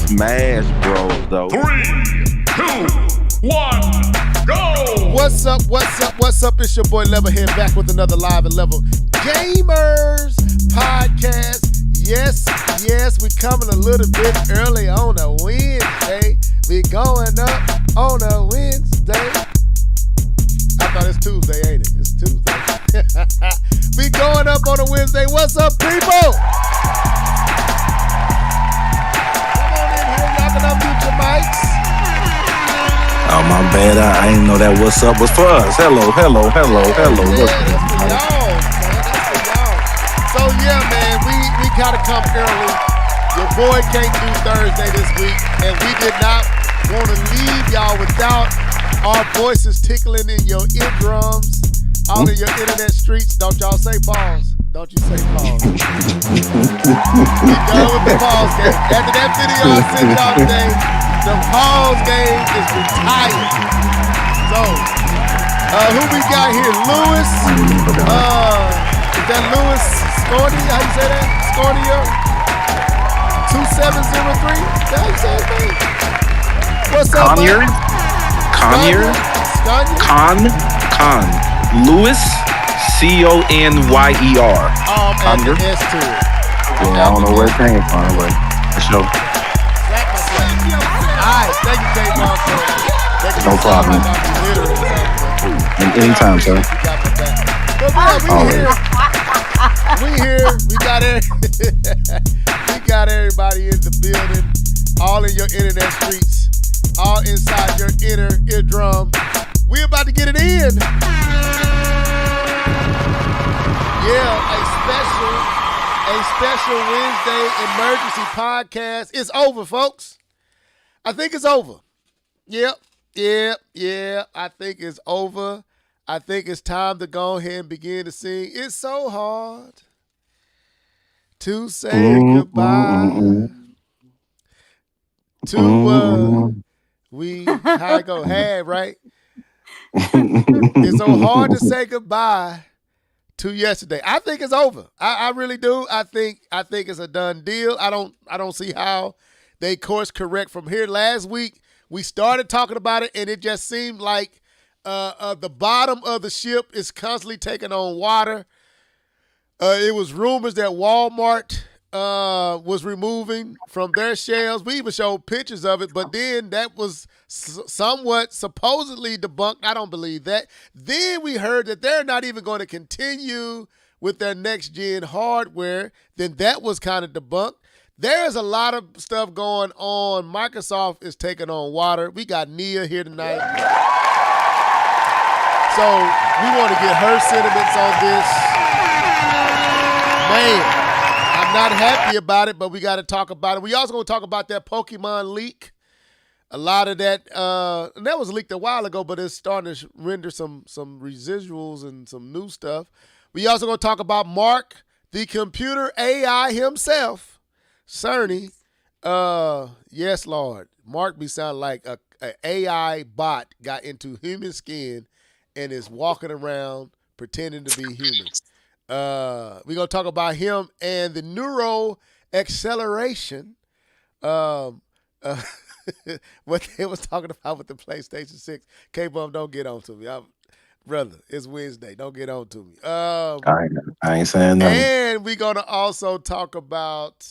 Smash Bros though. 3, 2, 1, go! What's up? It's your boy Levelhead back with another Live and Level Gamers podcast. Yes, we coming a little bit early on a Wednesday. We going up on a Wednesday. I thought it's Tuesday, ain't it? It's Tuesday. We going up on a Wednesday. What's up, people? Unmute your mics. Oh, my bad. I didn't know that what's up was for us. Hello. Yeah, that's for y'all, man. That's for y'all. So, yeah, man, we gotta come early. Your boy can't do Thursday this week, and we did not want to leave y'all without our voices tickling in your eardrums, all in your internet streets. Don't y'all say pause. Don't you say pause. We done with the pause game. After that video I sent y'all today, the pause game is retired. So, who we got here? Lewis. Is that Lewis Scordy? How you say that? Scordio? 2703? Is that how you say his name? What's up, Conyer? Con. Lewis. Conyer. Add the S to it. Yeah, I don't know where it came from, but for sure. Alright, thank you, Dave Marco. No problem. Anytime, sir. We here. We got everybody in the building, all in your internet streets, all inside your inner eardrum. We about to get it in. Yeah, a special Wednesday emergency podcast. It's over, folks. I think it's over. Yep. I think it's over. I think it's time to go ahead and begin to sing. It's so hard to say goodbye to how it go? Had, right? It's so hard to say goodbye to yesterday. I think it's over. I really do. I think it's a done deal. I don't see how they course correct from here. Last week we started talking about it, and it just seemed like the bottom of the ship is constantly taking on water. It was rumors that Walmart was removing from their shelves. We even showed pictures of it, but then that was somewhat supposedly debunked. I don't believe that. Then we heard that they're not even going to continue with their next-gen hardware. Then that was kind of debunked. There's a lot of stuff going on. Microsoft is taking on water. We got Nia here tonight. So we want to get her sentiments on this. Man, I'm not happy about it, but we got to talk about it. We also going to talk about that Pokemon leak. A lot of that, and that was leaked a while ago, but it's starting to render some residuals and some new stuff. We also going to talk about Mark, the computer AI himself, Cerny. Yes, Lord. Mark be sounding like a AI bot got into human skin and is walking around pretending to be human. We're going to talk about him and the neural acceleration. What they was talking about with the PlayStation 6. K-Bum, don't get on to me. Brother, it's Wednesday. Don't get on to me. I ain't saying nothing. And we're going to also talk about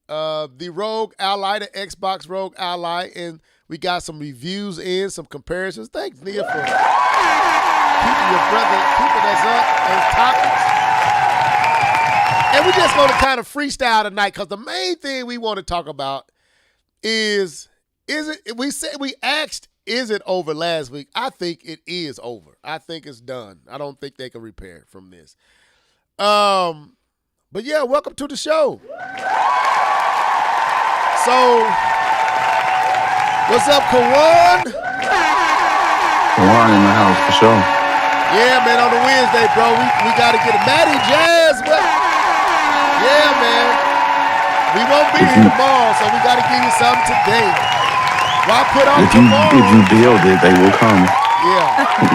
the Rogue Ally, the Xbox Rogue Ally, and we got some reviews in, some comparisons. Thanks, Nia, for keeping us up on topics. And we're just going to kind of freestyle tonight because the main thing we want to talk about is it, we asked, is it over last week? I think it is over. I think it's done. I don't think they can repair from this. But yeah, welcome to the show. So, what's up, Kawan? Kawan in the house for sure. Yeah, man, on the Wednesday, bro, we got to get it. Maddie Jazz, yeah, man. We won't be here tomorrow, so we got to give you something today. Why put off If tomorrow? you build it, they will come. Yeah. I'm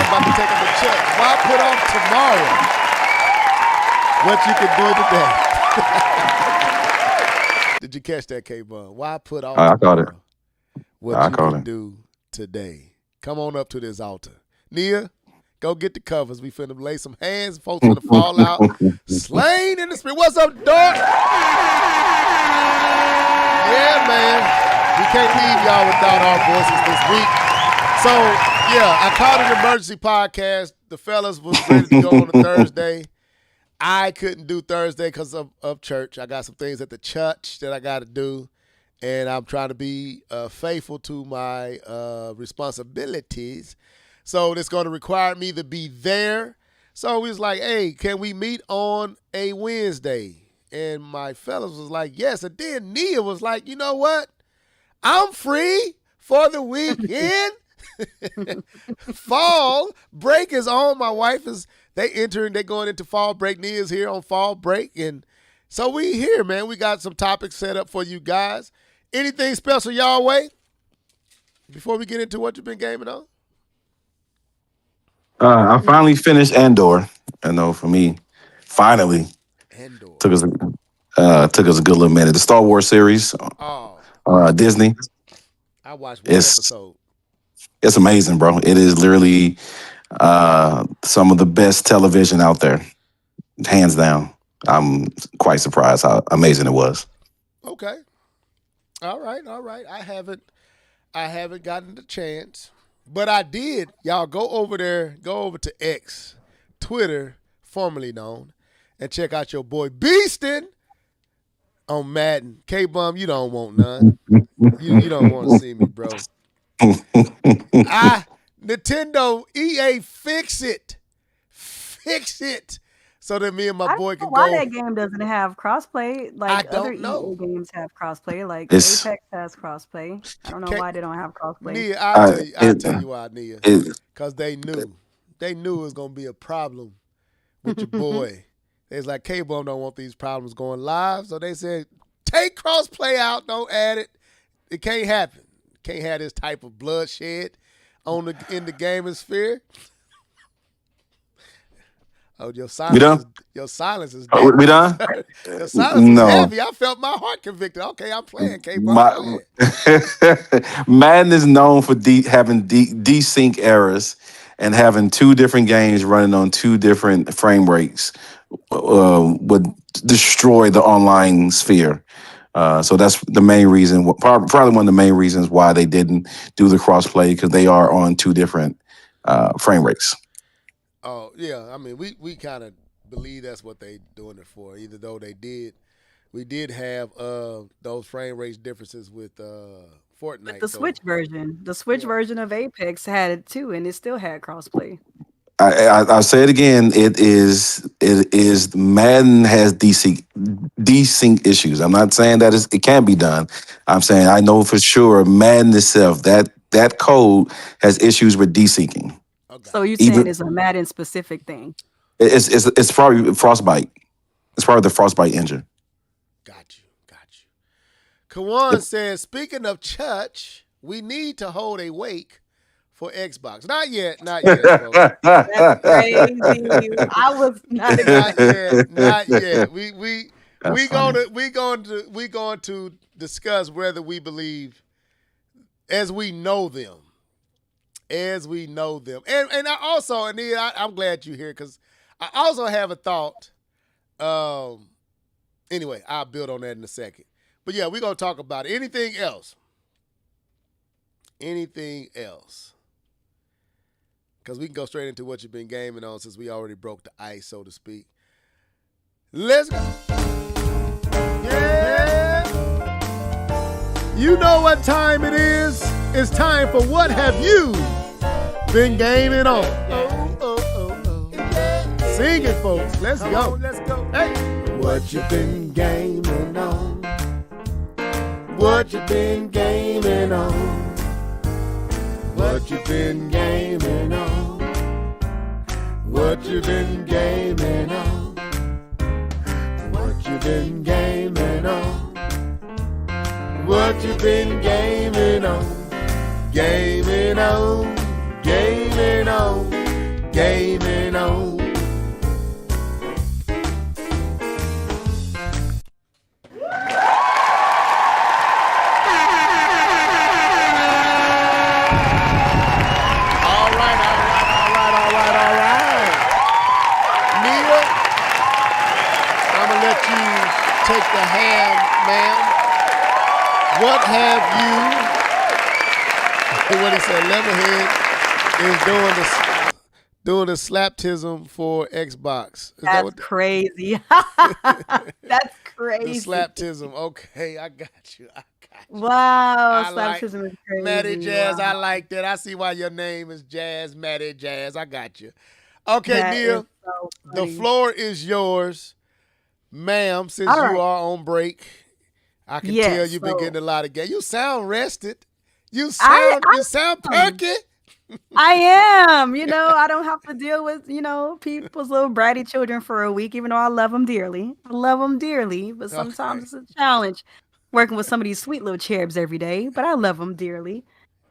about to take them to church. Why put off tomorrow what you can do today? Did you catch that, K-Bun? Why put off I caught it. tomorrow what I you caught can it. do today? Come on up to this altar. Nia, go get the covers. We finna lay some hands. Folks finna fall out. Slain in the spirit. What's up, Dart? Yeah, man. We can't leave y'all without our voices this week. So, yeah, I called it an emergency podcast. The fellas was ready to go on a Thursday. I couldn't do Thursday because of church. I got some things at the church that I got to do, and I'm trying to be faithful to my responsibilities. So it's going to require me to be there. So we was like, hey, can we meet on a Wednesday? And my fellas was like, yes. And then Nia was like, you know what? I'm free for the weekend. Fall break is on. My wife is, they going into fall break. Nia's here on fall break. And so we here, man. We got some topics set up for you guys. Anything special y'all way before we get into what you've been gaming on? I finally finished Andor. I know for me, finally Andor. took us a good little minute. The Star Wars series, Oh, Disney. I watched one episode. It's amazing, bro. It is literally some of the best television out there, hands down. I'm quite surprised how amazing it was. Okay. All right. I haven't gotten the chance, but I did. Y'all go over to X, Twitter, formerly known, and check out your boy Beastin on Madden. K-Bum, you don't want none. You don't want to see me, bro. Nintendo, EA, fix it, so that me and my boy can go. Why that game doesn't have crossplay? Like I other don't know. EA games have crossplay. Like It's- Apex has crossplay. I don't know why they don't have crossplay. Nia, I'll tell you why, Nia. Because they knew it was gonna be a problem with your boy. They was like, K-Bum don't want these problems going live, so they said, take crossplay out, don't add it. It can't happen. Can't have this type of bloodshed in the gaming sphere. Oh, your silence. done? Your silence is. Oh, we done? Your silence No. is heavy. I felt my heart convicted. Okay, I'm playing K-Bum. Madden is known for having desync errors and having two different games running on two different frame rates would destroy the online sphere. So that's the main reason, probably one of the main reasons why they didn't do the crossplay, because they are on two different frame rates. Oh, yeah. I mean, we kind of believe that's what they doing it for, even though we did have those frame rate differences with Fortnite. But the Switch version of Apex had it too, and it still had crossplay. I'll say it again. It is Madden has desync issues. I'm not saying that it can be done. I'm saying I know for sure Madden itself, that code has issues with desyncing. Okay. So you're saying it's a Madden specific thing? It's probably Frostbite. It's probably the Frostbite engine. Got you. Kawan says, speaking of church, we need to hold a wake for Xbox. Not yet, folks. That's crazy. I was not Not yet. We going to discuss whether we believe as we know them. And I also, Anita, I'm glad you're here, because I also have a thought. Anyway, I'll build on that in a second. But yeah, we're going to talk about it. Anything else? Because we can go straight into what you've been gaming on, since we already broke the ice, so to speak. Let's go. Yeah. You know what time it is. It's time for What Have You Been Gaming On? Sing it, folks. Let's go. Hey. What you been gaming on? What you been gaming on? What you been gaming on? What you been gaming on? What you been gaming on? What you been gaming on? Gaming on, gaming on, gaming on. All right. Nia, I'm gonna let you take the hand, ma'am. What have you? What he said, Lemonhead is doing the slaptism for Xbox. Is that That's what crazy. That's the crazy. slaptism? Okay, I got you. Wow, I like slaptism is crazy. Maddie Jazz. Wow. I like that. I see why your name is Jazz, Maddie Jazz. I got you. Okay, That Nia, is so the funny. floor is yours, ma'am. Since All you right. are on break, I can tell Yes, you've been so getting a lot of games. You sound rested. You I sound am. perky. I am. I don't have to deal with, people's little bratty children for a week, even though I love them dearly. I love them dearly, but sometimes Okay. it's a challenge working with some of these sweet little cherubs every day, but I love them dearly.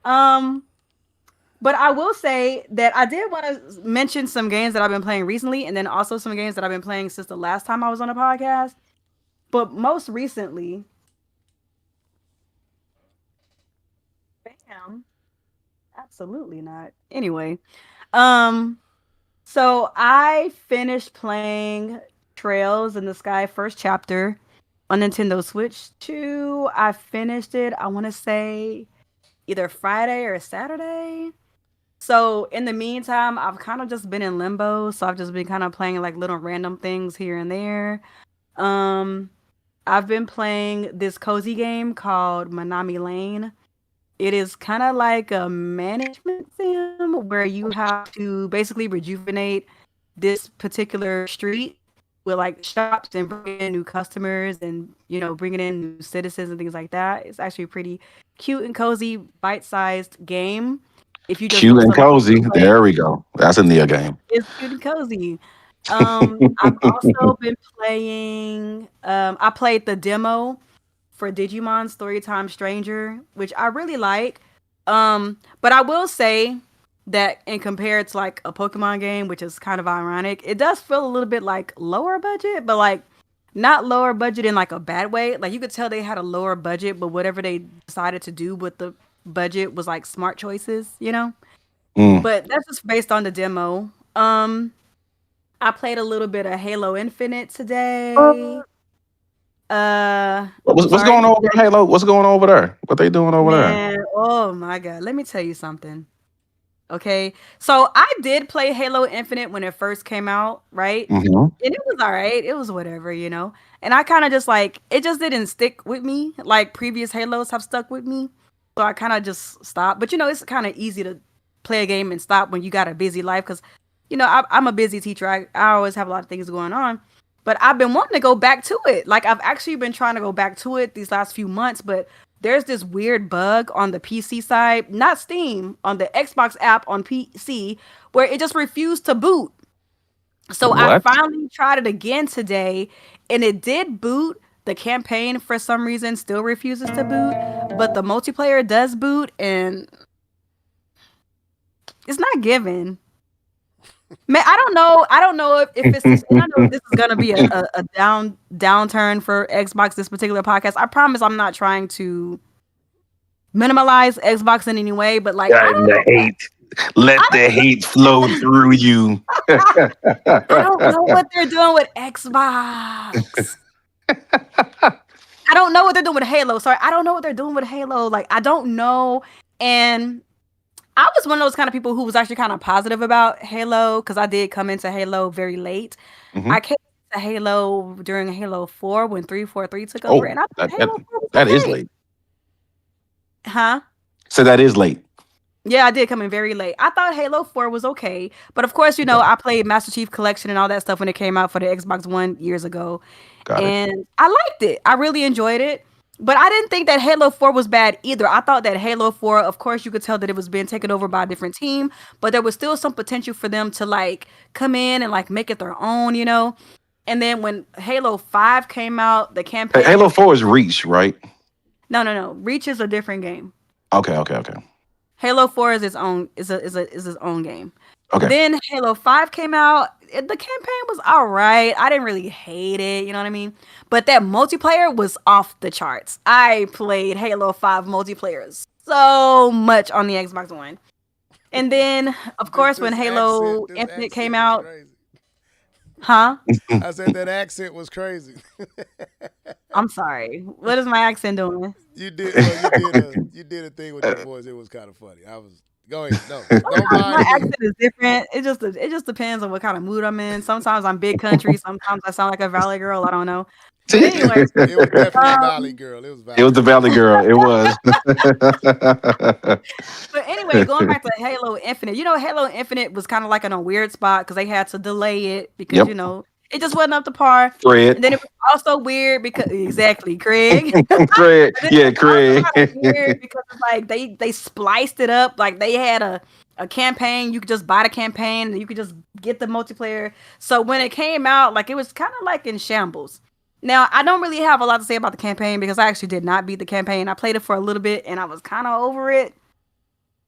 Um, but I will say that I did want to mention some games that I've been playing recently, and then also some games that I've been playing since the last time I was on a podcast. But most recently, bam, absolutely not. Anyway, so I finished playing Trails in the Sky first chapter on Nintendo Switch 2. I finished it, I want to say either Friday or Saturday. So in the meantime, I've kind of just been in limbo. So I've just been kind of playing like little random things here and there. Um, I've been playing this cozy game called Manami Lane. It is kind of like a management sim where you have to basically rejuvenate this particular street with like shops and bringing in new customers and bringing in new citizens and things like that. It's actually a pretty cute and cozy, bite-sized game. If you just Cute want and somebody to cozy. play, There we go. That's a Nia game. it's cute and cozy. I've also been playing. I played the demo for Digimon Storytime Stranger, which I really like. But I will say that in compared to like a Pokemon game, which is kind of ironic, it does feel a little bit like lower budget, but like not lower budget in like a bad way. Like you could tell they had a lower budget, but whatever they decided to do with the budget was like smart choices. Mm. But that's just based on the demo. I played a little bit of Halo Infinite today. What's Sorry, going on over at Halo? What's going on over there? What they doing over there? man. Oh my God. Let me tell you something. Okay. So I did play Halo Infinite when it first came out, right? hmm And it was all right. It was whatever. And I kind of just like, it just didn't stick with me like previous Halos have stuck with me. So I kind of just stopped. But it's kind of easy to play a game and stop when you got a busy life because, I'm a busy teacher. I always have a lot of things going on. But I've been wanting to go back to it. Like I've actually been trying to go back to it these last few months, but there's this weird bug on the PC side, not Steam, on the Xbox app on PC, where it just refused to boot. So I What? finally tried it again today, and it did boot. The campaign, for some reason, still refuses to boot, but the multiplayer does boot, and it's not given. Man, I don't know if it's this, and I know this is gonna be a downturn for Xbox, this particular podcast. I promise I'm not trying to minimize Xbox in any way, but like I don't know. Let the hate flow through you. I don't know what they're doing with Xbox. I don't know what they're doing with Halo. Sorry, I don't know what they're doing with Halo. Like I don't know. And I was one of those kind of people who was actually kind of positive about Halo because I did come into Halo very late. Mhm. I came to Halo during Halo 4 when 343 took over, Oh, and I thought that, Halo 4 was that is okay. late. Huh? So that is late. Yeah, I did come in very late. I thought Halo 4 was okay. But of course, I played Master Chief Collection and all that stuff when it came out for the Xbox One years ago. Got it. And I liked it. I really enjoyed it. But I didn't think that Halo 4 was bad either. I thought that Halo 4, of course, you could tell that it was being taken over by a different team, but there was still some potential for them to like come in and like make it their own. And then when Halo 5 came out, the campaign. Halo 4 is Reach, right? No. Reach is a different game. Okay. Halo 4 is its own is its own game. Okay. Then Halo 5 came out. The campaign was all right. I didn't really hate it, you know what I mean? But that multiplayer was off the charts. I played Halo 5 multiplayer so much on the Xbox One. And then, of course, when Halo Infinite came out, huh? I said that accent was crazy. I'm sorry. What is my accent doing? You did a thing with your voice. It was kind of funny. I was go ahead. No, don't My mind me. accent is different. It just depends on what kind of mood I'm in. Sometimes I'm big country. Sometimes I sound like a valley girl. I don't know. But anyway, It was definitely Valley Girl. It was Valley. It was the Valley Girl. It was. but anyway, going back to Halo Infinite, Halo Infinite was kind of like in a weird spot because they had to delay it because Yep. it just wasn't up to par. Fred. And then it was also weird because exactly Craig. Craig. But Yeah, it was Craig. also kind of weird because it's like they spliced it up. Like they had a campaign. You could just buy the campaign and you could just get the multiplayer. So when it came out, like it was kind of like in shambles. Now I don't really have a lot to say about the campaign because I actually did not beat the campaign. I played it for a little bit and I was kind of over it.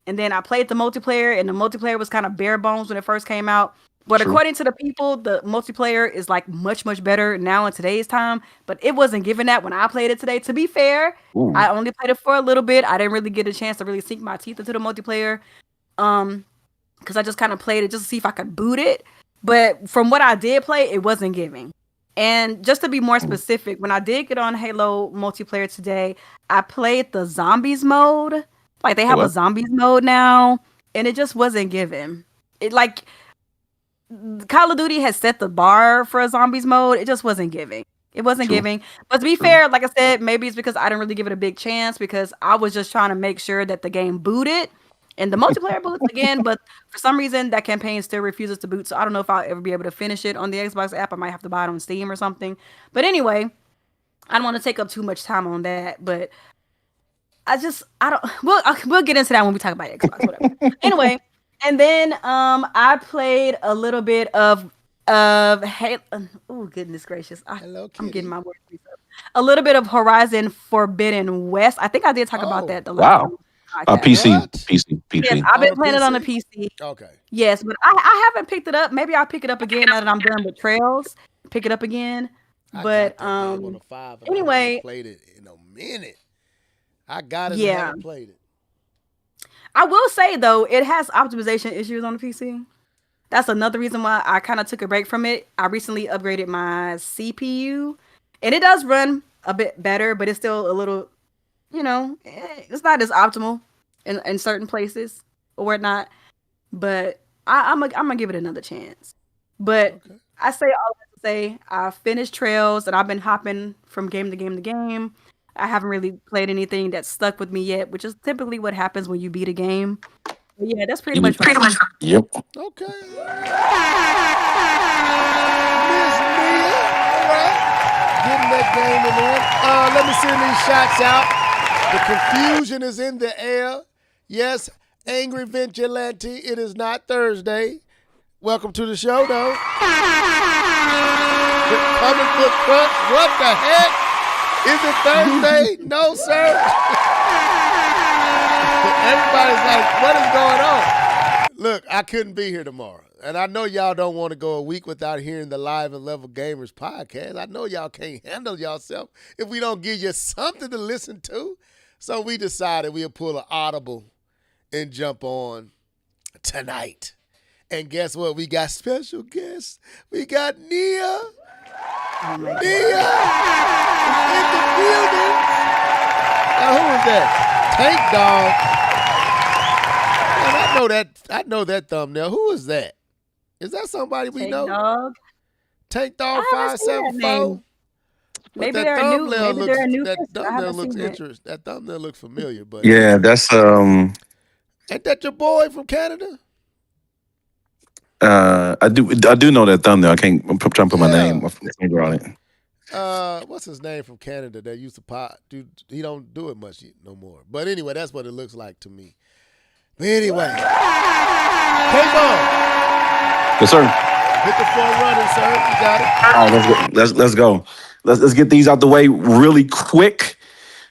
And then I played the multiplayer and the multiplayer was kind of bare bones when it first came out. But True. according to the people, the multiplayer is like much, much better now in today's time. But it wasn't given that when I played it today. To be fair, Ooh. I only played it for a little bit. I didn't really get a chance to really sink my teeth into the multiplayer. Because I just kind of played it just to see if I could boot it. But from what I did play, it wasn't giving. And just to be more specific, when I did get on Halo multiplayer today, I played the zombies mode. Like they have a zombies mode now, and it just wasn't giving. It like Call of Duty has set the bar for a zombies mode. It just wasn't giving. It wasn't giving. But to be fair, like I said, maybe it's because I didn't really give it a big chance because I was just trying to make sure that the game booted and the multiplayer boots again. But for some reason, that campaign still refuses to boot. So I don't know if I'll ever be able to finish it on the Xbox app. I might have to buy it on Steam or something. But anyway, I don't want to take up too much time on that. But we'll get into that when we talk about Xbox, whatever. Anyway. And then I played a little bit of Halo. Oh goodness gracious! I'm getting my words mixed up. A little bit of Horizon Forbidden West. I think I did talk about that the last time. PC. Yes, I've been playing it on the PC. Okay. Yes, but I haven't picked it up. Maybe I'll pick it up again now that I'm done with Trails. Pick it up again. But anyway, I played it in a minute. I got it. Yeah. And haven't played it. I will say though, it has optimization issues on the PC. That's another reason why I kind of took a break from it. I recently upgraded my CPU, and it does run a bit better, but it's still a little, it's not as optimal in certain places or whatnot. But I'm gonna give it another chance. But okay. I say all that to say I finished Trails, and I've been hopping from game to game to game. I haven't really played anything that stuck with me yet, which is typically what happens when you beat a game. But yeah, that's pretty much. Yep. Okay. Miss Mia, all right. Getting that game in. Let me send these shots out. The confusion is in the air. Yes, Angry Vigilante. It is not Thursday. Welcome to the show, though. Comic Book Crunch. What the heck? Is it Thursday? No, sir. Everybody's like, what is going on? Look, I couldn't be here tomorrow. And I know y'all don't want to go a week without hearing the Live and Level Gamers podcast. I know y'all can't handle yourself if we don't give you something to listen to. So we decided we'll pull an audible and jump on tonight. And guess what? We got special guests. We got Nia. Oh my Nia in the building. Now who is that? Tank Dog. Man, I know that thumbnail. Who is that? Is that somebody we know? Dog. Tank Dog 574. Maybe they're a new. Maybe they're a new. That thumbnail looks interesting. That thumbnail looks familiar, but yeah, that's Ain't that your boy from Canada? I do know that thumbnail. I'm trying to put my name, my finger on it. What's his name from Canada that used to pop? Dude, he don't do it much no more. But anyway, that's what it looks like to me. But anyway, K-Bone. Yes, sir. Hit the floor running, sir. You got it. All right, let's go. Let's go. Let's get these out the way really quick.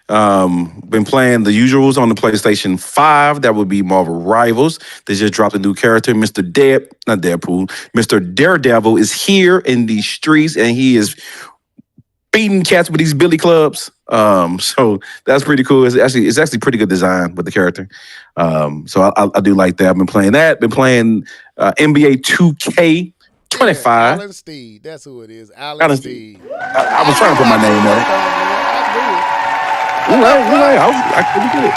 Been playing the usuals on the PlayStation 5. That would be Marvel Rivals. They just dropped a new character, not Deadpool. Mr. Daredevil is here in these streets, and he is beating cats with these billy clubs. So that's pretty cool. It's actually pretty good design with the character. So I do like that. I've been playing that. Been playing NBA 2K25. Yeah, Alan Steed. That's who it is. Alan Steed. I was trying to put my name on it. I couldn't get it.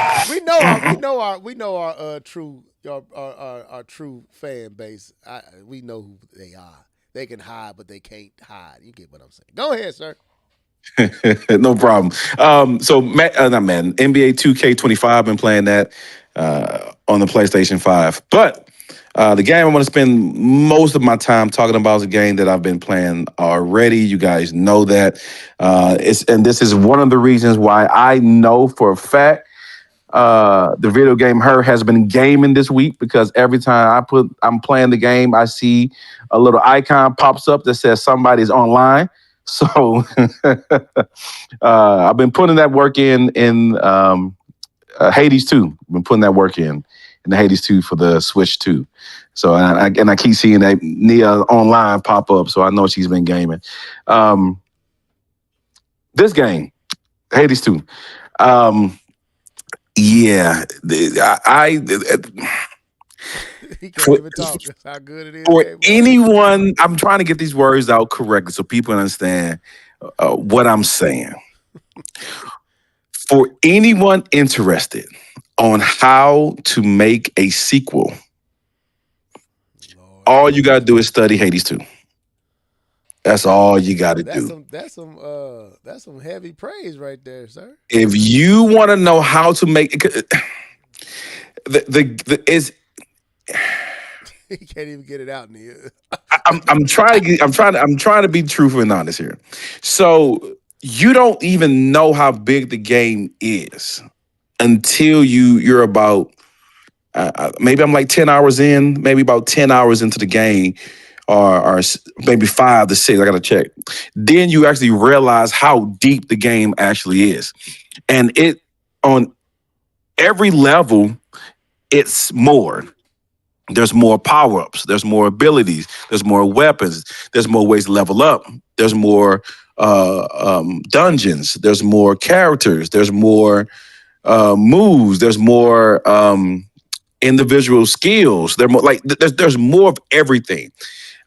We know our true our true fan base. We know who they are. They can hide, but they can't hide. You get what I'm saying? Go ahead, sir. No problem. So not Madden, NBA 2K25. Been playing that on the PlayStation 5. But the game I want to spend most of my time talking about is a game that I've been playing already. You guys know that. And this is one of the reasons why I know for a fact the video game Her has been gaming this week, because every time I'm playing the game, I see a little icon pops up that says somebody's online. So I've been putting that work in Hades 2. I've been putting that work in the Hades 2 for the Switch 2. So I keep seeing that Nia online pop up, so I know she's been gaming. This game, Hades 2. Yeah, He can't even talk. That's how good it is. For anyone, I'm trying to get these words out correctly so people understand what I'm saying. For anyone interested on how to make a sequel, Lord, all you gotta do is study Hades 2. That's all you gotta do. That's some heavy praise right there, sir. If you want to know how to make He can't even get it out in here. I'm trying to be truthful and honest here. So you don't even know how big the game is until you're about maybe I'm like 10 hours in, maybe about 10 hours into the game, or maybe 5 to 6. I gotta check. Then you actually realize how deep the game actually is, and it on every level, it's more. There's more power-ups. There's more abilities. There's more weapons. There's more ways to level up. There's more dungeons. There's more characters. There's more moves. There's more individual skills. There's more of everything.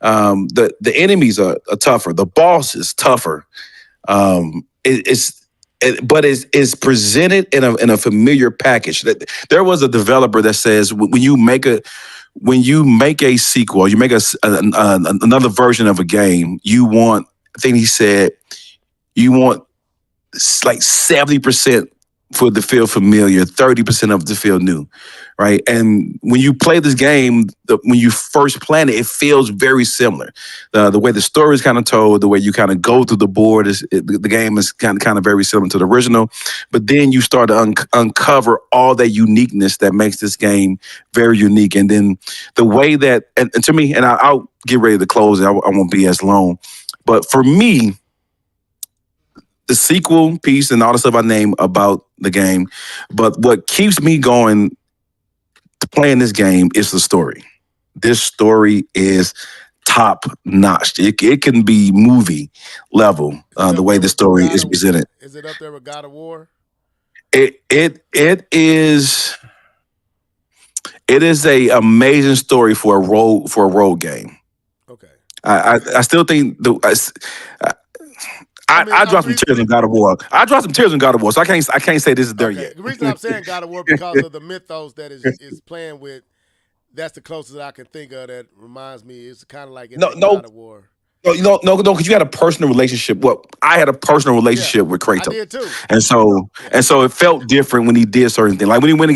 The enemies are tougher. The boss is tougher. But it's presented in a familiar package. That there was a developer that says when you make a sequel, you make another version of a game, you want, I think he said, you want like 70% for it to feel familiar, 30% of it to feel new, right? And when you play this game, when you first play it feels very similar. The way the story is kind of told, the way you kind of go through the board, the game is kind of very similar to the original. But then you start to uncover all that uniqueness that makes this game very unique. And then the way that, and to me, and I'll get ready to close it, I won't be as long. But for me, the sequel piece and all the stuff I name about the game, but what keeps me going to playing this game is the story. This story is top notch. It can be movie level, the way the story is presented. Is it up there with God of War? It is a amazing story for a road game. Okay. I still think I dropped some tears in God of War. I dropped some tears in God of War, so I can't say this is there yet. The reason I'm saying God of War because of the mythos that is playing with. That's the closest I can think of that reminds me. It's kind of like God of War. No, because you had a personal relationship. Well, I had a personal relationship with Kratos. I did too. And so it felt different when he did certain things. Like when he went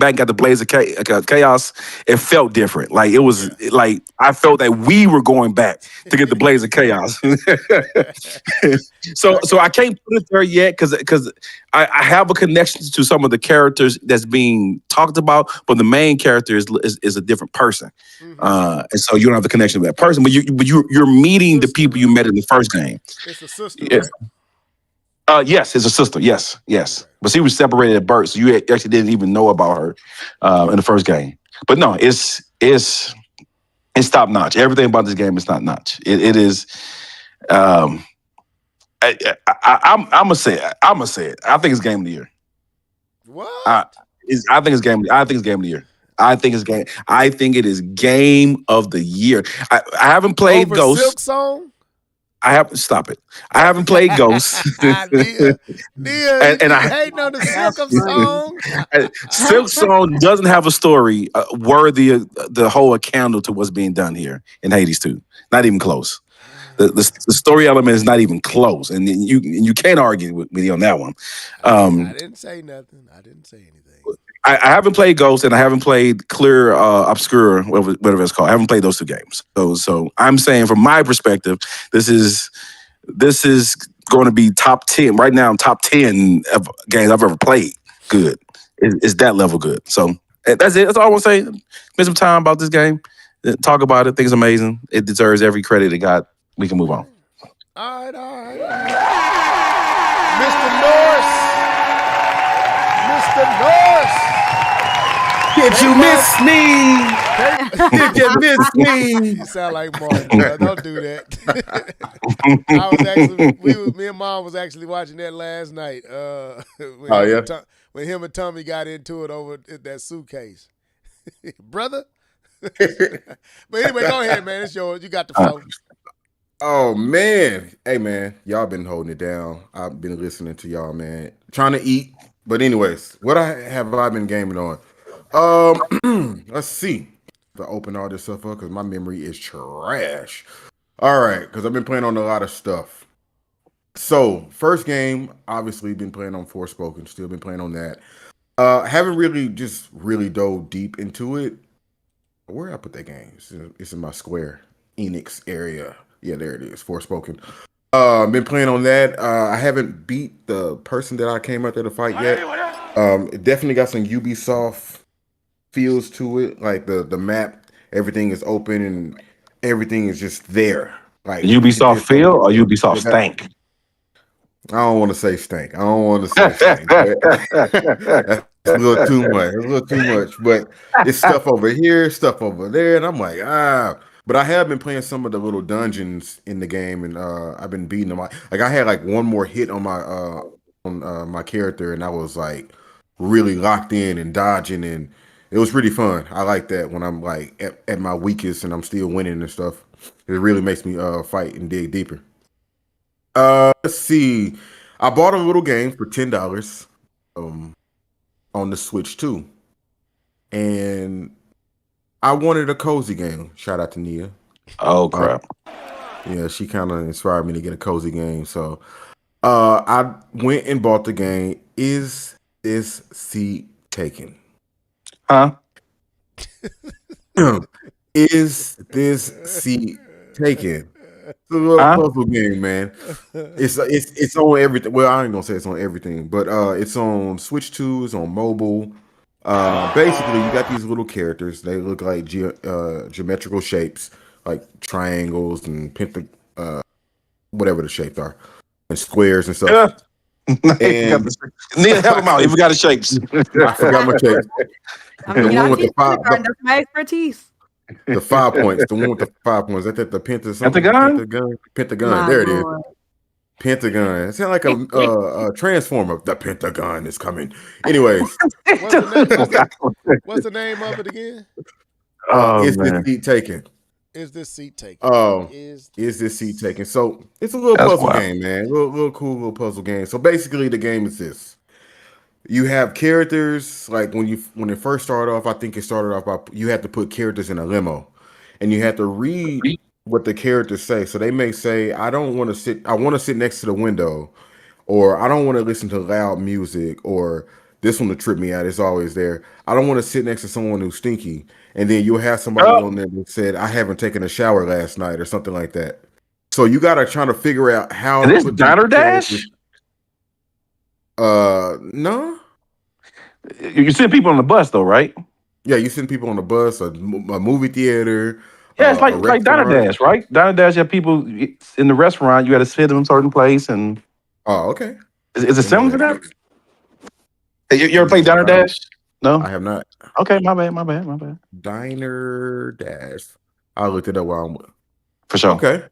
back and got the Blaze of Chaos, it felt different. Like it was like I felt that we were going back to get the Blaze of Chaos. So I can't put it there yet because I have a connection to some of the characters that's being talked about, but the main character is a different person. Mm-hmm. And so you don't have the connection to that person, but you're meeting the people you met in the first game. It's a sister, yeah. right? Yes, it's a sister. Yes. Okay. But she was separated at birth, so you actually didn't even know about her in the first game. But no, it's top notch. Everything about this game is top notch. It is. Um, I'm gonna say it. I'm gonna say it. I think it's game of the year. What? I think it's game. I think it's game of the year. I think it's game. I think it is game of the year. I haven't played Over Ghost. Silk Song? I have stop it. I haven't played Ghost. Nia, And you I- hating on the Silk Song? Silk Song doesn't have a story worthy of the whole candle to what's being done here in Hades 2. Not even close. The story element is not even close, and you can't argue with me on that one. I didn't say nothing. I didn't say anything. I haven't played Ghost and I haven't played Clear Obscure, whatever it's called. I haven't played those two games. So I'm saying from my perspective, this is going to be top 10 right now. Top 10 of games I've ever played. Good, it's that level good. So that's it. That's all I want to say. Spend some time about this game. Talk about it. Think it's amazing. It deserves every credit it got. We can move on. All right. Mr. Norris. Did you miss me? Did you miss me? You sound like Martin. Bro. Don't do that. Me and Mom was actually watching that last night. When him and Tommy got into it over that suitcase. Brother? But anyway, go ahead, man. It's yours. You got the flow. Oh man, hey man, y'all been holding it down. I've been listening to y'all, man. Trying to eat, but anyways, what have I been gaming on? Let's see. To open all this stuff up because my memory is trash. All right, because I've been playing on a lot of stuff. So first game, obviously been playing on Forspoken. Still been playing on that. Haven't really dove deep into it. Where did I put that game? It's in my Square Enix area. Yeah, there it is. Forspoken. Been playing on that. I haven't beat the person that I came out there to fight yet. It definitely got some Ubisoft feels to it. Like the map, everything is open and everything is just there. Like Ubisoft feel or Ubisoft stank? I don't want to say stank. I don't want to say stank. That's a little too much. But it's stuff over here, stuff over there, and I'm like, But I have been playing some of the little dungeons in the game, and I've been beating them. Like I had like one more hit on my character, and I was like really locked in and dodging, and it was pretty fun. I like that when I'm like at my weakest and I'm still winning and stuff. It really makes me fight and dig deeper. Let's see. I bought a little game for $10 on the Switch too, and I wanted a cozy game. Shout out to Nia. Oh crap! Yeah, she kind of inspired me to get a cozy game. So, I went and bought the game. Is this seat taken? Huh? Is this seat taken? It's a little puzzle game, man. It's on everything. Well, I ain't gonna say it's on everything, but it's on Switch 2. It's on mobile. Basically, you got these little characters. They look like geometrical shapes, like triangles and whatever the shapes are, and squares and stuff. And Nia, help him out. He forgot the shapes. I forgot my shapes. I mean, The one with the five- that's my expertise. The 5 points. The one with the 5 points. That's the Pentagon. Pentagon. My There it is. Lord. Pentagon. It sounds like a transformer. The Pentagon is coming. Anyways, What's the name of it again? is this seat taken? Is this seat taken? Oh, Is this seat taken? So it's a little That's puzzle wild. game, man. Little cool little puzzle game. So basically, the game is this: you have characters. Like when it first started off, I think it started off by you had to put characters in a limo, and you had to read what the characters say. So they may say, "I don't want to sit. I want to sit next to the window," or "I don't want to listen to loud music," or "This one to trip me out. It's always there. I don't want to sit next to someone who's stinky." And then you'll have somebody on there that said, "I haven't taken a shower last night," or something like that. So you gotta try to figure out how. And to this put Diner these Dash? characters- No. You send people on the bus though, right? Yeah, you send people on the bus, a movie theater. Yeah, it's a like Diner restaurant. Dash, right? Diner Dash, you have people in the restaurant. You got to sit in a certain place, and Oh, okay. Is it similar to that? Hey, you ever played Diner Dash? No. I have not. Okay, my bad. Diner Dash. I looked it up while I'm. For sure. Okay.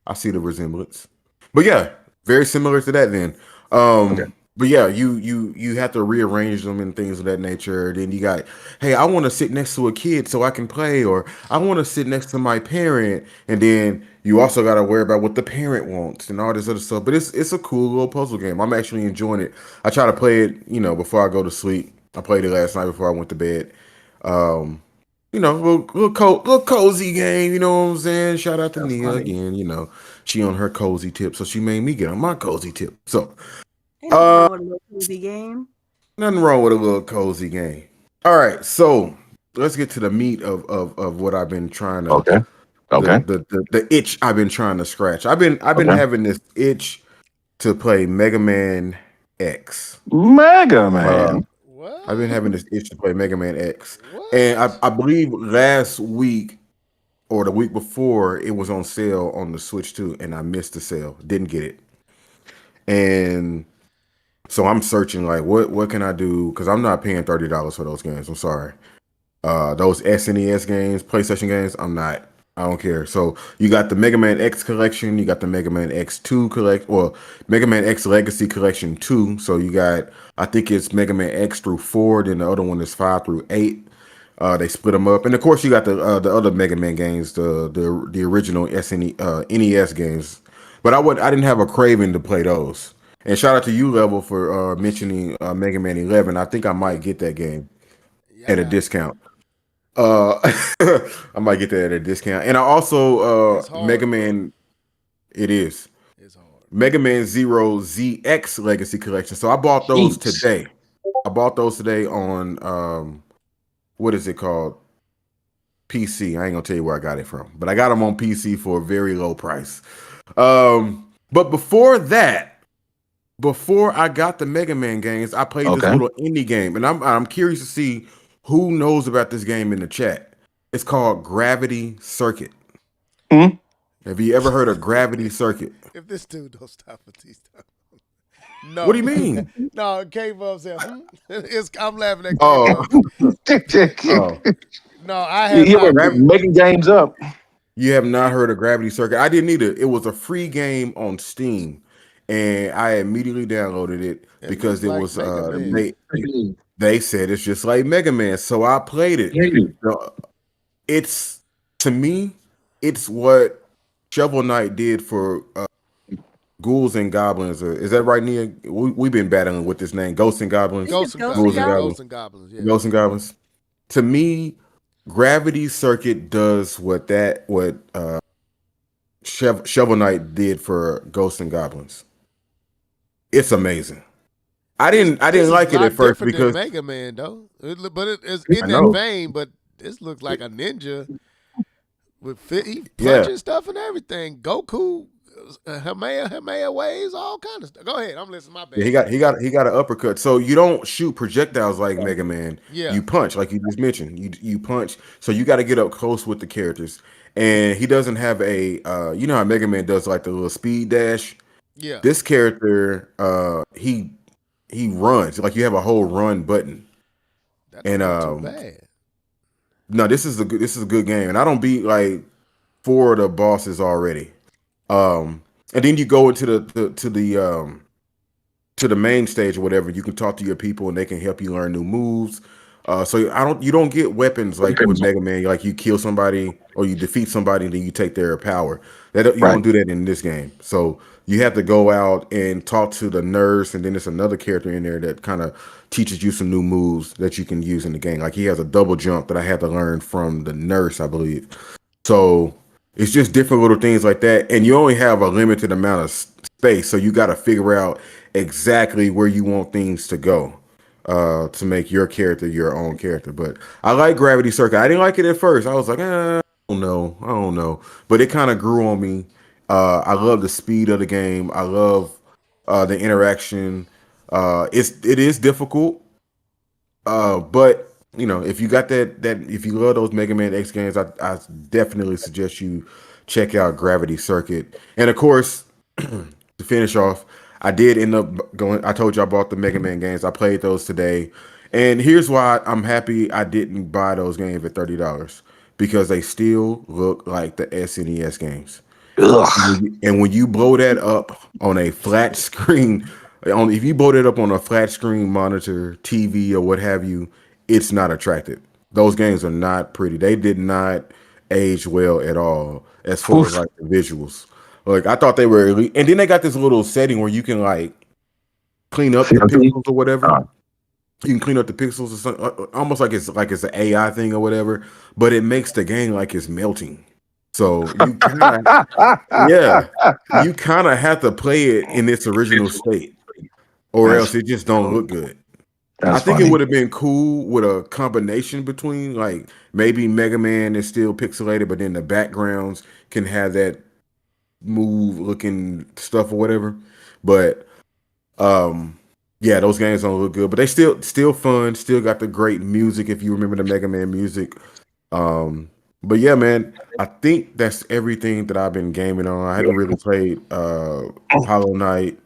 I see the resemblance. But yeah, very similar to that then. Okay. But yeah, you have to rearrange them and things of that nature. Then you got, hey, I want to sit next to a kid so I can play, or I want to sit next to my parent. And then you also got to worry about what the parent wants and all this other stuff. But it's a cool little puzzle game. I'm actually enjoying it. I try to play it, before I go to sleep. I played it last night before I went to bed. Little cozy game, you know what I'm saying? Shout out to That's Nia funny. again, she on her cozy tip, so she made me get on my cozy tip. So Ain't nothing wrong with a little cozy game. nothing wrong with a little cozy game. All right, so let's get to the meat of what I've been trying to Okay. the itch I've been trying to scratch. I've been Okay. having this itch to play Mega Man X. Mega Man. What? I've been having this itch to play Mega Man X. What? And I believe last week or the week before it was on sale on the Switch too, and I missed the sale. Didn't get it. And so I'm searching like what can I do? Because I'm not paying $30 for those games. I'm sorry. Those SNES games, PlayStation games, I don't care. So you got the Mega Man X collection, you got the Mega Man X2 Mega Man X Legacy Collection 2. So you got, I think it's Mega Man X through 4, then the other one is 5 through 8. They split them up, and of course you got the other Mega Man games, the original NES games. But I didn't have a craving to play those. And shout out to you, Level, for mentioning Mega Man 11. I think I might get that game at a discount. I might get that at a discount. And I also It's hard, Mega bro. Man. It is It's hard. Mega Man Zero ZX Legacy Collection. So I bought those Jeez. today. I bought those today on what is it called? PC. I ain't gonna tell you where I got it from, but I got them on PC for a very low price. But before that, before I got the Mega Man games, I played this Okay. little indie game, and I'm curious to see who knows about this game in the chat. It's called Gravity Circuit. Hmm? Have you ever heard of Gravity Circuit? If this dude don't stop with these stuff. No. What do you mean? No, K-Bub said, I'm laughing at Oh, K-Bub. oh, No, I have You were not. making games up. you have not heard of Gravity Circuit? I didn't either. It was a free game on Steam, and I immediately downloaded it It because it looks was like Mega Man. they said it's just like Mega Man, so I played it. It's, to me, it's what Shovel Knight did for Ghouls and Goblins. Is that right, Nia? We've been battling with this name, Ghosts and Goblins. Ghosts and Ghosts and Goblins. Goblins. Ghosts and Goblins. Yeah. Ghosts and Goblins. To me, Gravity Circuit does what Shovel Knight did for Ghosts and Goblins. It's amazing. I didn't This is like a it lot at first different because than Mega Man, though. But it's in I that know. vein. But this looks like a ninja with he Yeah. punching stuff and everything. Goku, Hamea waves, all kind of stuff. Go ahead, I'm listening. My bad. Yeah, he got an uppercut. So you don't shoot projectiles like Mega Man. Yeah. You punch, like you just mentioned. You punch. So you got to get up close with the characters. And he doesn't have a you know how Mega Man does like the little speed dash. Yeah. This character, he runs, like you have a whole run button. That and, don't look too bad. No, this is a good game, and I don't beat like 4 of the bosses already. And then you go into the main stage or whatever. You can talk to your people, and they can help you learn new moves. So you don't get weapons like with Mega Man. Like you kill somebody or you defeat somebody, and then you take their power. You don't do that in this game. So you have to go out and talk to the nurse, and then there's another character in there that kind of teaches you some new moves that you can use in the game. Like he has a double jump that I had to learn from the nurse, I believe. So it's just different little things like that, and you only have a limited amount of space, so you got to figure out exactly where you want things to go to make your character your own character. But I like Gravity Circuit. I didn't like it at first. I was like, I don't know, but it kind of grew on me. I love the speed of the game. I love the interaction. It is difficult, but you know, if you got that if you love those Mega Man X games, I definitely suggest you check out Gravity Circuit. And of course, to finish off, I did end up going. I told you I bought the Mega Man games. I played those today, and here's why I'm happy I didn't buy those games at $30 because they still look like the SNES games. Ugh. And when you blow that up on a flat screen, if you blow that up on a flat screen monitor, TV, or what have you, it's not attractive. Those games are not pretty. They did not age well at all as far as like the visuals. Like I thought they were, and then they got this little setting where you can like clean up the pixels or whatever. You can clean up the pixels or something, almost like it's an AI thing or whatever. But it makes the game like it's melting. So you you kind of have to play it in its original state, or else it just don't look good. I think it would have been cool with a combination between like maybe Mega Man is still pixelated, but then the backgrounds can have that move looking stuff or whatever. But yeah, those games don't look good, but they still fun. Still got the great music if you remember the Mega Man music. But yeah, man, I think that's everything that I've been gaming on. I haven't really played Hollow Knight,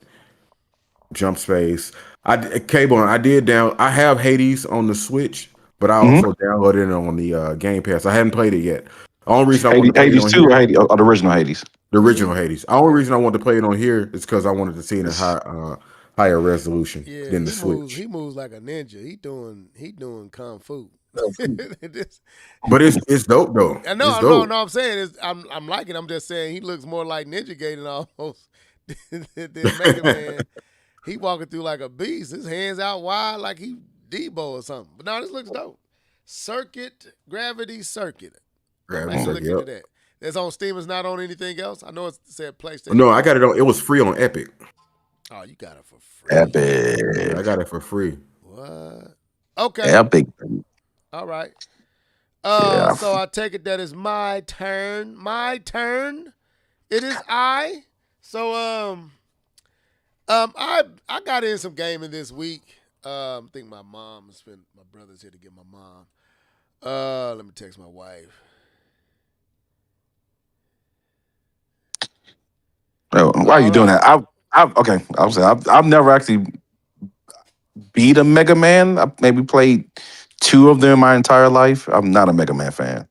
Jump Space. I have Hades on the Switch, but I also downloaded it on the Game Pass. I hadn't played it yet. The only reason I wanted to play Hades it on 2 here, or Hades, or the original Hades? the original Hades. The only reason I wanted to play it on here is because I wanted to see it in higher resolution than the Switch. He moves like a ninja. He doing kung fu. But it's dope though. I know, It's dope. I'm saying I'm liking. I'm just saying he looks more like Ninja Gaiden almost than Mega Man. He walking through like a beast. His hands out wide like he Debo or something. But no, this looks dope. Gravity Circuit. Gravity Circuit, Look into that. That's on Steam. It's not on anything else. I know it said PlayStation. No, I got it on. It was free on Epic. Oh, you got it for free. Epic. I got it for free. What? Okay. Epic. All right. Yeah. So I take it that it's my turn. My turn. It is I. So I got in some gaming this week. I think my brother's here to get my mom. Let me text my wife. Oh, why are you doing that? I've never actually beat a Mega Man. I maybe played 2 of them my entire life. I'm not a Mega Man fan.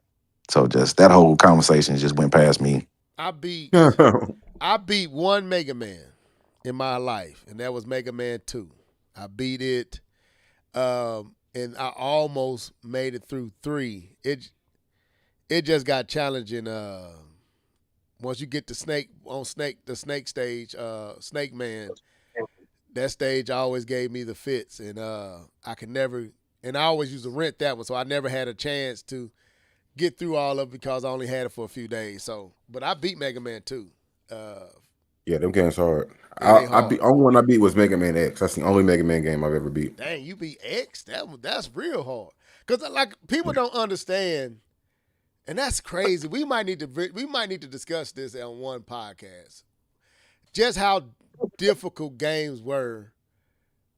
So just that whole conversation just went past me. I beat one Mega Man in my life, and that was Mega Man 2. I beat it, and I almost made it through 3. It just got challenging. Once you get to the snake stage, Snake Man, that stage always gave me the fits, and I could never. And I always used to rent that one, so I never had a chance to get through all of it because I only had it for a few days. So, but I beat Mega Man 2. Yeah, them games hard. Only one I beat was Mega Man X. That's the only Mega Man game I've ever beat. Dang, you beat X? That's real hard. Because like people don't understand, and that's crazy. We might need to discuss this on one podcast. Just how difficult games were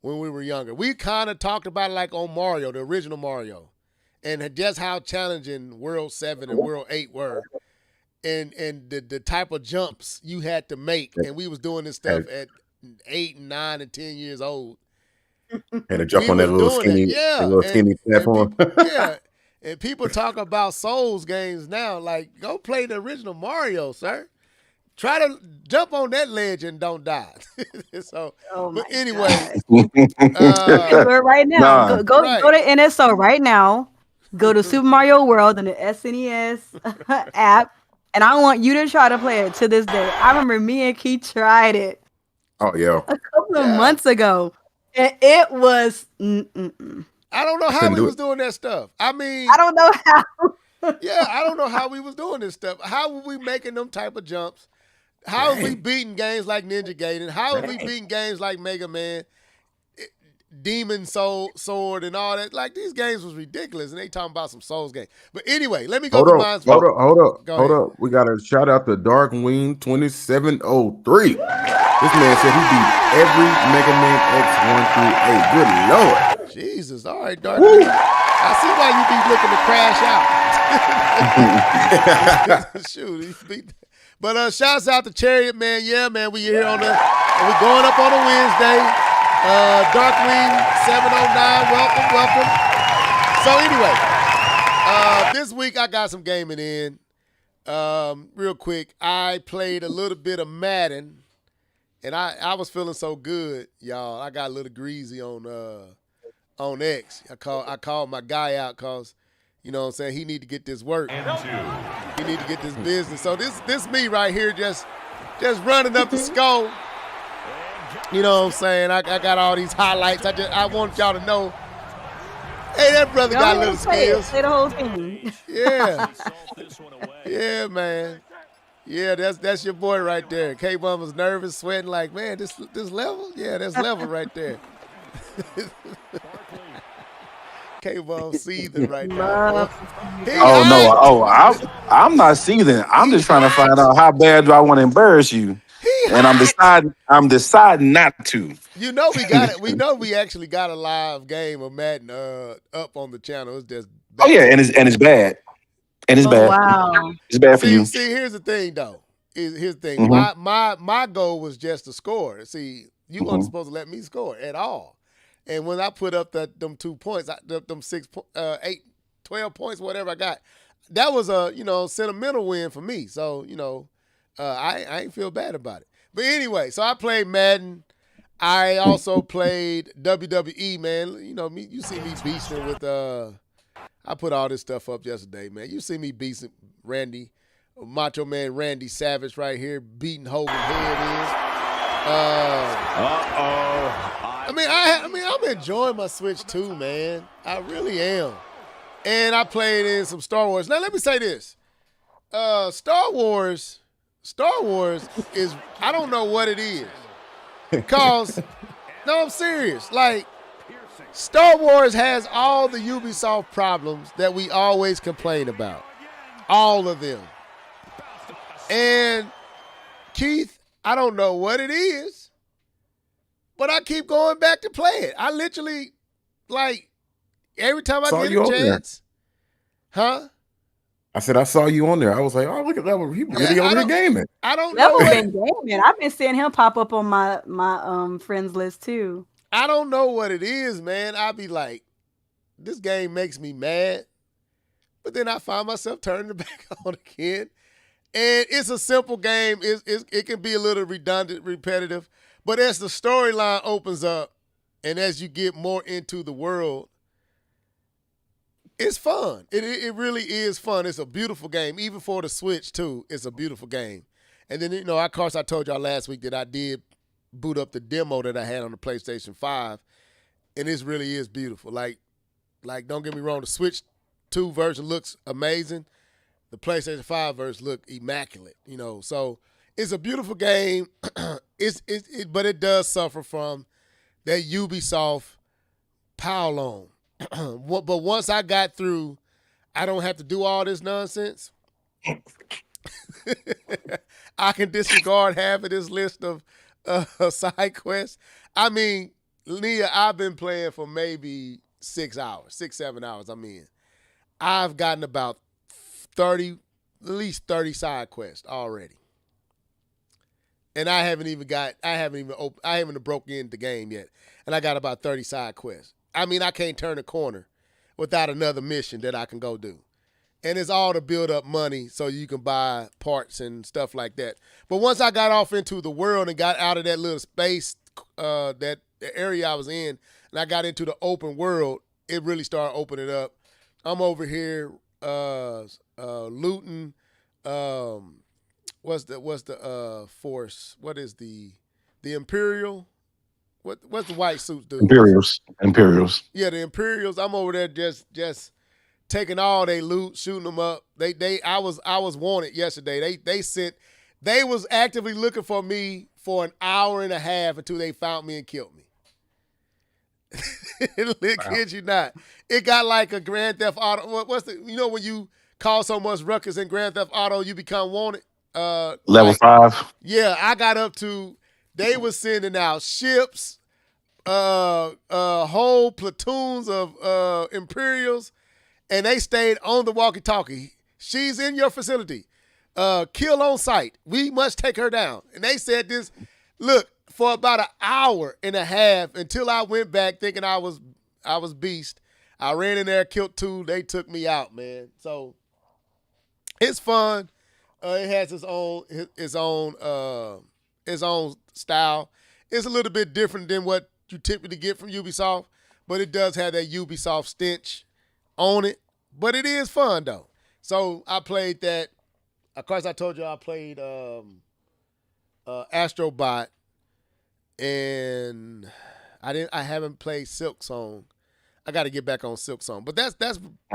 when we were younger. We kind of talked about it like on Mario, the original Mario, and just how challenging World 7 and World 8 were. And the type of jumps you had to make, and we was doing this stuff at 8 and 9 and 10 years old. Had to jump on that little skinny platform. And people talk about Souls games now. Like, go play the original Mario, sir. Try to jump on that ledge and don't die. So, but anyway, do it right now. Go to NSO right now. Go to Super Mario World in the SNES app. And I want you to try to play it to this day. I remember me and Keith tried it. Oh, yeah. Uh, A couple of months ago. And it was... I don't know how we was doing that stuff. I mean... I don't know how. Yeah, I don't know how we was doing this stuff. How were we making them type of jumps? How are we beating games like Ninja Gaiden? How are we beating games like Mega Man, Demon Sword, and all that? Like, these games was ridiculous, and they talking about some Souls games. But anyway, let me go to mine. Hold up. We got to shout out to Darkwing 2703. This man said he beat every Mega Man X 1 through 8. Good Lord. Jesus. All right, Darkwing. I see why you be looking to crash out. Shoot, he beat. But shouts out to Chariot, man. Yeah, man, we here on we're going up on a Wednesday. Darkwing 709, welcome. So anyway, this week I got some gaming in. Real quick, I played a little bit of Madden, and I was feeling so good, y'all. I got a little greasy on X. I called my guy out because, you know what I'm saying, he need to get this work. He need to get this business. So this me right here just running up the score. You know what I'm saying? I got all these highlights. I want y'all to know, hey, that brother got little skills. Say the whole thing. Yeah. Yeah, man. Yeah, that's your boy right there. K-Bum was nervous, sweating like, man, this level? Yeah, that's level right there. K-Bum seething right now. I'm not seething. I'm just trying to find out how bad do I want to embarrass you. And I'm deciding not to. You know we got it. We know we actually got a live game of Madden up on the channel. It's just bad. Oh yeah, and it's bad. And it's bad. Wow. It's bad for you. See, here's the thing though. Here's the thing. My goal was just to score. See, you weren't supposed to let me score at all. And when I put up them 2 points, them 12 points, whatever I got, that was a sentimental win for me. So I ain't feel bad about it. But anyway, so I played Madden. I also played WWE, man. You know me. You see me beasting with I put all this stuff up yesterday, man. You see me beasting Macho Man Randy Savage right here, beating Hogan's head in. I'm enjoying my Switch too, man. I really am. And I played in some Star Wars. Now let me say this: Star Wars is, I don't know what it is, cause no, I'm serious. Like, Star Wars has all the Ubisoft problems that we always complain about, all of them. And Keith, I don't know what it is, but I keep going back to play it. I literally, like, every time I get a chance. Huh? I said I saw you on there. I was like, oh, look at that one. He really over there gaming. I don't know. Been gaming. I've been seeing him pop up on my friends list too. I don't know what it is, man. I be like, this game makes me mad, but then I find myself turning it back on again. And it's a simple game. It can be a little redundant, repetitive, but as the storyline opens up and as you get more into the world, it's fun. It really is fun. It's a beautiful game. Even for the Switch, too, it's a beautiful game. And then, of course, I told y'all last week that I did boot up the demo that I had on the PlayStation 5, and this really is beautiful. Like, don't get me wrong, the Switch 2 version looks amazing. The PlayStation 5 version look immaculate, So it's a beautiful game. But it does suffer from that Ubisoft pile on. But once I got through, I don't have to do all this nonsense. I can disregard half of this list of side quests. I mean, Leah, I've been playing for maybe 6 hours, 7 hours. I've gotten about 30, at least 30 side quests already. And I haven't even broken into the game yet. And I got about 30 side quests. I can't turn a corner without another mission that I can go do. And it's all to build up money so you can buy parts and stuff like that. But once I got off into the world and got out of that little space, that area I was in, and I got into the open world, it really started opening up. I'm over here looting. What's the force? What is the Imperial? What's the white suits do? Imperials. Yeah, the Imperials. I'm over there just taking all they loot, shooting them up. I was wanted yesterday. They was actively looking for me for an hour and a half until they found me and killed me. Kid you not. It got like a Grand Theft Auto. What's the when you cause so much ruckus in Grand Theft Auto, you become wanted. Level 5. Yeah, I got up to. They were sending out ships, whole platoons of Imperials, and they stayed on the walkie-talkie She's in your facility. Kill on sight. We must take her down. And they said this, look, for about an hour and a half until I went back thinking I was beast. I ran in there, killed 2. They took me out, man. So it's fun. It has its own style. It's a little bit different than what you typically get from Ubisoft, but it does have that Ubisoft stench on it. But it is fun though. So I played that. Of course, I told you I played Astrobot, and I haven't played Silk Song. I got to get back on Silk Song, but that's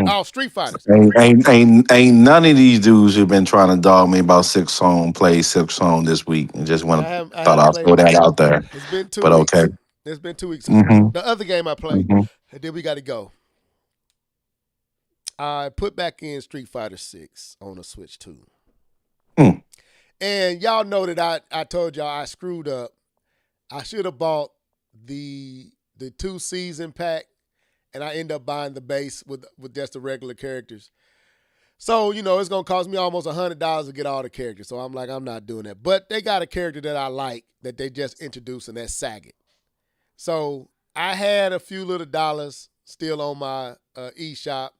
all Street Fighters. Ain't none of these dudes who've been trying to dog me about Silk Song play Silk Song this week. And just thought I'll throw that out there. It's been 2 but weeks. Okay. It's been 2 weeks. Mhm. The other game I played, Mhm. and then we got to go. I put back in Street Fighter 6 on the Switch 2. Hmm. And y'all know that I told y'all I screwed up. I should have bought the 2 season pack, and I end up buying the base with just the regular characters. So, it's going to cost me almost $100 to get all the characters. So I'm like, I'm not doing that. But they got a character that I like that they just introduced, and that's Sagat. So I had a few little dollars still on my eShop,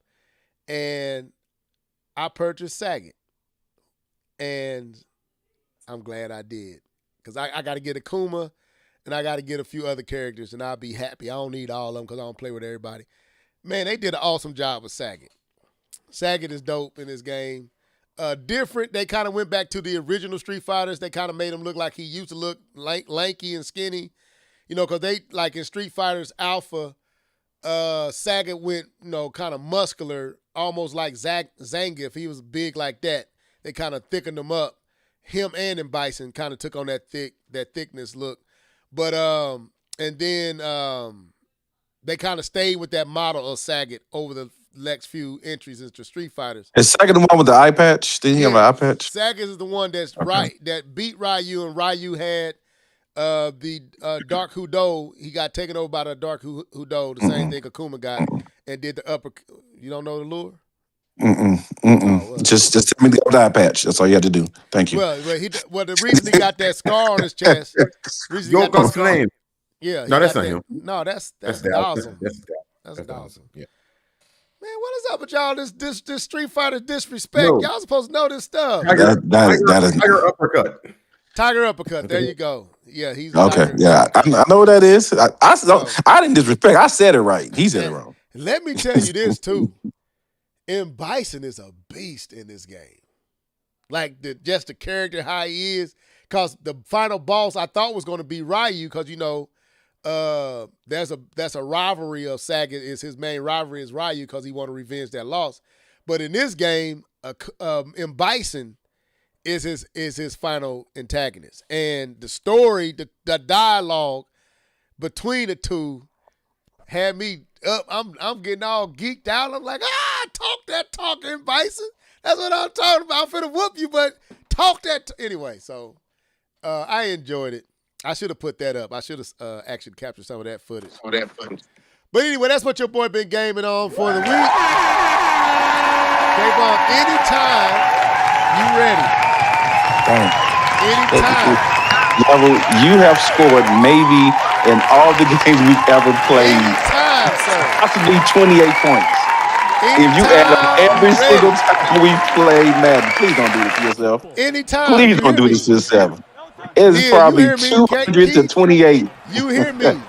and I purchased Sagat. And I'm glad I did, because I got to get Akuma, and I got to get a few other characters, and I'll be happy. I don't need all of them because I don't play with everybody. Man, they did an awesome job with Sagat. Sagat is dope in this game. Different. They kind of went back to the original Street Fighters. They kind of made him look like he used to look lanky and skinny. Because they, like in Street Fighters Alpha, Sagat went, kind of muscular, almost like Zangief. He was big like that. They kind of thickened him up. Him and M. Bison kind of took on that thickness look. But and then they kind of stayed with that model of Sagat over the next few entries into Street Fighters. Is Sagat the one with the eye patch? Did he have an eye patch? Sagat is the one that's that beat Ryu, and Ryu had the Dark Hudo. He got taken over by the Dark Hudo, the same thing Akuma got, and did the upper. You don't know the lure? Well. Just tell me the eye patch. That's all you had to do. Thank you. Well, the reason he got that scar on his chest. Yo, complain. Yeah. No, that's not him. No, that's Dawson. That's Dawson. Yeah. Man, what is up with y'all? This Street Fighter disrespect. No. Y'all supposed to know this stuff. Tiger uppercut. Tiger uppercut. There you go. Yeah, he's okay. Yeah, I know what that is. I didn't disrespect. I said it right. He said it wrong. Let me tell you this too. M. Bison is a beast in this game. Like just the character, how he is. Because the final boss I thought was going to be Ryu, because that's a rivalry of Sagat. Is his main rivalry is Ryu, because he want to revenge that loss. But in this game, M. Bison is his final antagonist, and the story, the dialogue between the two had me up. I'm getting all geeked out. I'm like, talk that talk, M. Bison. That's what I'm talking about. I'm finna whoop you, but talk that anyway. So I enjoyed it. I should have put that up. I should have actually captured some of that footage. But anyway, that's what your boy been gaming on for the week. K-Ball, anytime you ready. Anytime. Level, you have scored maybe in all the games we've ever played. Anytime, sir. Possibly 28 points. If you add up every single time we play Madden, please don't do this to yourself. Anytime. Please don't do this to yourself. It is probably 200 to 28. You hear me,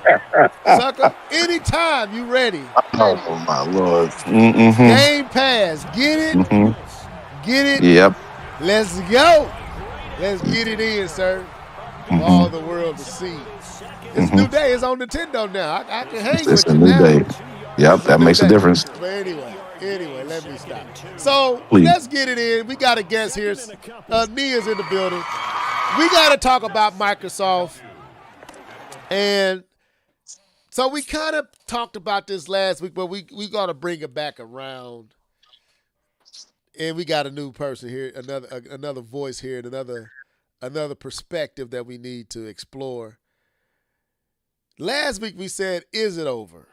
sucker? Anytime you ready. Oh, my Lord. Game Pass. Get it? Get it? Yep. Let's go. Let's get it in, sir. For all the world to see. It's a new day. It's on Nintendo now. I can hang with you now. It's a new day. Yep, that makes a difference. But anyway, let me stop. So let's get it in. We got a guest here. Nia's in the building. We got to talk about Microsoft. And so we kind of talked about this last week, but we got to bring it back around. And we got a new person here, another voice here, and another perspective that we need to explore. Last week we said, is it over?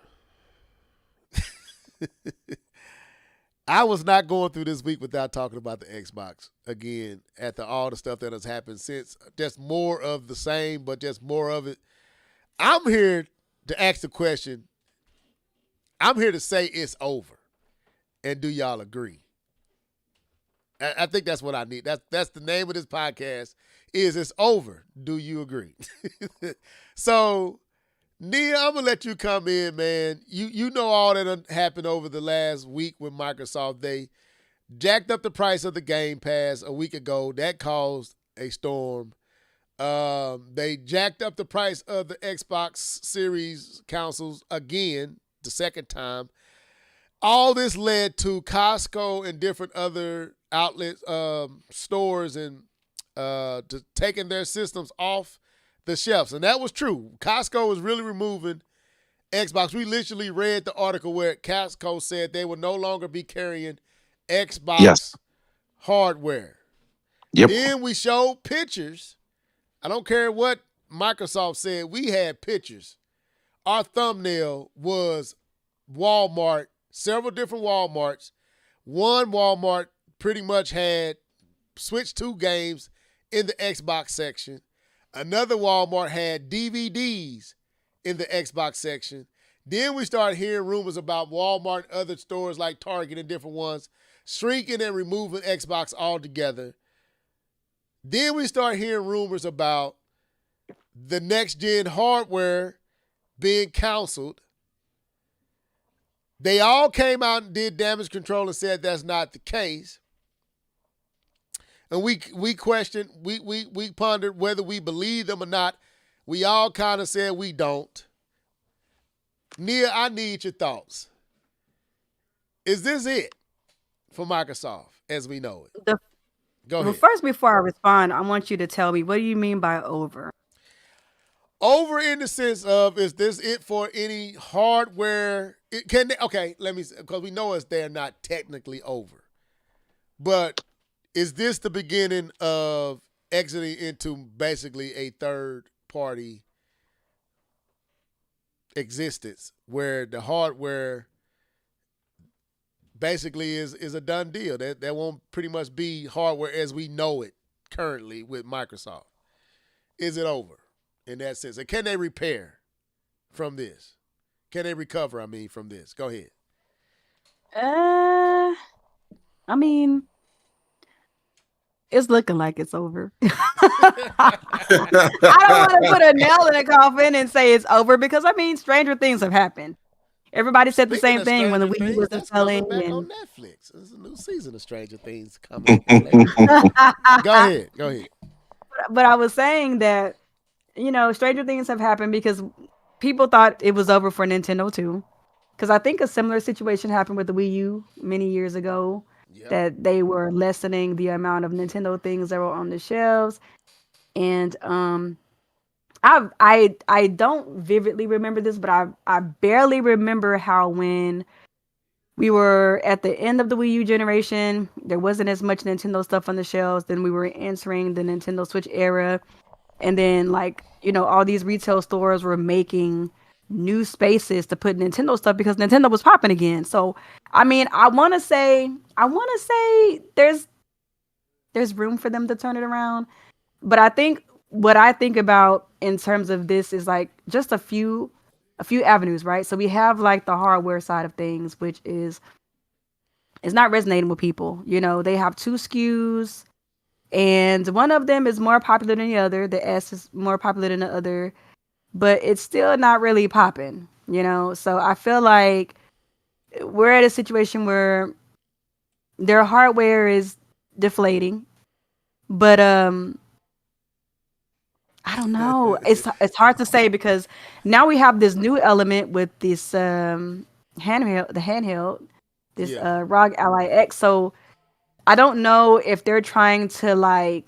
I was not going through this week without talking about the Xbox again. After all the stuff that has happened since, just more of the same, but just more of it. I'm here to ask the question. I'm here to say it's over, and do y'all agree? I think that's what I need. That's the name of this podcast. Is it's over? Do you agree? So, Nia, I'm gonna let you come in, man. You know all that happened over the last week with Microsoft. They jacked up the price of the Game Pass a week ago. That caused a storm. They jacked up the price of the Xbox Series consoles again, the second time. All this led to Costco and different other outlets, stores, and to taking their systems off the shelves. And that was true. Costco was really removing Xbox. We literally read the article where Costco said they would no longer be carrying Xbox hardware. Yep. Then we showed pictures. I don't care what Microsoft said. We had pictures. Our thumbnail was Walmart, several different Walmarts. One Walmart pretty much had Switch 2 games in the Xbox section. Another Walmart had DVDs in the Xbox section. Then we started hearing rumors about Walmart and other stores like Target and different ones shrinking and removing Xbox altogether. Then we start hearing rumors about the next-gen hardware being canceled. They all came out and did damage control and said that's not the case. And we questioned, we pondered whether we believe them or not. We all kind of said we don't. Nia, I need your thoughts. Is this it for Microsoft as we know it? Go ahead. Well, first, before I respond, I want you to tell me, what do you mean by over? Over in the sense of, is this it for any hardware? Let me, because we know they're not technically over. But is this the beginning of exiting into basically a third party existence where the hardware basically is a done deal? There won't pretty much be hardware as we know it currently with Microsoft. Is it over in that sense? And can they repair from this? Can they recover, from this? Go ahead. I mean, it's looking like it's over. I don't want to put a nail in a coffin and say it's over because, stranger things have happened. Everybody said the Speaking same of thing when the Stranger Wii Things, was that's selling. coming back And on Netflix. There's a new season of Stranger Things coming. Go ahead. But I was saying that, stranger things have happened because people thought it was over for Nintendo too. Because I think a similar situation happened with the Wii U many years ago, Yep. that they were lessening the amount of Nintendo things that were on the shelves. And I don't vividly remember this, but I barely remember how when we were at the end of the Wii U generation, there wasn't as much Nintendo stuff on the shelves. Then we were entering the Nintendo Switch era. And then, all these retail stores were making new spaces to put Nintendo stuff because Nintendo was popping again. So, I want to say there's room for them to turn it around. But I think what I think about in terms of this is just a few avenues, right? So we have the hardware side of things, which is not resonating with people. They have 2 SKUs. And one of them is more popular than the other. The S is more popular than the other, but it's still not really popping, So I feel like we're at a situation where their hardware is deflating, but I don't know. It's hard to say because now we have this new element with this handheld, this ROG Ally X. So I don't know if they're trying to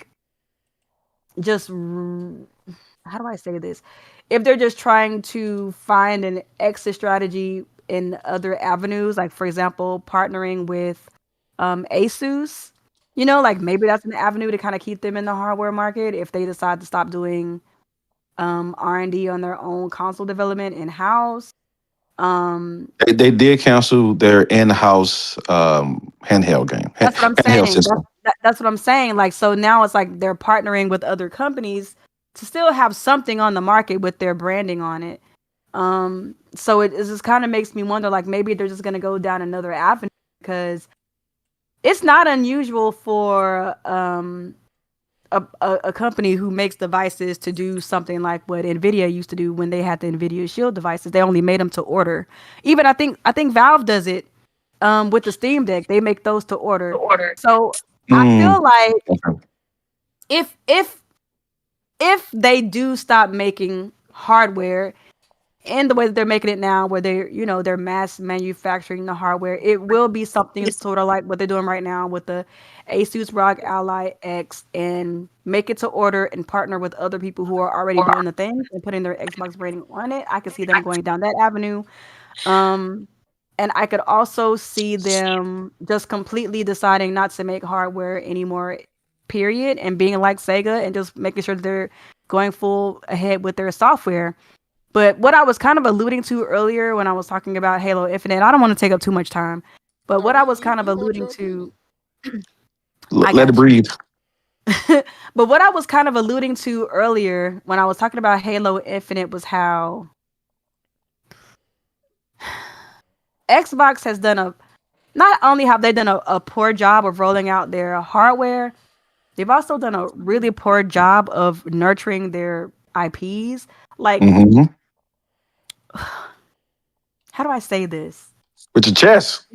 just, how do I say this? If they're just trying to find an exit strategy in other avenues, for example, partnering with Asus, maybe that's an avenue to kind of keep them in the hardware market if they decide to stop doing R&D on their own console development in-house. They did cancel their in-house handheld game, That's what I'm handheld saying. system. That's what I'm saying. Like, so now it's like they're partnering with other companies to still have something on the market with their branding on it. So it just kind of makes me wonder, like, maybe they're just gonna go down another avenue, because it's not unusual for a company who makes devices to do something like what Nvidia used to do when they had the Nvidia Shield devices. They only made them to order. Even I think Valve does it with the Steam Deck. They make those to order. So I feel like Okay. if they do stop making hardware in the way that they're making it now, where they're mass manufacturing the hardware, it will be something sort of like what they're doing right now with the Asus ROG Ally X, and make it to order and partner with other people who are already doing the things and putting their Xbox branding on it. I could see them going down that avenue. And I could also see them just completely deciding not to make hardware anymore, period, and being like Sega and just making sure that they're going full ahead with their software. But what I was kind of alluding to earlier when I was talking about Halo Infinite, I don't want to take up too much time, but what I was kind of alluding to, I Let it got breathe. but what I was kind of alluding to earlier when I was talking about Halo Infinite was how Xbox has done not only have they done a poor job of rolling out their hardware, they've also done a really poor job of nurturing their IPs. Like, hmm how do I say this? With your chest.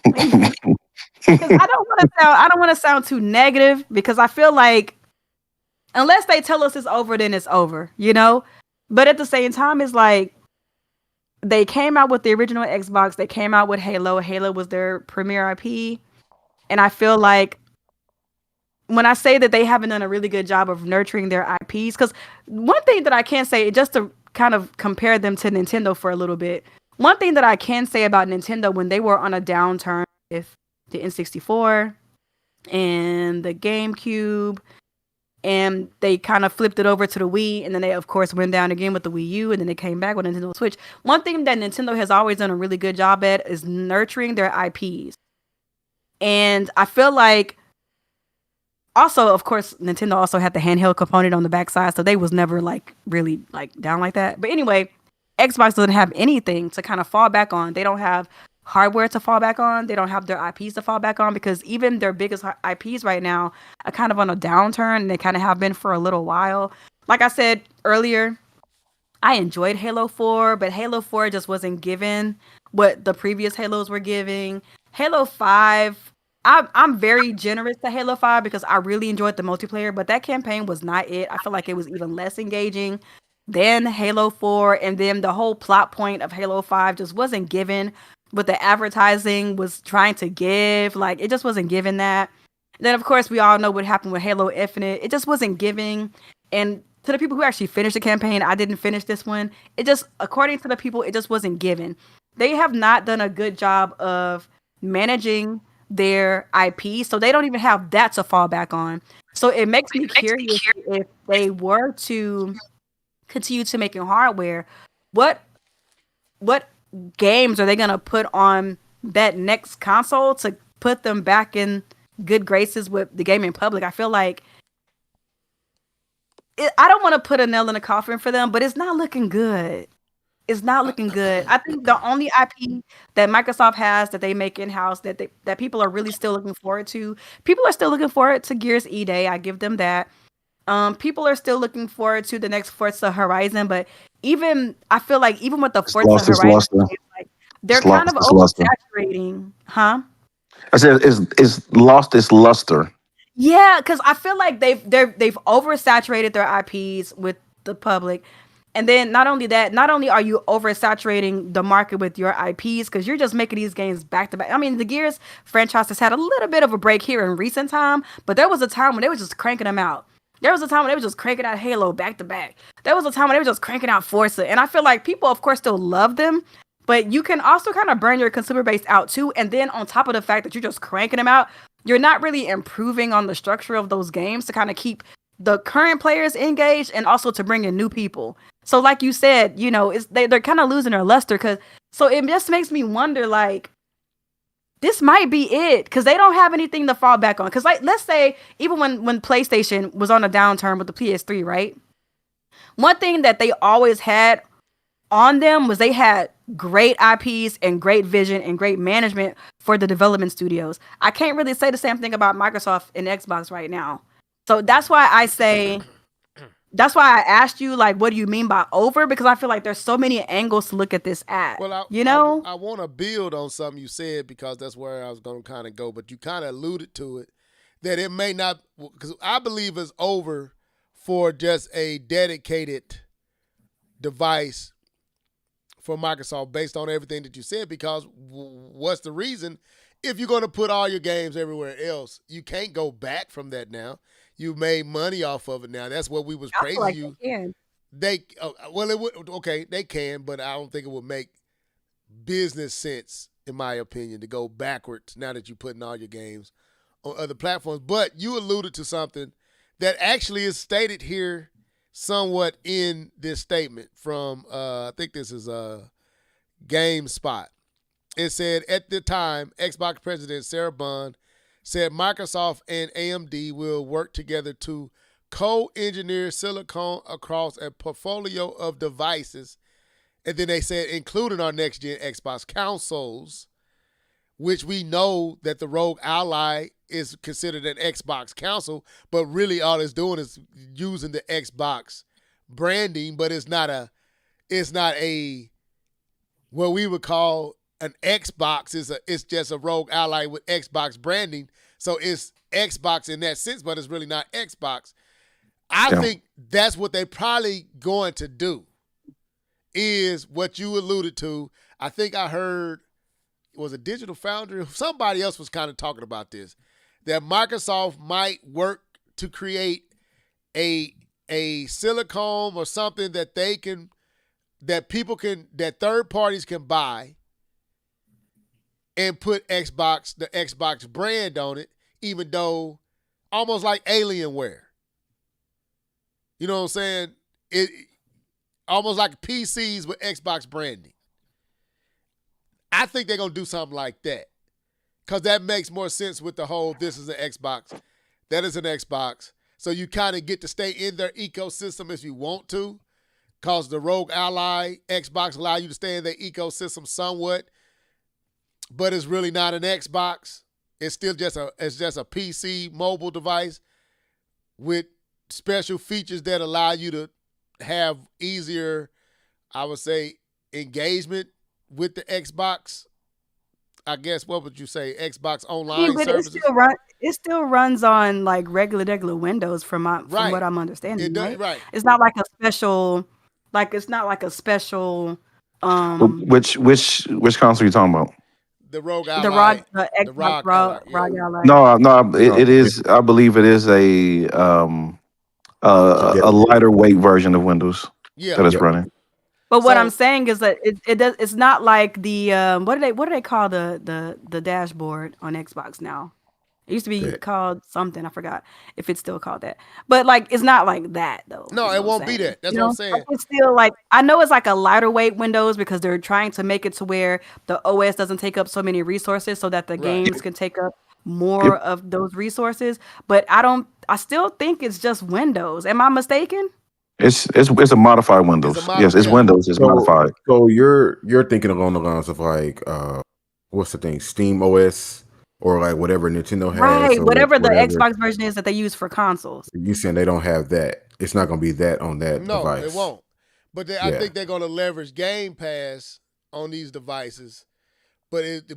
Because I don't want to sound too negative, because I feel like unless they tell us it's over, then it's over, you know? But at the same time, it's like they came out with the original Xbox, they came out with Halo. Halo was their premier IP. And I feel like when I say that they haven't done a really good job of nurturing their IPs, because one thing that I can say, just to kind of compare them to Nintendo for a little bit, one thing that I can say about Nintendo when they were on a downturn with the N64 and the GameCube, and they kind of flipped it over to the Wii, and then they of course went down again with the Wii U, and then they came back with Nintendo Switch. One thing that Nintendo has always done a really good job at is nurturing their IPs. And I feel like also, of course, Nintendo also had the handheld component on the backside, so they was never like really like down like that. But anyway, Xbox doesn't have anything to kind of fall back on. They don't have hardware to fall back on. They don't have their IPs to fall back on, because even their biggest IPs right now are kind of on a downturn, and they kind of have been for a little while. Like I said earlier, I enjoyed Halo 4, but Halo 4 just wasn't given what the previous Halos were giving. Halo 5, I'm very generous to Halo 5 because I really enjoyed the multiplayer, but that campaign was not it. I feel like it was even less engaging than Halo 4, and then the whole plot point of Halo 5 just wasn't given what the advertising was trying to give. Like, it just wasn't given that. Then, of course, we all know what happened with Halo Infinite. It just wasn't giving. And to the people who actually finished the campaign, I didn't finish this one. It just, according to the people, it just wasn't given. They have not done a good job of managing their IP, so they don't even have that to fall back on. So it makes me curious if they were to continue to making hardware, what games are they gonna put on that next console to put them back in good graces with the gaming public? I feel like I don't want to put a nail in the coffin for them, but it's not looking good. It's not looking good. I think the only IP that Microsoft has that they make in-house that people are really still looking forward to. People are still looking forward to Gears E-Day. I give them that. People are still looking forward to the next Forza Horizon, but I feel like even with the Forza Horizon, like, they're kind of oversaturating, huh? I said it's lost its luster. Yeah, because I feel like they've oversaturated their IPs with the public. And then not only are you oversaturating the market with your IPs, because you're just making these games back to back. I mean, the Gears franchise has had a little bit of a break here in recent time, but there was a time when they were just cranking them out. There was a time when they were just cranking out Halo back to back. There was a time when they were just cranking out Forza. And I feel like people, of course, still love them, but you can also kind of burn your consumer base out too. And then on top of the fact that you're just cranking them out, you're not really improving on the structure of those games to kind of keep the current players engaged and also to bring in new people. So like you said, they're kind of losing their luster so it just makes me wonder, like, this might be it because they don't have anything to fall back on. Because, like, let's say even when PlayStation was on a downturn with the PS3, right? One thing that they always had on them was they had great IPs and great vision and great management for the development studios. I can't really say the same thing about Microsoft and Xbox right now. So that's why I asked you, like, what do you mean by over? Because I feel like there's so many angles to look at this at. Well, I want to build on something you said because that's where I was going to kind of go, but you kind of alluded to it, that it may not, because I believe it's over for just a dedicated device for Microsoft based on everything that you said, because what's the reason? If you're going to put all your games everywhere else, you can't go back from that now. You made money off of it now. That's what we was praising like you. They can, but I don't think it would make business sense, in my opinion, to go backwards now that you're putting all your games on other platforms. But you alluded to something that actually is stated here somewhat in this statement from, I think this is GameSpot. It said, at the time, Xbox President Sarah Bond said Microsoft and AMD will work together to co-engineer silicon across a portfolio of devices. And then they said, including our next-gen Xbox consoles, which we know that the Rogue Ally is considered an Xbox console, but really all it's doing is using the Xbox branding, but it's not a what we would call an Xbox. It's just a Rogue Ally with Xbox branding. So it's Xbox in that sense, but it's really not Xbox. I think that's what they're probably going to do, is what you alluded to. I think I heard, was a Digital Foundry, somebody else was kind of talking about this, that Microsoft might work to create a silicone or something that that third parties can buy and put the Xbox brand on it, even though almost like Alienware. You know what I'm saying? It almost like PCs with Xbox branding. I think they're going to do something like that because that makes more sense with the whole, this is an Xbox, that is an Xbox. So you kind of get to stay in their ecosystem if you want to, because the Rogue Ally Xbox allow you to stay in their ecosystem somewhat, but it's really not an Xbox. It's still just a PC mobile device with special features that allow you to have easier, I would say, engagement with the Xbox. I guess, what would you say, Xbox online services? It still runs on like regular Windows from what I'm understanding. It does, right. It's not like a special, Which console are you talking about? The Rogue Ally. The Xbox Rogue Ally. No, it is. I believe it is a lighter weight version of Windows that it's running. But what I'm saying is that it's not like the what do they call the dashboard on Xbox now? It used to be called something. I forgot if it's still called that. But like, it's not like that though. No, it won't be that. That's what I'm saying. It's still like, I know it's like a lighter weight Windows because they're trying to make it to where the OS doesn't take up so many resources so that the games can take up more of those resources. But I still think it's just Windows. Am I mistaken? It's a modified Windows. Yes, it's Windows. It's modified. So you're thinking along the lines of like what's the thing, Steam OS or like whatever Nintendo has, right? Whatever the Xbox version is that they use for consoles. You saying they don't have that? It's not going to be that on that device. No, it won't. But I think they're going to leverage Game Pass on these devices. But it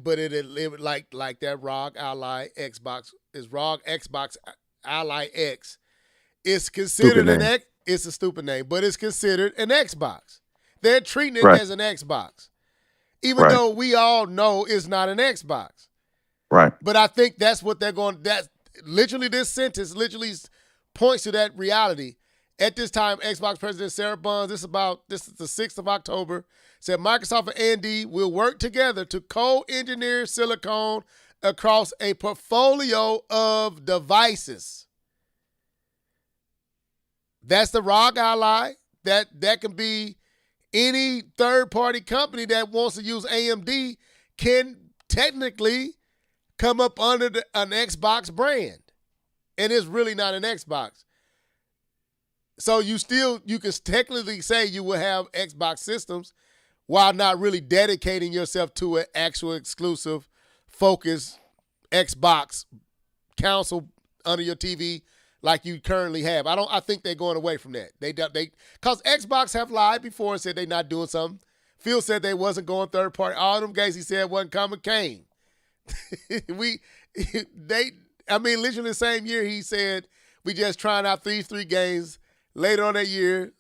like that ROG Ally Xbox is ROG Xbox Ally X. It's considered it's a stupid name, but it's considered an Xbox. They're treating it as an Xbox, even though we all know it's not an Xbox. Right. But I think that's what they're going. That's literally, this sentence literally points to that reality. At this time, Xbox President Sarah Bond, this is the 6th of October, said Microsoft and AMD will work together to co-engineer silicone across a portfolio of devices. That's the ROG Ally, that can be any third-party company that wants to use AMD can technically come up under an Xbox brand. And it's really not an Xbox. So you can technically say you will have Xbox systems while not really dedicating yourself to an actual exclusive focused Xbox console under your TV like you currently have. I think they're going away from that. Because Xbox have lied before and said they're not doing something. Phil said they wasn't going third party. All them guys he said wasn't coming came. Literally the same year he said we just trying out these 3 games. Later on that year,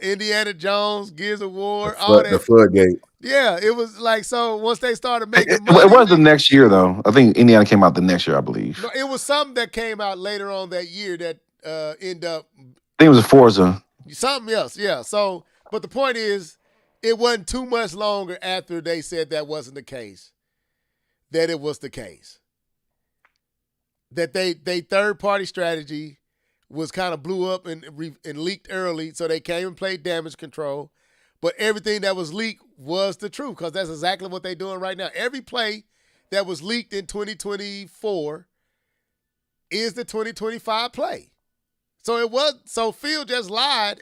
Indiana Jones, Gears of War, all that. The floodgate. Yeah, it was like, so once they started making money. It was the next year, though. I think Indiana came out the next year, I believe. No, it was something that came out later on that year that ended up. I think it was a Forza. Something else, yeah. So, but the point is, it wasn't too much longer after they said that wasn't the case, that it was the case. That they third-party strategy was kind of blew up and leaked early, so they came and played damage control. But everything that was leaked was the truth, because that's exactly what they're doing right now. Every play that was leaked in 2024 is the 2025 play. So Phil just lied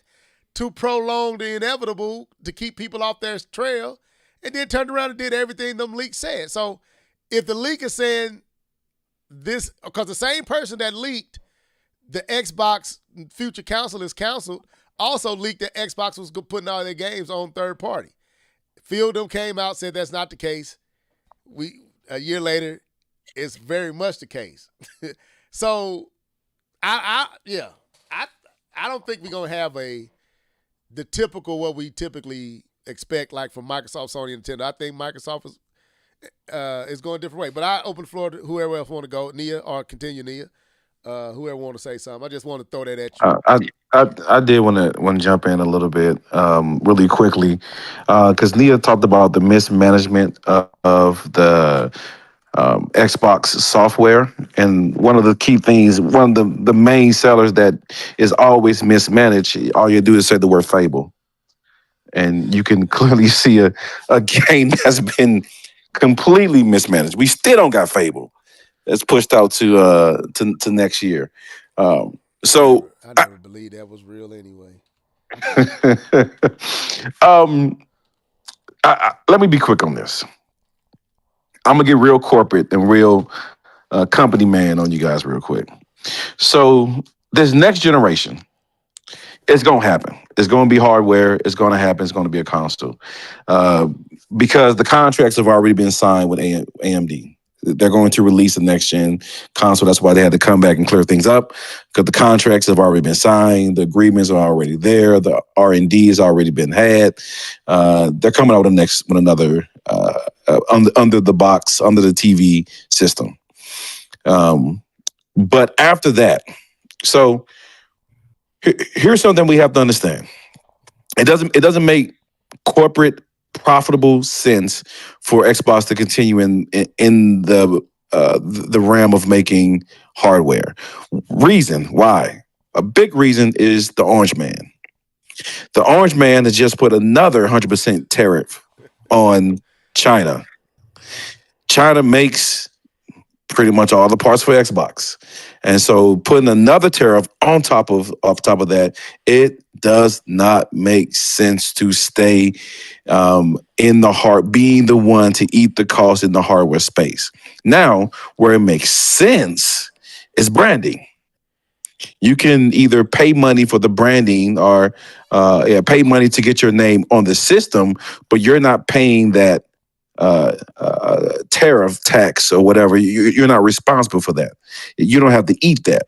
to prolong the inevitable to keep people off their trail, and then turned around and did everything them leaks said. So if the leak is saying this, because the same person that leaked the Xbox future console is canceled, also leaked that Xbox was putting all their games on third party. Phil them came out, said that's not the case. A year later, it's very much the case. So I don't think we're gonna have the typical what we typically expect, like from Microsoft, Sony, and Nintendo. I think Microsoft is going a different way. But I open the floor to whoever else want to go, Nia, or continue Nia. Whoever want to say something, I just want to throw that at you. I did want to jump in a little bit, really quickly, because Nia talked about the mismanagement of the Xbox software, and one of the key things, one of the main sellers that is always mismanaged. All you do is say the word Fable, and you can clearly see a game that's been completely mismanaged. We still don't got Fable. It's pushed out to next year. So I never believed that was real anyway. Let me be quick on this. I'm gonna get real corporate and real company man on you guys real quick. So this next generation, it's gonna happen. It's gonna be hardware. It's gonna happen. It's gonna be a console, because the contracts have already been signed with AMD. They're going to release the next gen console. That's why they had to come back and clear things up, because the contracts have already been signed. The agreements are already there. The R&D has already been had. They're coming out with another under the box, under the TV system. But after that, so here's something we have to understand. It doesn't make corporate profitable sense for Xbox to continue in the realm of making hardware. Reason why? A big reason is the Orange Man. The Orange Man has just put another 100% tariff on China. China makes pretty much all the parts for Xbox, and so putting another tariff on top of that, it does not make sense to stay in the being the one to eat the cost in the hardware space. Now, where it makes sense is branding. You can either pay money for the branding or pay money to get your name on the system, but you're not paying that tariff tax or whatever. You're not responsible for that. You don't have to eat that.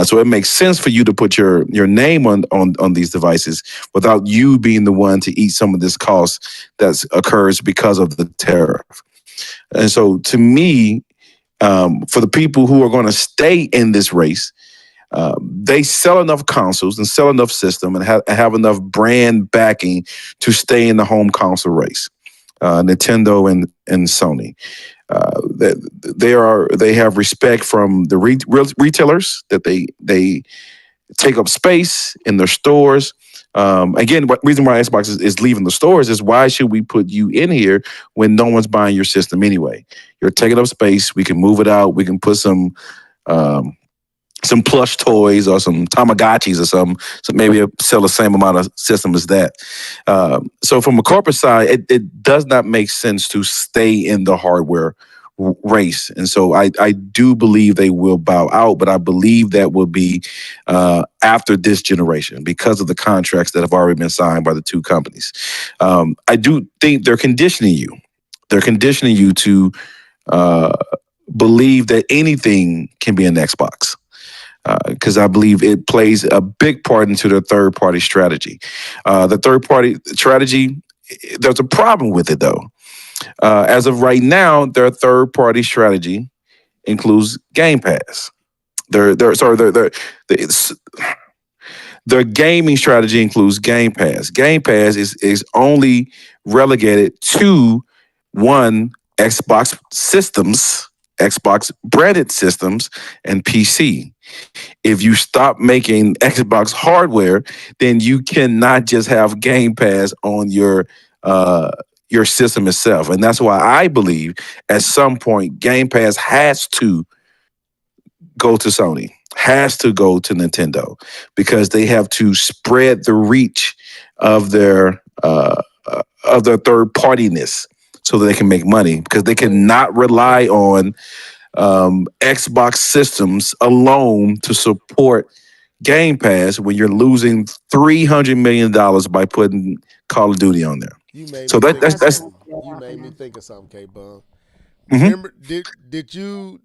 So it makes sense for you to put your name on these devices without you being the one to eat some of this cost that occurs because of the tariff. And so to me, for the people who are going to stay in this race, they sell enough consoles and sell enough system and have enough brand backing to stay in the home console race. Nintendo and Sony, they have respect from the retailers that take up space in their stores. Again, what reason why Xbox is leaving the stores is why should we put you in here when no one's buying your system anyway? You're taking up space. We can move it out. We can put some plush toys or some Tamagotchis or something. So maybe sell the same amount of system as that. So from a corporate side, it does not make sense to stay in the hardware race. And so I do believe they will bow out, but I believe that will be after this generation because of the contracts that have already been signed by the two companies. I do think they're conditioning you. They're conditioning you to believe that anything can be an Xbox. Because I believe it plays a big part into their third-party strategy. The third-party strategy, there's a problem with it, though. As of right now, their third-party strategy includes Game Pass. Their gaming strategy includes Game Pass. Game Pass is only relegated to one Xbox systems, Xbox branded systems, and PC. If you stop making Xbox hardware, then you cannot just have Game Pass on your system itself. And that's why I believe at some point Game Pass has to go to Sony, has to go to Nintendo, because they have to spread the reach of their third partiness so that they can make money, because they cannot rely on Xbox systems alone to support Game Pass when you're losing $300 million by putting Call of Duty on there. You made So me that's you made me think of something, K-Bum. Mhm. Remember, did you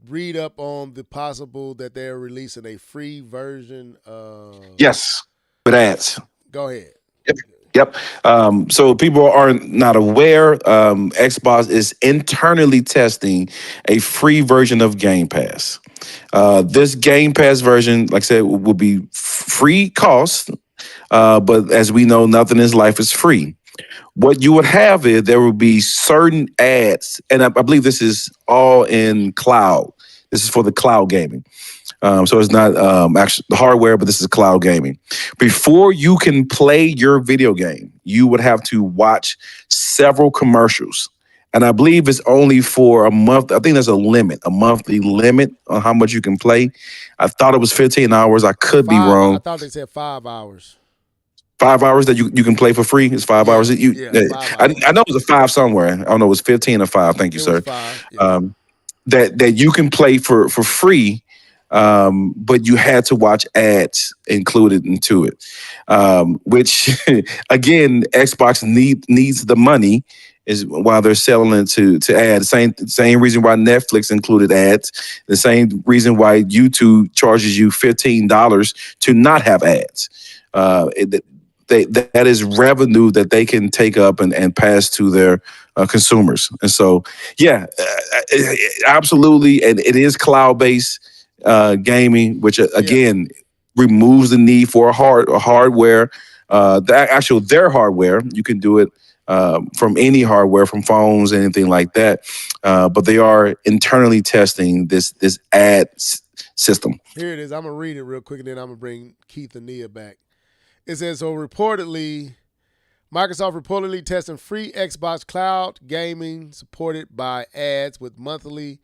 read up on the possible that they're releasing a free version of? yes, with ads. Go ahead. Yep. So people are not aware. Xbox is internally testing a free version of Game Pass. This Game Pass version, like I said, will be free cost. But as we know, nothing in life is free. What you would have is there will be certain ads, and I believe this is all in cloud. This is for the cloud gaming. So it's not actually the hardware, but this is cloud gaming. Before you can play your video game, you would have to watch several commercials. And I believe it's only for a month. I think there's a monthly limit on how much you can play. I thought it was 15 hours. I could be wrong. I thought they said 5 hours. 5 hours that you can play for free. It's 5 hours. 5 hours. I know it was a 5 somewhere. I don't know. It was 15 or 5. Thank you, It sir. was 5. Yeah. That you can play for free, but you had to watch ads included into it, which again, Xbox needs the money is why they're selling it to ads. Same reason why Netflix included ads. The same reason why YouTube charges you $15 to not have ads. That is revenue that they can take up and pass to their consumers. And so, yeah, absolutely. And it is cloud-based gaming, which again removes the need for a hardware. Their hardware, you can do it from any hardware, from phones, anything like that. But they are internally testing this ad system. Here it is. I'm going to read it real quick, and then I'm going to bring Keith and Nia back. It says, so Microsoft reportedly testing free Xbox cloud gaming supported by ads with monthly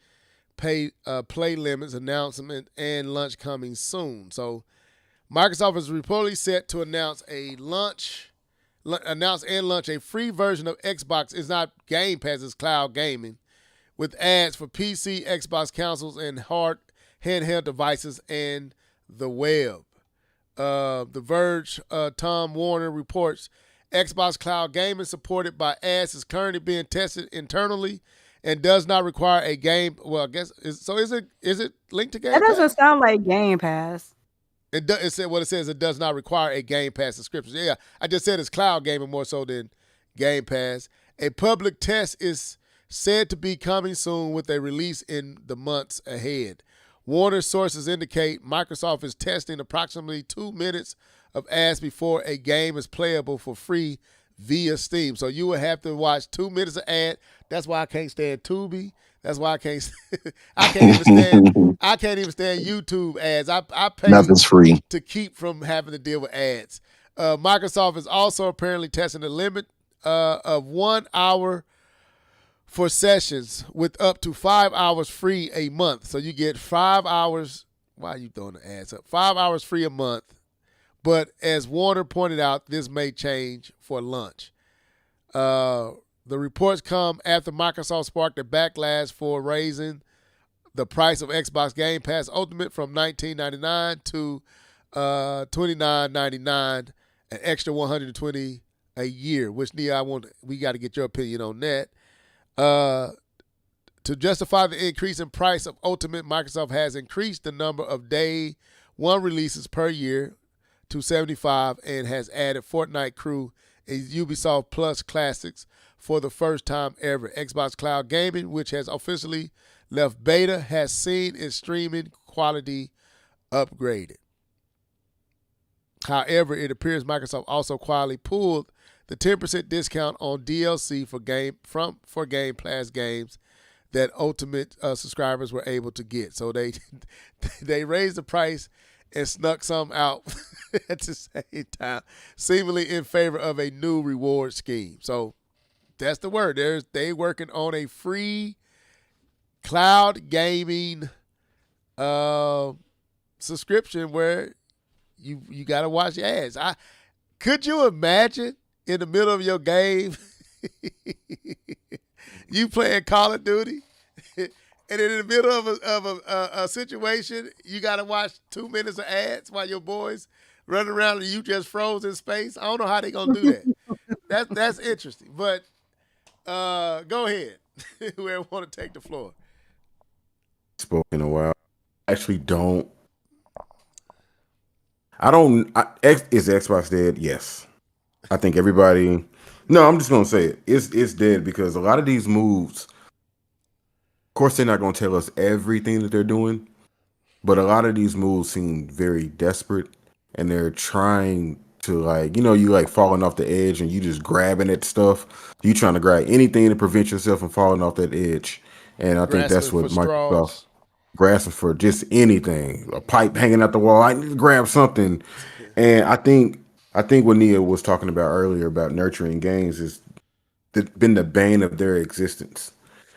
play limits, announcement, and launch coming soon. So Microsoft is reportedly set to announce and launch a free version of Xbox. It's not Game Pass, it's cloud gaming, with ads for PC, Xbox consoles, and handheld devices and the web. The Verge, Tom Warner reports Xbox Cloud Gaming supported by ads is currently being tested internally and does not require a game. Well, I guess is it linked to Game That Pass? doesn't sound like Game Pass. It says it does not require a Game Pass subscription. Yeah, I just said it's cloud gaming more so than Game Pass. A public test is said to be coming soon with a release in the months ahead. Warner sources indicate Microsoft is testing approximately 2 minutes of ads before a game is playable for free via Steam. So you would have to watch 2 minutes of ad. That's why I can't stand Tubi. That's why I can't. I can't even stand. I can't even stand YouTube ads. I pay Nothing's free. to keep from having to deal with ads. Microsoft is also apparently testing the limit of 1 hour for sessions with up to 5 hours free a month. So you get 5 hours. Why are you throwing the ads up? 5 hours free a month. But as Warner pointed out, this may change for lunch. The reports come after Microsoft sparked a backlash for raising the price of Xbox Game Pass Ultimate from $19.99 to $29.99, an extra $120 a year. Which Nia, we got to get your opinion on that. To justify the increase in price of Ultimate, Microsoft has increased the number of day one releases per year to 75 and has added Fortnite Crew and Ubisoft Plus Classics for the first time ever. Xbox Cloud Gaming, which has officially left beta, has seen its streaming quality upgraded. However, it appears Microsoft also quietly pulled the 10% discount on DLC for Game Pass games that Ultimate subscribers were able to get. So they raised the price and snuck some out at the same time, seemingly in favor of a new reward scheme. So that's the word. They working on a free cloud gaming subscription where you got to watch ads. Could you imagine in the middle of your game you playing Call of Duty and in the middle of a situation you got to watch 2 minutes of ads while your boys running around and you just froze in space? I don't know how they gonna do that. That's interesting. But go ahead. Whoever want to take the floor. Spoken a while. Actually, don't. Is Xbox dead? Yes. I think everybody. No, I'm just gonna say it. It's dead because a lot of these moves. Of course, they're not gonna tell us everything that they're doing, but a lot of these moves seem very desperate, and they're trying to you falling off the edge and you just grabbing at stuff. You trying to grab anything to prevent yourself from falling off that edge, and I think that's what Microsoft. Grasping for just anything, a pipe hanging out the wall. I need to grab something, and I think what Nia was talking about earlier about nurturing games has been the bane of their existence,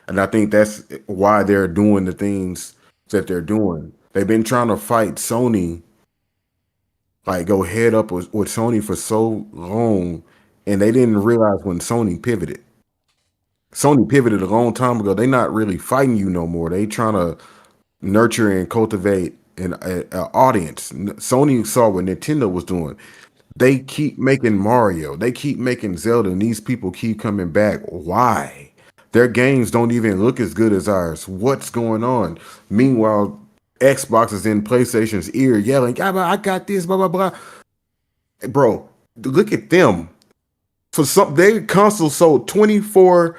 and I think that's why they're doing the things that they're doing. They've been trying to fight Sony, go head up with Sony for so long, and they didn't realize when Sony pivoted. Sony pivoted a long time ago. They're not really fighting you no more. They trying to nurture and cultivate an audience. Sony saw what Nintendo was doing. They keep making Mario. They keep making Zelda, and these people keep coming back. Why? Their games don't even look as good as ours. What's going on? Meanwhile, Xbox is in PlayStation's ear yelling, I got this, blah, blah, blah. Bro, look at them. Their console sold 24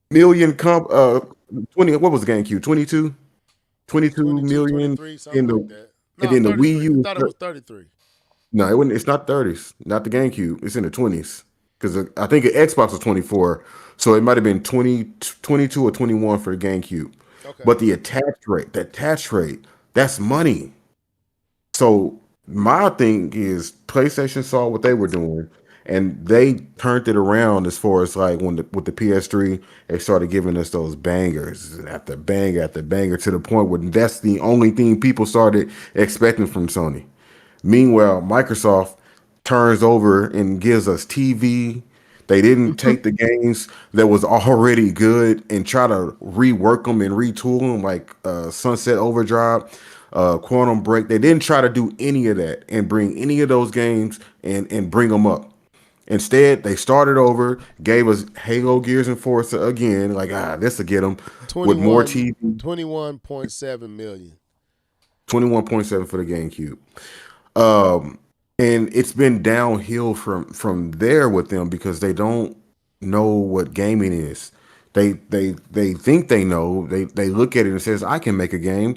million what was the GameCube? 22 million in the like that. No, and then the 33. Wii U. I thought it was 33. No, it wasn't. It's not 30s. Not the GameCube. It's in the 20s. Because I think the Xbox was 24, so it might have been 22 or 21 for the GameCube. Okay. But the attach rate, that's money. So my thing is PlayStation saw what they were doing, and they turned it around as far as with the PS3, they started giving us those bangers after banger after banger to the point where that's the only thing people started expecting from Sony. Meanwhile, Microsoft turns over and gives us TV. They didn't take the games that was already good and try to rework them and retool them like Sunset Overdrive, Quantum Break. They didn't try to do any of that and bring any of those games and bring them up. Instead, they started over, gave us Halo, Gears, and Forza again. This will get them with more TV. 21.7 million. 21.7 for the GameCube. And it's been downhill from there with them because they don't know what gaming is. They think they know. They look at it and says, I can make a game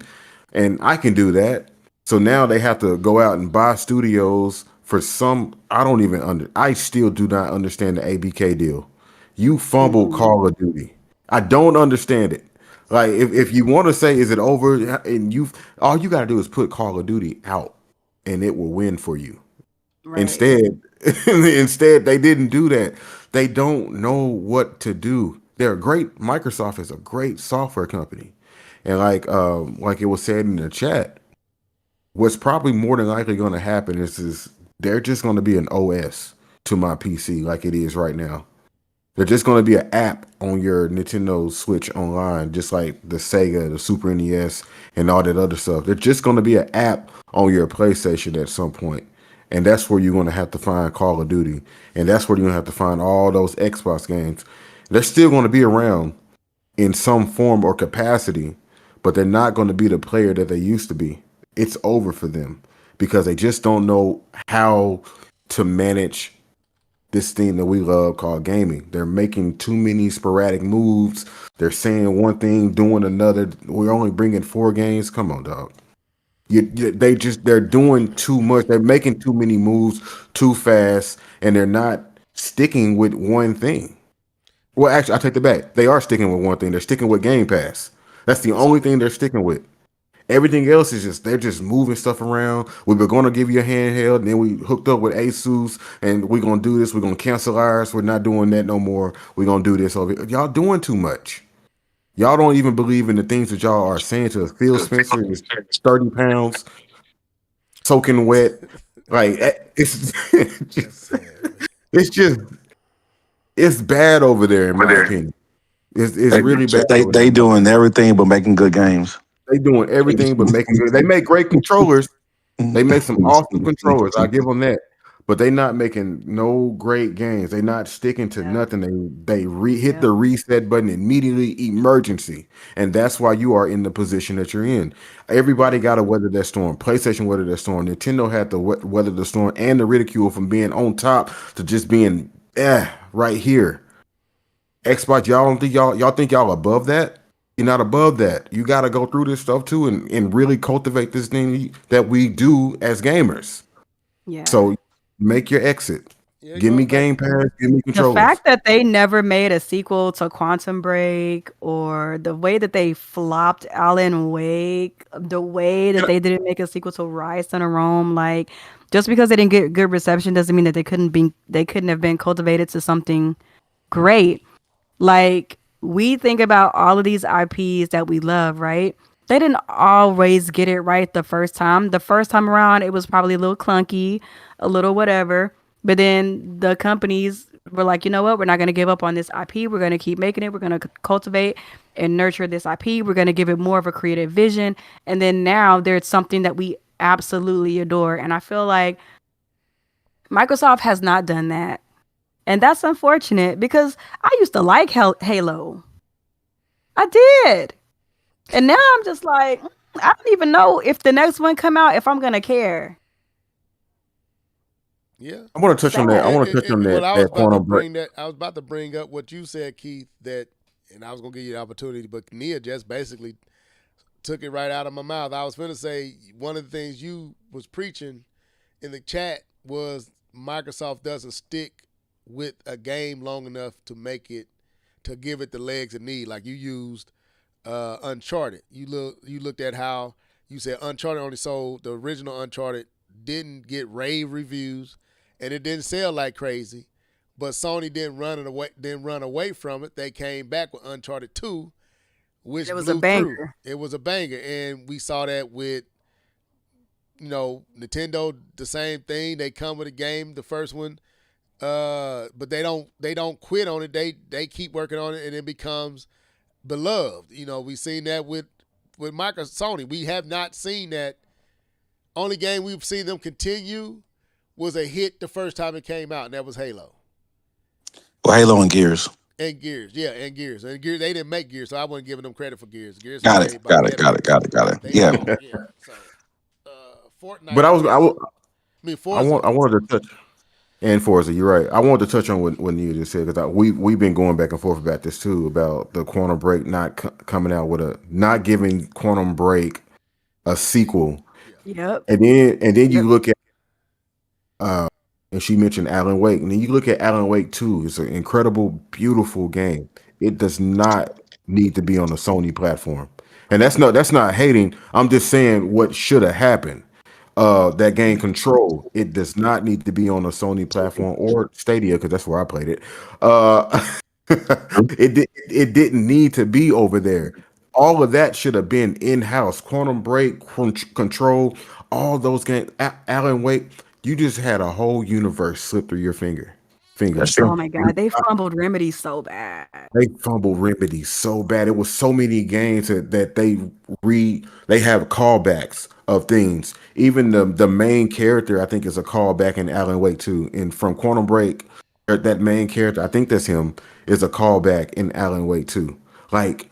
and I can do that. So now they have to go out and buy studios for some. I still do not understand the ABK deal. You fumbled Call of Duty. I don't understand it. Like if you want to say is it over, and all you got to do is put Call of Duty out, and it will win for you. Right. Instead, they didn't do that. They don't know what to do. They're great. Microsoft is a great software company, and like it was said in the chat, what's probably more than likely going to happen is they're just going to be an OS to my PC like it is right now. They're just going to be an app on your Nintendo Switch Online, just like the Sega, the Super NES, and all that other stuff. They're just going to be an app on your PlayStation at some point. And that's where you're going to have to find Call of Duty. And that's where you're going to have to find all those Xbox games. They're still going to be around in some form or capacity, but they're not going to be the player that they used to be. It's over for them because they just don't know how to manage this thing that we love called gaming. They're making too many sporadic moves. They're saying one thing, doing another. We're only bringing 4 games. Come on, dog. They're doing too much. They're making too many moves too fast, and they're not sticking with one thing. Well, actually, I take it back. They are sticking with one thing. They're sticking with Game Pass. That's the only thing they're sticking with. Everything else is they're just moving stuff around. We were going to give you a handheld, and then we hooked up with Asus, and we're going to do this. We're going to cancel ours. We're not doing that no more. We're going to do this over. Y'all doing too much. Y'all don't even believe in the things that y'all are saying to us. Phil Spencer is 30 pounds, soaking wet. Like it's it's bad over there in my opinion. It's really bad. They doing everything but making good games. They doing everything but making good. They make great controllers. They make some awesome controllers. I give them that. But they not making no great games. They not sticking to nothing. They hit the reset button immediately, emergency, and that's why you are in the position that you're in. Everybody got to weather that storm. PlayStation weathered that storm. Nintendo had to weather the storm and the ridicule from being on top to just being right here. Xbox, y'all think y'all above that? You're not above that. You got to go through this stuff too and really cultivate this thing that we do as gamers. Yeah. So make your exit. Give me Game Pass. Give me controllers. The fact that they never made a sequel to Quantum Break, or the way that they flopped Alan Wake, the way that they didn't make a sequel to Rise Son of Rome, like just because they didn't get good reception doesn't mean that they couldn't have been cultivated to something great. Like, we think about all of these IPs that we love, right? They didn't always get it right the first time. The first time around, it was probably a little clunky, a little whatever. But then the companies were like, you know what? We're not going to give up on this IP. We're going to keep making it. We're going to cultivate and nurture this IP. We're going to give it more of a creative vision. And then now there's something that we absolutely adore. And I feel like Microsoft has not done that. And that's unfortunate because I used to like Halo. I did. And now I'm just like, I don't even know if the next one come out, if I'm going to care. Yeah. I want to touch on that. I want to touch on that. I was about to bring up what you said, Keith, and I was going to give you the opportunity, but Nia just basically took it right out of my mouth. I was going to say one of the things you was preaching in the chat was Microsoft doesn't stick with a game long enough to give it the legs it need. Like you used Uncharted. You looked at how you said Uncharted only sold, the original Uncharted didn't get rave reviews and it didn't sell like crazy, but Sony didn't run away from it. They came back with Uncharted 2, which it was a banger. Through. It was a banger, and we saw that with Nintendo, the same thing. They come with a game, the first one, but they don't quit on it. They keep working on it, and it becomes beloved. We've seen that with Sony. We have not seen that. Only game we've seen them continue was a hit the first time it came out, and that was Halo. Well, Halo and Gears. And Gears. They didn't make Gears, so I wasn't giving them credit for Gears. Gears Got it. Yeah. So, Fortnite. But I Forza. wanted to touch. And Forza, you're right. I wanted to touch on what you just said because we've been going back and forth about this too, about the Quantum Break not coming out with not giving Quantum Break a sequel. Yep. And then you look at and she mentioned Alan Wake, and then you look at Alan Wake 2. It's an incredible, beautiful game. It does not need to be on the Sony platform. And that's not hating. I'm just saying what should have happened. That game Control, it does not need to be on a Sony platform or Stadia because that's where I played it. It didn't need to be over there. All of that should have been in house. Quantum Break, Control, all those games. Alan Wake, you just had a whole universe slip through your fingers. That's Oh true. my god, they fumbled Remedy so bad. They fumbled Remedy so bad. It was so many games that they have callbacks of things. Even the main character, I think, is a callback in Alan Wake 2. And from Quantum Break, that main character, I think that's him, is a callback in Alan Wake 2. Like,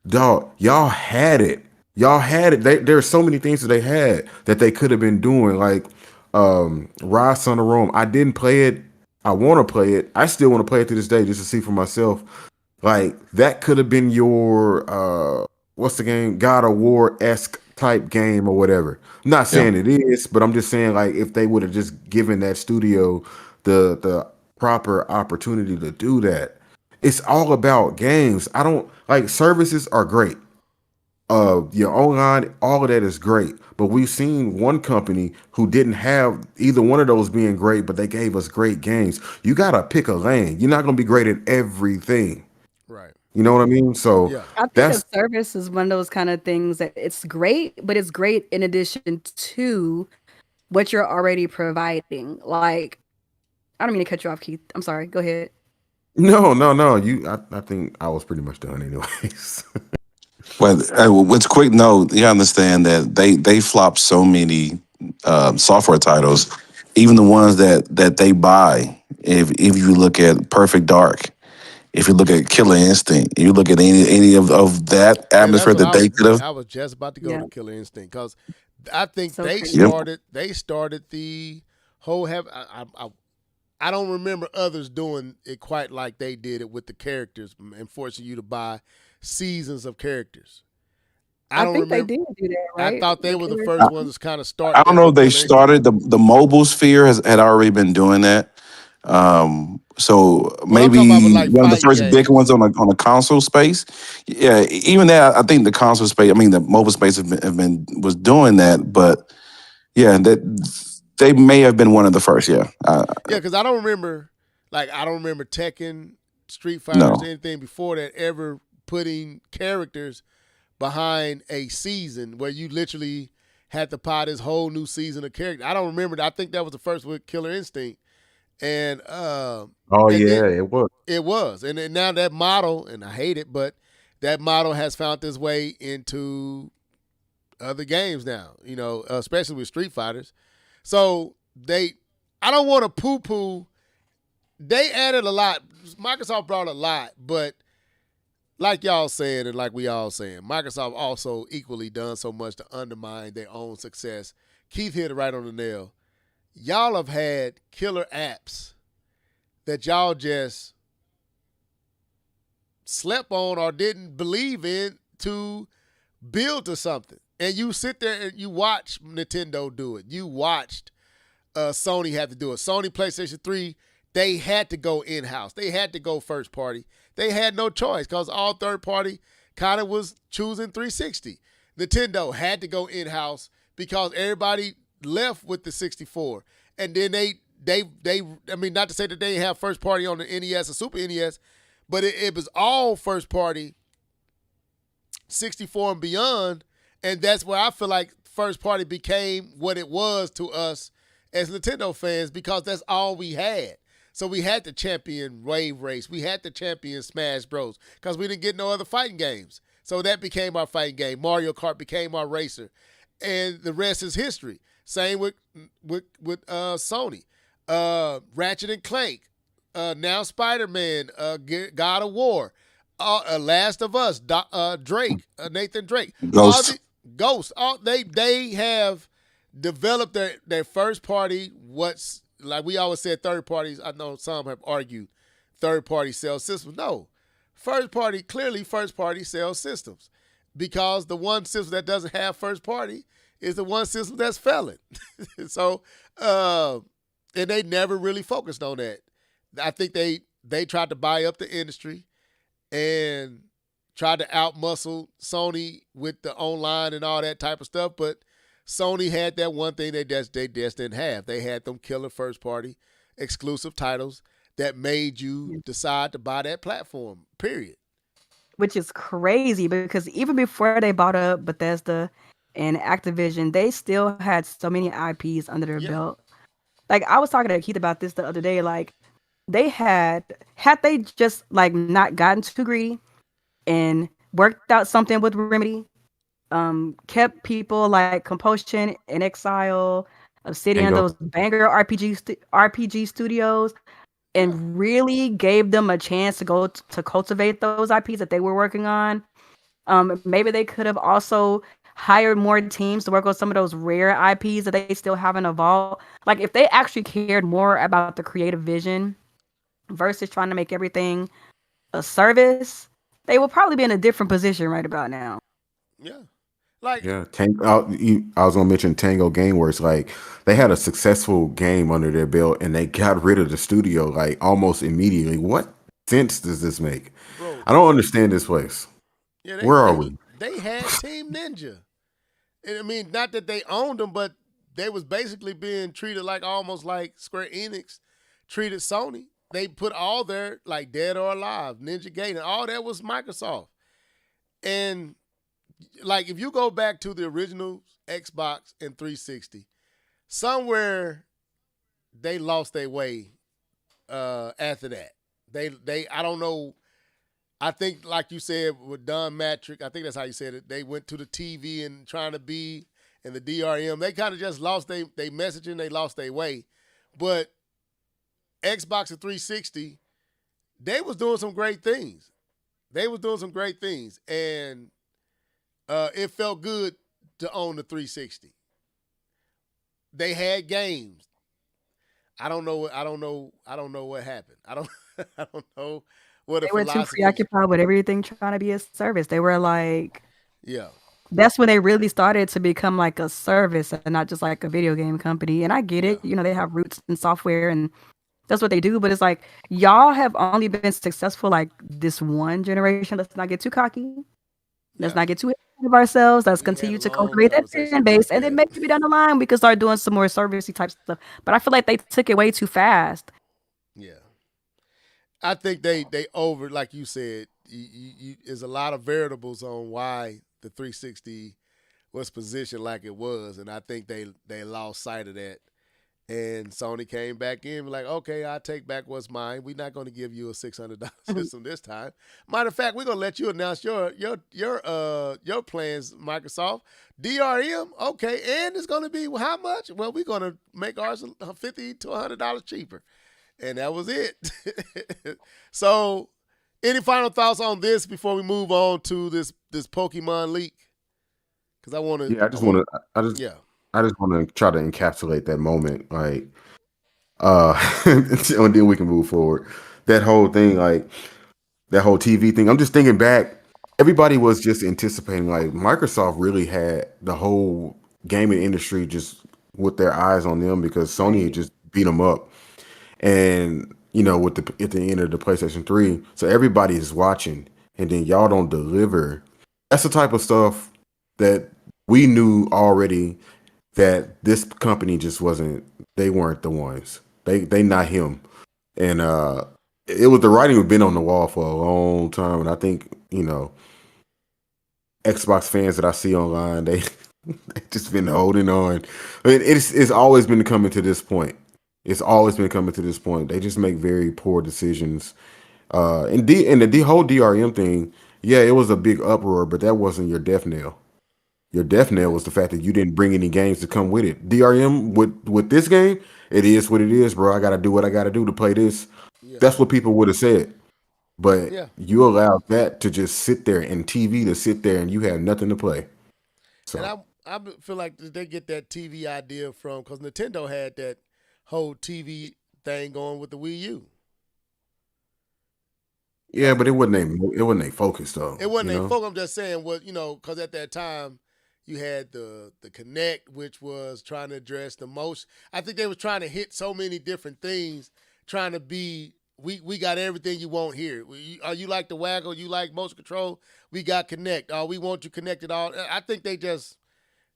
dog, y'all had it. Y'all had it. There's so many things that they had that they could have been doing. Like Rise Son of Rome. I didn't play it. I want to play it. I still want to play it to this day just to see for myself. Like that could have been your what's the game? God of War-esque type game or whatever. I'm not saying it is, but I'm just saying like if they would have just given that studio the proper opportunity to do that. It's all about games. I don't like services are great. Your online, all of that is great. But we've seen one company who didn't have either one of those being great, but they gave us great games. You gotta pick a lane. You're not gonna be great at everything. Right. You know what I mean? So Yeah. I think that's a service is one of those kind of things that it's great, but it's great in addition to what you're already providing. Like, I don't mean to cut you off, Keith. I'm sorry. Go ahead. no. I think I was pretty much done anyways. Well, with quick note, you understand that they flop so many software titles, even the ones that they buy. If you look at Perfect Dark, if you look at Killer Instinct, if you look at any of that Yeah, atmosphere that's what that they could have. I was just about to go Yeah. to Killer Instinct because I think So they crazy. started the whole I don't remember others doing it quite like they did it with the characters and forcing you to buy seasons of characters. I don't think remember. they did do that, right? I thought they were the Killer- first ones to kind of start. I don't that know with if they Killer Instinct. started the mobile sphere had already been doing that. So maybe talking about with, like, one of the fighting first big games. ones on the console space. Yeah, even that I think the console space. I mean, the mobile space was doing that, but yeah, that they may have been one of the first. Yeah, Yeah, because I don't remember Tekken, Street Fighters, No. anything before that ever putting characters behind a season where you literally had to buy this whole new season of character. I don't remember. I think that was the first with Killer Instinct, and Oh And yeah, then- it was. it was, and then now that model, and I hate it, but that model has found its way into other games now. You know, especially with Street Fighters. So I don't want to poo-poo. They added a lot. Microsoft brought a lot, but like y'all saying and like we all saying, Microsoft also equally done so much to undermine their own success. Keith hit it right on the nail. Y'all have had killer apps that y'all just slept on or didn't believe in to build to something. And you sit there and you watch Nintendo do it. You watched Sony have to do it. Sony PlayStation 3, they had to go in-house. They had to go first party. They had no choice because all third party kind of was choosing 360. Nintendo had to go in-house because everybody left with the 64. And then they I mean, not to say that they have first party on the NES or Super NES, but it was all first party 64 and beyond. And that's where I feel like first party became what it was to us as Nintendo fans because that's all we had. So we had to champion Wave Race. We had to champion Smash Bros. Because we didn't get no other fighting games. So that became our fighting game. Mario Kart became our racer. And the rest is history. Same with Sony. Ratchet and Clank. Now Spider-Man. God of War. Last of Us. Drake. Nathan Drake. Ghost. Ghost. They have developed their first party, what's like we always said third parties. I know some have argued third party sell systems. No. First party sells systems. Because the one system that doesn't have first party is the one system that's failing. So and they never really focused on that. I think they tried to buy up the industry and tried to outmuscle Sony with the online and all that type of stuff, but Sony had that one thing they just didn't have. They had them killer first party exclusive titles that made you decide to buy that platform. Period. Which is crazy because even before they bought up Bethesda and Activision, they still had so many IPs under their belt. Like I was talking to Keith about this the other day. Like they had they just like not gotten too greedy and worked out something with Remedy, kept people like Compulsion and Exile, Obsidian, Tango. those banger RPG studios, and really gave them a chance to go to cultivate those IPs that they were working on. Maybe they could have also hired more teams to work on some of those rare IPs that they still haven't evolved. Like if they actually cared more about the creative vision versus trying to make everything a service, they will probably be in a different position right about now. Yeah. Like Yeah, I was gonna mention Tango Gameworks. Like they had a successful game under their belt, and they got rid of the studio like almost immediately. What sense does this make? bro, I don't understand this place. yeah, Where are we? They had Team Ninja. And I mean, not that they owned them, but they was basically being treated like almost like Square Enix treated Sony. They put all their like Dead or Alive, Ninja Gaiden, all that was Microsoft. And like if you go back to the original Xbox and 360, somewhere they lost their way after that. They I don't know. I think like you said with Don Matrick, I think that's how you said it. They went to the TV and trying to be in the DRM. They kind of just lost their messaging. They lost their way. But Xbox and 360, they was doing some great things. And it felt good to own the 360. They had games. I don't know what happened. I don't know what the They were too philosophy. preoccupied with everything trying to be a service. They were like, Yeah. that's when they really started to become like a service and not just like a video game company. And I get it, you know, they have roots in software and that's what they do. But it's like, y'all have only been successful like this one generation. Let's not get too cocky. Let's not get too ahead of ourselves. Let's We had continue a to long cultivate that conversation fan base. about And then that. maybe down the line, we can start doing some more servicey type stuff. But I feel like they took it way too fast. Yeah. I think they over, like you said, there's a lot of variables on why the 360 was positioned like it was, and I think they lost sight of that. And Sony came back in like, okay, I'll take back what's mine. We're not going to give you a $600 system this time. Matter of fact, we're going to let you announce your plans, Microsoft. DRM, okay, and it's going to be how much? Well, we're going to make ours $50 to $100 cheaper. And that was it. So, any final thoughts on this before we move on to this Pokemon leak? Because I want to. Yeah, I just want to try to encapsulate that moment, like, and then we can move forward. That whole thing, like that whole TV thing. I'm just thinking back. Everybody was just anticipating, like Microsoft really had the whole gaming industry just with their eyes on them because Sony had just beat them up. And you know, with at the end of the PlayStation 3, so everybody is watching, and then y'all don't deliver. That's the type of stuff that we knew already that this company just wasn't. They weren't the ones. They not him. And it was the writing had been on the wall for a long time. And I think Xbox fans that I see online, they just been holding on. I mean, it's always been coming to this point. It's always been coming to this point. They just make very poor decisions. And the whole DRM thing, yeah, it was a big uproar, but that wasn't your death knell. Your death knell was the fact that you didn't bring any games to come with it. DRM with this game, it is what it is, bro. I got to do what I got to do to play this. Yeah. That's what people would have said. But Yeah. you allowed that to just sit there and TV to sit there and you have nothing to play. So And I feel like they get that TV idea from, because Nintendo had that whole TV thing going with the Wii U. yeah, but it wasn't a focus though. It wasn't you a know? focus. I'm just saying because at that time you had the Kinect, which was trying to address the most. I think they were trying to hit so many different things, trying to be we got everything you want here. You like the waggle, you like motion control, we got Connect. We want you connected all. I think they just,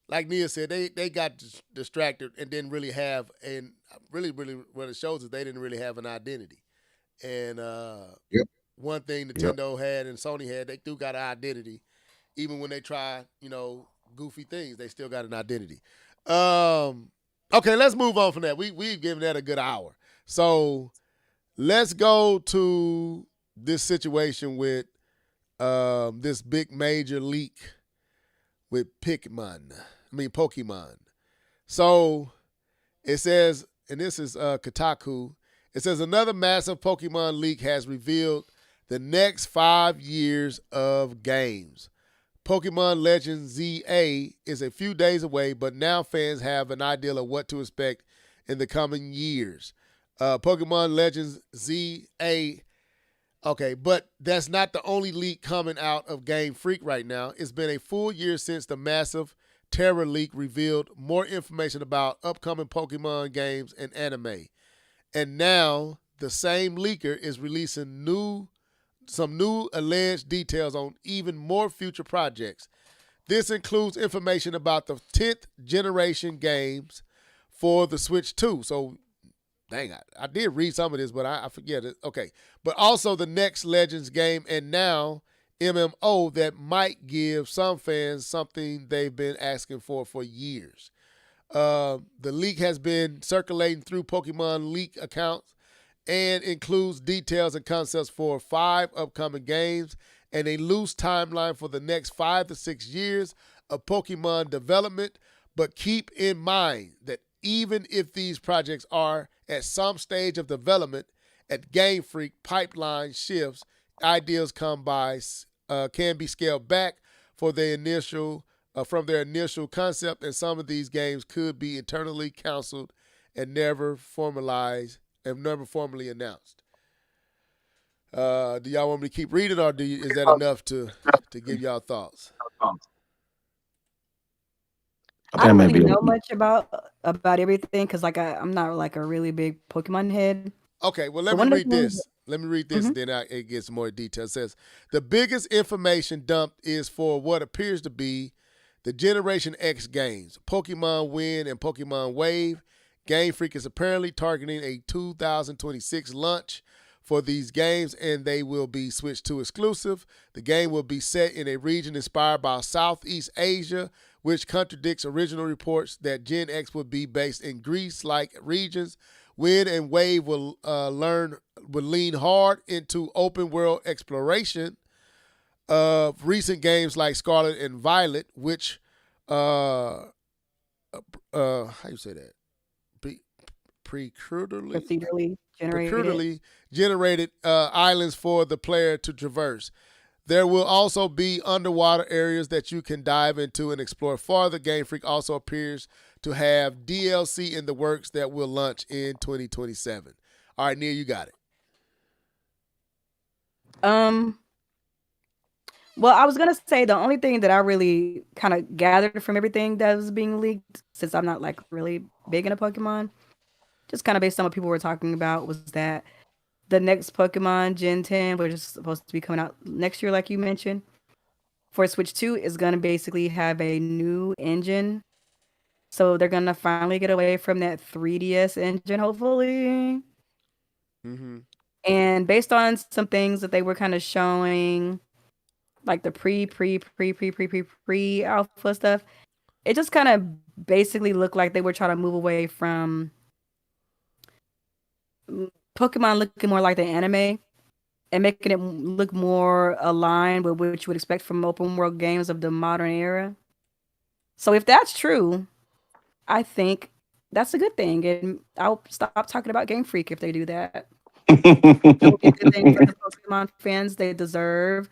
like Nia said, they got distracted and didn't really have, and really what it shows is they didn't really have an identity. And Yep. one thing Nintendo had and Sony had, they do got an identity. Even when they try, goofy things, they still got an identity. Okay, let's move on from that. We've given that a good hour. So let's go to this situation with this big major leak with Pokemon. So it says, and this is Kotaku, it says another massive Pokemon leak has revealed the next 5 years of games. Pokemon Legends ZA is a few days away, but now fans have an idea of what to expect in the coming years. Pokemon Legends ZA, okay, but that's not the only leak coming out of Game Freak right now. It's been a full year since the massive Terra leak revealed more information about upcoming Pokemon games and anime. And now the same leaker is releasing some new alleged details on even more future projects. This includes information about the 10th generation games for the Switch 2. So, dang, I did read some of this, but I forget it. Okay. But also the next Legends game and now MMO that might give some fans something they've been asking for years. The leak has been circulating through Pokemon leak accounts and includes details and concepts for 5 upcoming games and a loose timeline for the next 5 to 6 years of Pokemon development. But keep in mind that even if these projects are at some stage of development, at Game Freak, pipeline shifts, ideas can be scaled back for their initial from their initial concept, and some of these games could be internally counseled and never formally announced. Do y'all want me to keep reading, or is that enough to give y'all thoughts? I don't really know much about everything because I'm not like a really big Pokemon head. Okay, well let me read this. Let me read this, and then it gets more detail. It says the biggest information dumped is for what appears to be the Generation X games, Pokemon Win and Pokemon Wave. Game Freak is apparently targeting a 2026 launch for these games, and they will be Switch 2 exclusive. The game will be set in a region inspired by Southeast Asia, which contradicts original reports that Gen X would be based in Greece-like regions. Win and Wave will lean hard into open world exploration of recent games like Scarlet and Violet, which how you say that? Procedurally generated islands for the player to traverse. There will also be underwater areas that you can dive into and explore farther. Game Freak also appears to have DLC in the works that will launch in 2027. All right, Nia, you got it. Well, I was gonna say the only thing that I really kind of gathered from everything that was being leaked, since I'm not like really big into Pokemon, just kind of based on what people were talking about, was that the next Pokemon Gen 10, which is supposed to be coming out next year, like you mentioned, for Switch 2, is gonna basically have a new engine. So they're gonna finally get away from that 3DS engine, hopefully. Mm-hmm. And based on some things that they were kind of showing, like the pre alpha stuff, it just kind of basically looked like they were trying to move away from Pokemon looking more like the anime and making it look more aligned with what you would expect from open world games of the modern era. So if that's true, I think that's a good thing, and I'll stop talking about Game Freak if they do that. That would be a good thing for the Pokemon fans. They deserve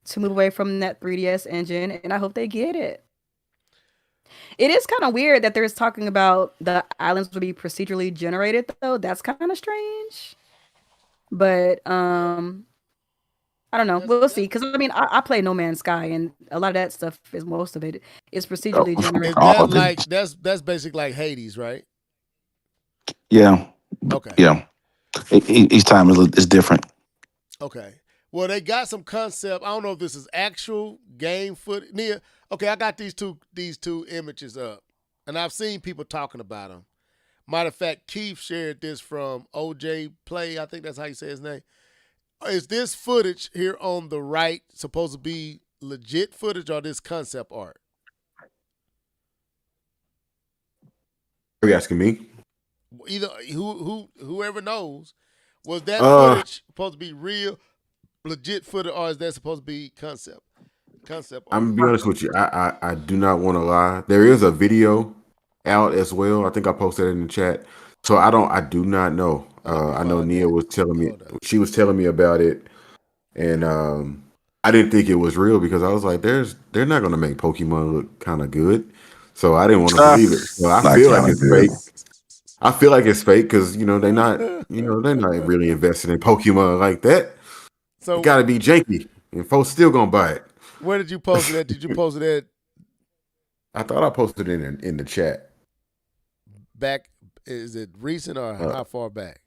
to move away from that 3DS engine, and I hope they get it. It is kind of weird that there's talking about the islands will be procedurally generated, though. That's kind of strange. But I don't know. We'll see. Because I mean, I play No Man's Sky, and a lot of that stuff most of it is procedurally generated. That's basically like Hades, right? Yeah. Okay. Yeah. Each time is different. Okay. Well, they got some concept. I don't know if this is actual game footage. Nia, okay, I got these two images up, and I've seen people talking about them. Matter of fact, Keith shared this from OJ Play. I think that's how you say his name. Is this footage here on the right supposed to be legit footage or this concept art? Are you asking me? Either whoever knows, was that footage supposed to be real, legit footage, or is that supposed to be concept? Concept art. I'm gonna be honest with you. I do not want to lie. There is a video out as well. I think I posted it in the chat. So I do not know. I know Nia was telling me. She was telling me about it, and I didn't think it was real because I was like, they're not gonna make Pokemon look kind of good. So I didn't want to believe it. So I feel like it's fake. I feel like it's fake because they're not really invested in Pokemon like that. So it got to be janky, and folks still gonna buy it. Where did you post it at? Did you post it at? I thought I posted it in the chat. Back, is it recent or how far back?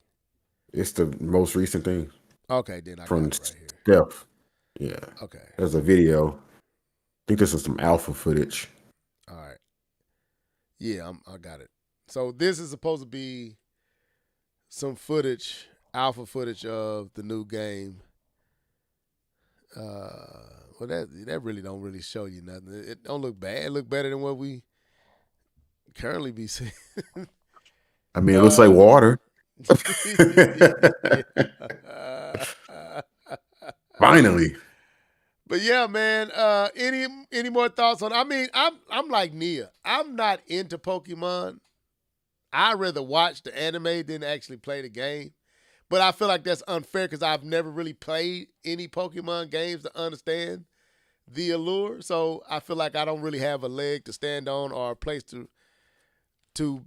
It's the most recent thing. Okay, then I from got it right here. Steph. Yeah. Okay. There's a video. I think this is some alpha footage. All right. Yeah, I got it. So this is supposed to be some footage, alpha footage of the new game. Well, that really don't really show you nothing. It don't look bad. It look better than what we currently be seeing. I mean, it looks like water. Finally. But yeah, man. Any more thoughts on? I mean, I'm like Nia. I'm not into Pokemon. I rather watch the anime than actually play the game. But I feel like that's unfair because I've never really played any Pokemon games to understand the allure. So I feel like I don't really have a leg to stand on or a place to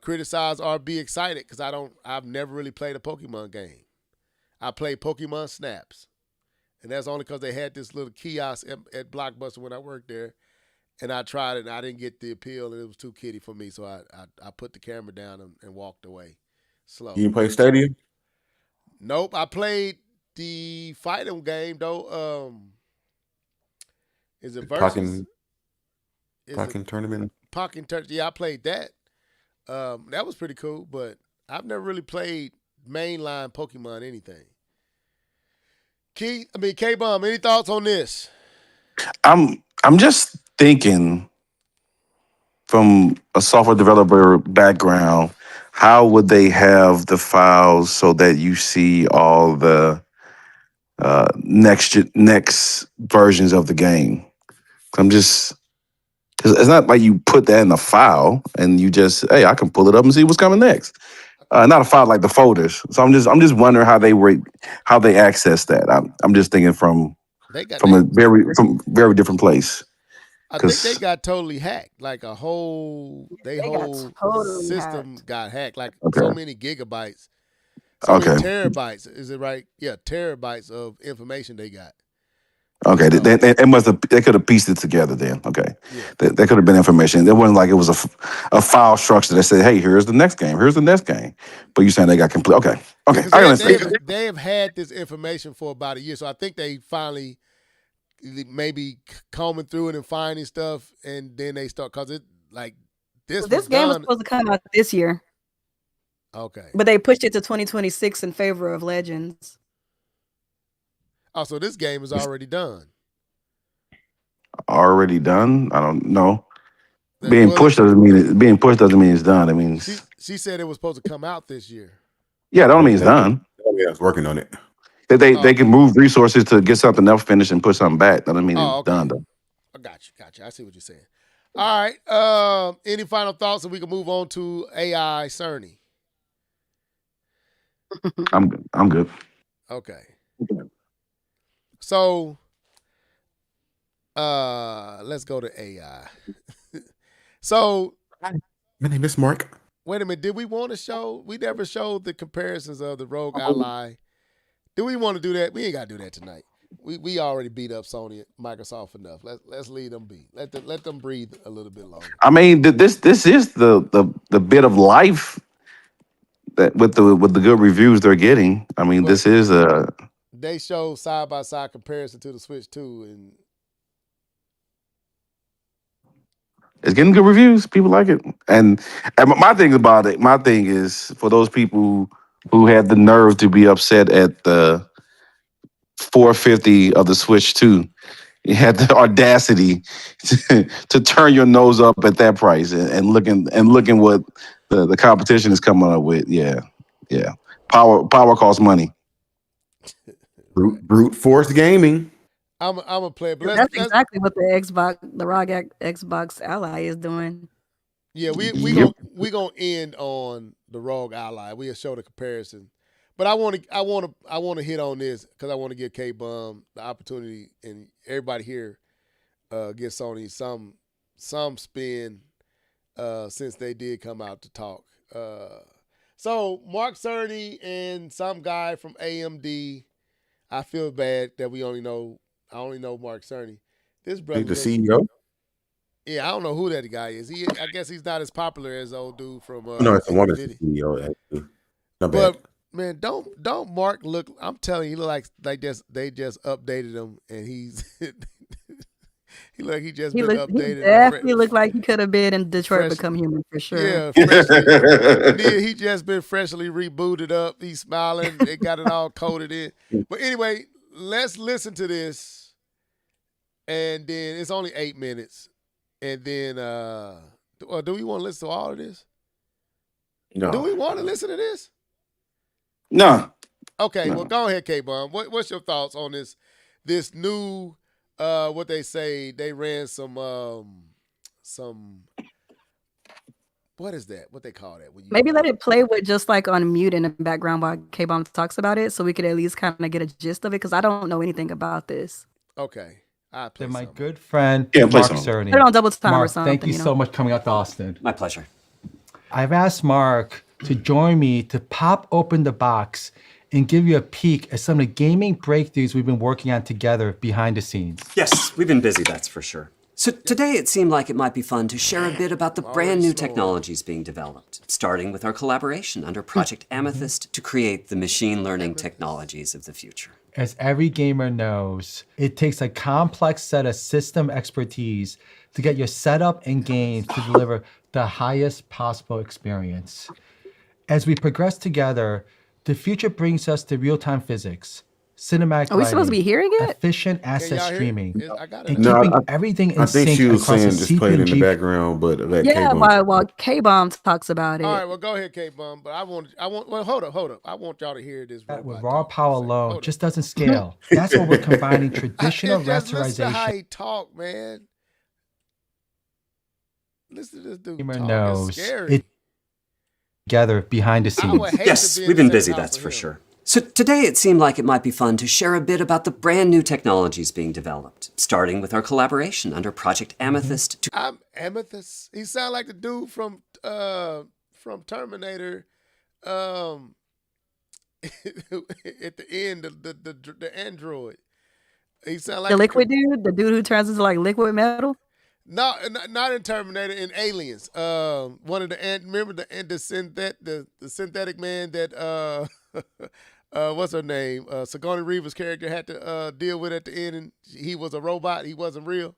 criticize or be excited because I've never really played a Pokemon game. I played Pokemon Snaps. And that's only because they had this little kiosk at Blockbuster when I worked there. And I tried it and I didn't get the appeal and it was too kiddie for me. So I put the camera down and walked away slow. You didn't play Stadium? Nope. I played the fighting game though. Is it Versus? Pokken Tournament? Pokken Tournament. Yeah, I played that. That was pretty cool, but I've never really played mainline Pokemon anything. K-Bomb, any thoughts on this? I'm just thinking from a software developer background, how would they have the files so that you see all the next versions of the game? It's not like you put that in a file and you just, hey, I can pull it up and see what's coming next. Not a file like the folders. So I'm just wondering how they access that. I'm just thinking from a very different place. I think they got totally hacked. Like a whole totally system got hacked. Like so many gigabytes, many terabytes. Is it right? Yeah, terabytes of information they got. Okay, they could have pieced it together then. Okay, yeah. That could have been information. It wasn't like it was a file structure that said, "Hey, here's the next game. Here's the next game." But you're saying they got complete. Okay. I understand. They have had this information for about a year, so I think they finally maybe combing through it and finding stuff, and then they start because it like this. This game was supposed to come out this year. Okay, but they pushed it to 2026 in favor of Legends. Oh, so this game is already done. Already done? I don't know. Being pushed doesn't mean it's done. I mean, she said it was supposed to come out this year. Yeah, that don't mean it's done. Yeah, I was working on it. They can move resources to get something else finished and put something back. That doesn't mean it's done though. I got you. I see what you're saying. All right. Any final thoughts, so we can move on to AI Cerny? I'm good. Okay. So, let's go to AI. So, my name is Mark. Wait a minute. Did we want to show? We never showed the comparisons of the Rogue Ally. Do we want to do that? We ain't got to do that tonight. We already beat up Sony, Microsoft enough. Let's leave them be. Let them breathe a little bit longer. I mean, this is the bit of life that with the good reviews they're getting, I mean, Well, this is they show side by side comparison to the Switch 2, and it's getting good reviews. People like it, and my thing about it, my thing is for those people who had the nerve to be upset at the $450 of the Switch 2. You had the audacity to turn your nose up at that price and looking what the competition is coming up with. Yeah. Power costs money. Brute force gaming. I'm a player. But That's exactly what the ROG Xbox Ally is doing. Yeah, we gonna end on the ROG Ally. We'll show the comparison. But I want to hit on this because I want to give K-Bum the opportunity and everybody here get Sony some spin since they did come out to talk. So Mark Cerny and some guy from AMD. I feel bad that I only know Mark Cerny. This brother, The CEO. Yeah, I don't know who that guy is. I guess he's not as popular as old dude from. No, it's a woman Nvidia. CEO. Actually. Not bad. But man, don't Mark look? I'm telling you, he look like they just updated him, and he look like he just been updated. He definitely looked like he could have been in Detroit Become Human for sure. Yeah, freshly, he just been freshly rebooted up. He's smiling. They got it all coded in. But anyway, let's listen to this, and then it's only 8 minutes, and then do we want to listen to all of this? No. Do we want to listen to this? No. Okay, well, go ahead, K-Bum. What's your thoughts on this new, what they say, they ran some, what is that? What they call that? When you Maybe let it play with just like on mute in the background while K-Bomb talks about it so we could at least kind of get a gist of it because I don't know anything about this. Okay. I'll play My something. good friend, Yeah, play Mark something. Cerny. Put it on double time or Mark, something. thank you so much for coming out to Austin. My pleasure. I've asked Mark to join me to pop open the box and give you a peek at some of the gaming breakthroughs we've been working on together behind the scenes. Yes, we've been busy, that's for sure. So today it seemed like it might be fun to share a bit about the brand new technologies being developed, starting with our collaboration under Project Amethyst to create the machine learning technologies of the future. As every gamer knows, it takes a complex set of system expertise to get your setup and games to deliver the highest possible experience. As we progress together, the future brings us to real-time physics, cinematic Are we supposed to be lighting, hearing it? efficient Can asset y'all hear it? streaming, I got and it. No, keeping everything in I think sync she was across saying the just playing in the CPU. background, but let Yeah, K-Bum. while K-Bomb talks about it. All right, well, go ahead, K-Bum. But well, hold up. I want y'all to hear this. That with robot raw talk for a power second. alone Hold just doesn't scale. That's why we're combining traditional Just listen to how rasterization. he talk, man. Listen to this dude Gamer talk. knows It's scary. it together behind the I scenes. would hate Yes, to be in we've the been same busy, house that's with for him. sure. So today it seemed like it might be fun to share a bit about the brand new technologies being developed, starting with our collaboration under Project Amethyst to I'm Amethyst. He sound like the dude from Terminator. At the end, the android. He sound like The a liquid dude, the dude who turns into like liquid metal. No, not in Terminator. In Aliens, one of the remember the synthetic man that what's her name? Sigourney Weaver's character had to deal with at the end, and he was a robot. He wasn't real.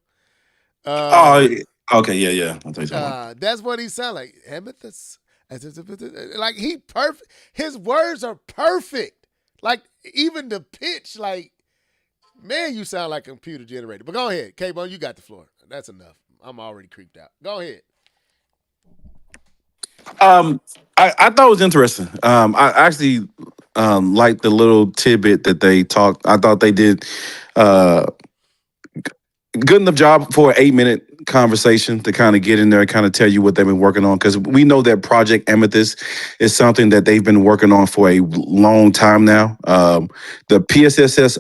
Oh, okay, yeah. I'll tell you something. That's what he sound like. Amethyst. Like he perfect. His words are perfect. Like even the pitch. Like man, you sound like computer generated. But go ahead, K-Bone, you got the floor. That's enough. I'm already creeped out. Go ahead. I thought it was interesting. I actually liked the little tidbit that they talked. I thought they did good enough job for an 8-minute conversation to kind of get in there and kind of tell you what they've been working on. Because we know that Project Amethyst is something that they've been working on for a long time now. The PSSR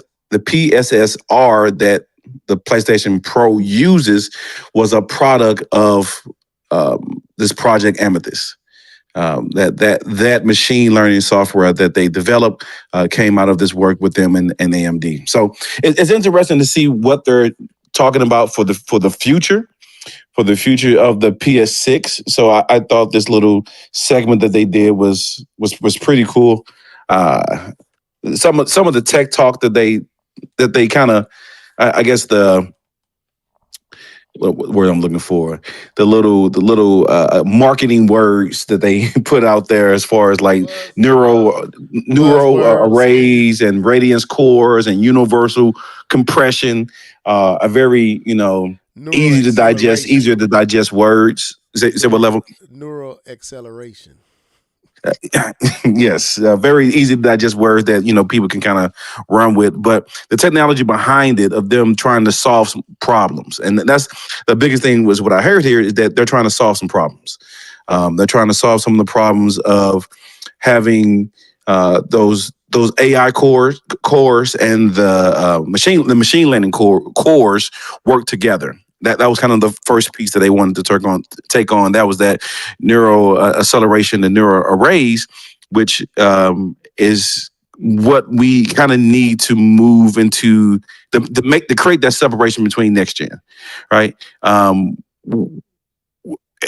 that the PlayStation Pro uses was a product of this Project Amethyst. That machine learning software that they developed came out of this work with them and AMD. So it's interesting to see what they're talking about for the future. for the future of the PS6. So I thought this little segment that they did was pretty cool. Some of the tech talk that they kind of, I guess the what word I'm looking for, the little marketing words that they put out there as far as like neural Buzzwords. arrays and radiance cores and universal compression, a very Neural acceleration. easier to digest words. Say what level? Neural acceleration. Yes, very easy to digest words that people can kind of run with. But the technology behind it, of them trying to solve some problems, and that's the biggest thing. Was what I heard here is that they're trying to solve some problems. They're trying to solve some of the problems of having those AI cores and the machine learning cores work together. That was kind of the first piece that they wanted to take on. That was that neural acceleration and neural arrays, which is what we kind of need to move into to create that separation between next gen, right? And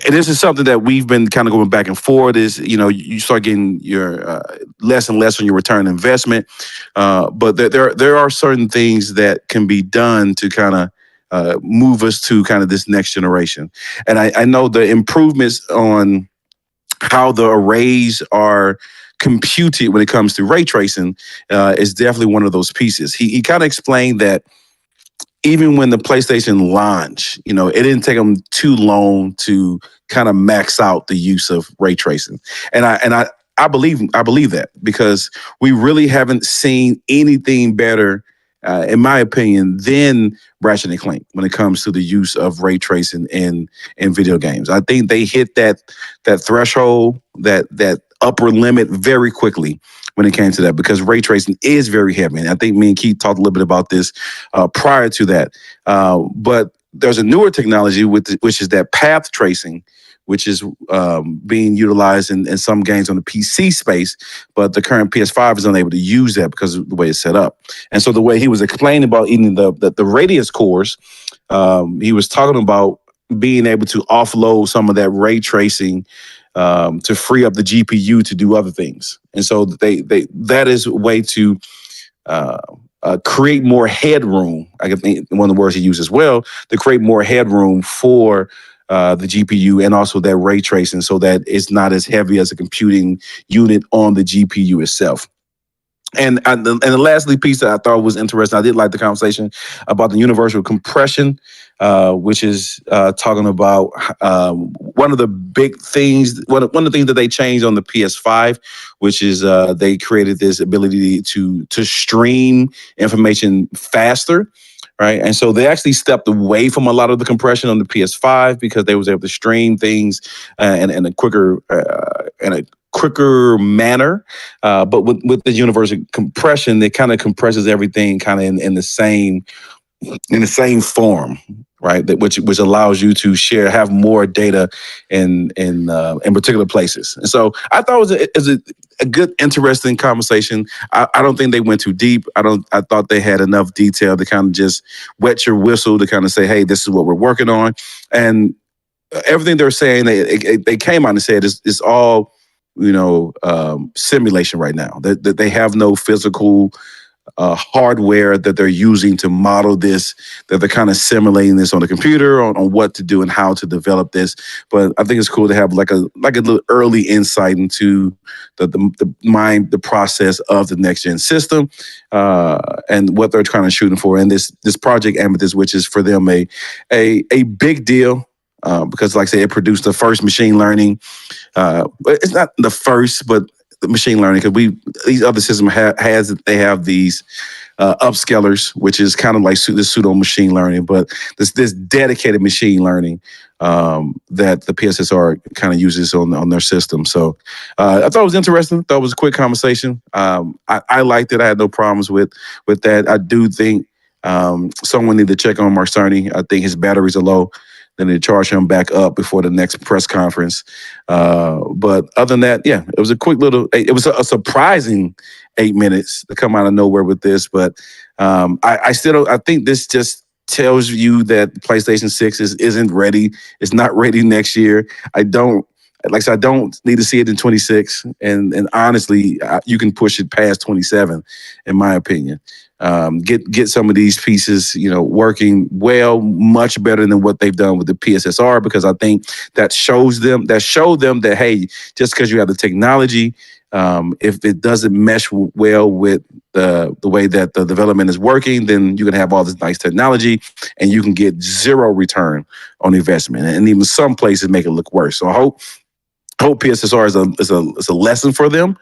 this is something that we've been kind of going back and forth. Is you start getting your less and less on your return on investment, but there are certain things that can be done to kind of move us to kind of this next generation. And I know the improvements on how the arrays are computed when it comes to ray tracing is definitely one of those pieces. He kind of explained that even when the PlayStation launched, it didn't take them too long to kind of max out the use of ray tracing. And I believe that, because we really haven't seen anything better, in my opinion, than Ratchet and Clank when it comes to the use of ray tracing in video games. I think they hit that threshold, that upper limit very quickly when it came to that, because ray tracing is very heavy. And I think me and Keith talked a little bit about this prior to that. But there's a newer technology which is that path tracing, which is being utilized in some games on the PC space, but the current PS5 is unable to use that because of the way it's set up. And so the way he was explaining about even the radius cores, he was talking about being able to offload some of that ray tracing to free up the GPU to do other things. And so that is a way to create more headroom. I think one of the words he used as well, to create more headroom for the GPU and also that ray tracing, so that it's not as heavy as a computing unit on the GPU itself. And the lastly piece that I thought was interesting, I did like the conversation about the universal compression, which is talking about one of the big things, one of the things that they changed on the PS5, which is they created this ability to stream information faster. Right. And so they actually stepped away from a lot of the compression on the PS5 because they was able to stream things in a quicker manner. But with the universal compression, it kind of compresses everything kind of in the same form, right? Which allows you to have more data in particular places. And so I thought it was a good, interesting conversation. I don't think they went too deep. I thought they had enough detail to kind of just wet your whistle to kind of say, hey, this is what we're working on. And everything they're saying, they came out and said it's all, simulation right now. That they have no physical hardware that they're using to model this, that they're kind of simulating this on the computer on what to do and how to develop this. But I think it's cool to have like a little early insight into the process of the next gen system and what they're trying to shooting for. And this Project Amethyst, which is for them a big deal. Because, like I said, it produced the first machine learning. It's not the first, but the machine learning, because these other systems have these upscalers, which is kind of like this pseudo machine learning, but this dedicated machine learning that the PSSR kind of uses on their system. So I thought it was interesting. Thought it was a quick conversation. I liked it. I had no problems with that. I do think someone need to check on Mark Cerny. I think his batteries are low. Then they charge him back up before the next press conference. But other than that, yeah, it was a quick little. It was a surprising 8 minutes to come out of nowhere with this. But I still don't. I think this just tells you that PlayStation 6 isn't ready. It's not ready next year. I don't need to see it in 26. And honestly, you can push it past 27, in my opinion. Get some of these pieces, working well, much better than what they've done with the PSSR, because I think that showed them that, hey, just because you have the technology, if it doesn't mesh well with the way that the development is working, then you can have all this nice technology and you can get zero return on investment. And even some places make it look worse. So I hope PSSR is a lesson for them.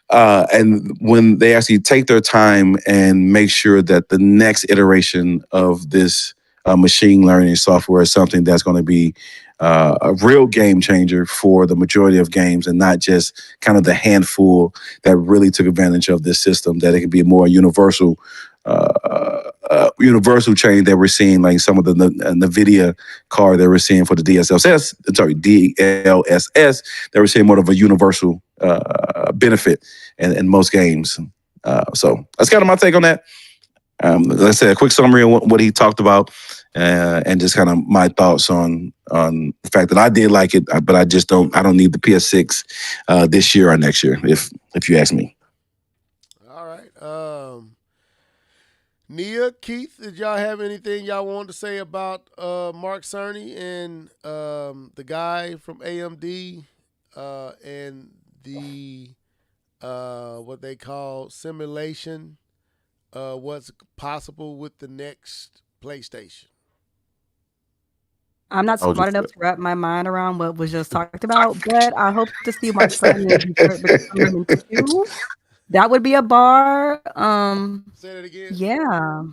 And when they actually take their time and make sure that the next iteration of this machine learning software is something that's going to be a real game changer for the majority of games, and not just kind of the handful that really took advantage of this system, that it can be a more universal change that we're seeing, like some of the NVIDIA card that we're seeing for the DLSS, that we're seeing more of a universal benefit in most games. So that's kind of my take on that. Like I said, a quick summary of what he talked about, and just kind of my thoughts on the fact that I did like it, but I don't need the PS6 this year or next year, if you ask me. All right. Nia, Keith, did y'all have anything y'all wanted to say about Mark Cerny and the guy from AMD and the what they call simulation, what's possible with the next PlayStation? I'm not smart enough to wrap my mind around what was just talked about, but I hope to see Mark Cerny in Detroit Become Human 2. That would be a bar. Say that again. Yeah.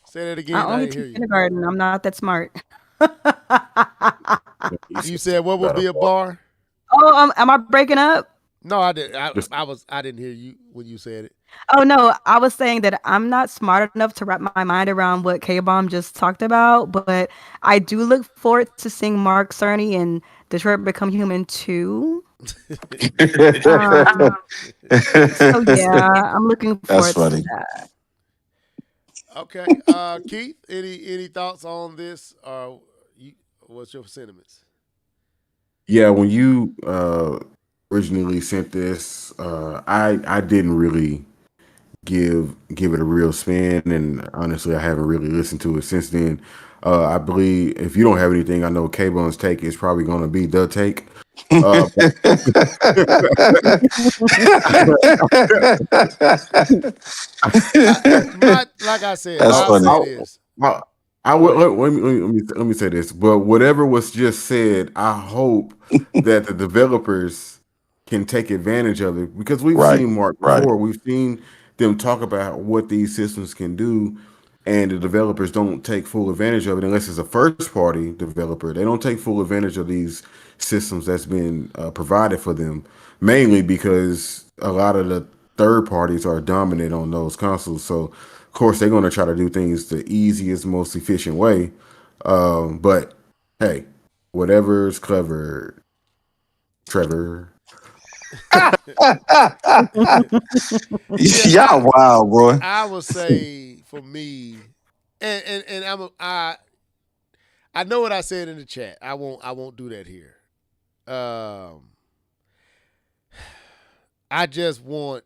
Say that again. I I only didn't hear teach you. kindergarten. I'm not that smart. You said what would be a bar? Oh, am I breaking up? No, I didn't. I didn't hear you when you said it. Oh no, I was saying that I'm not smart enough to wrap my mind around what K-Bomb just talked about, but I do look forward to seeing Mark Cerny in Detroit Become Human 2. So yeah, I'm looking That's forward funny. to that. Okay, Keith, any thoughts on this? What's your sentiments? Yeah, when you originally sent this, I didn't really give it a real spin, and honestly, I haven't really listened to it since then. I believe if you don't have anything, I know K-Bone's take is probably going to be the take. Like I said, That's I'll funny. say this. Let me say this. But whatever was just said, I hope that the developers can take advantage of it, because we've seen Mark before. We've seen them talk about what these systems can do, and the developers don't take full advantage of it unless it's a first-party developer. They don't take full advantage of these systems that's been provided for them, mainly because a lot of the third parties are dominant on those consoles. So, of course, they're going to try to do things the easiest, most efficient way. But, hey, whatever's clever, Trevor. Y'all wild, boy. I would say for me, and I know what I said in the chat. I won't do that here. I just want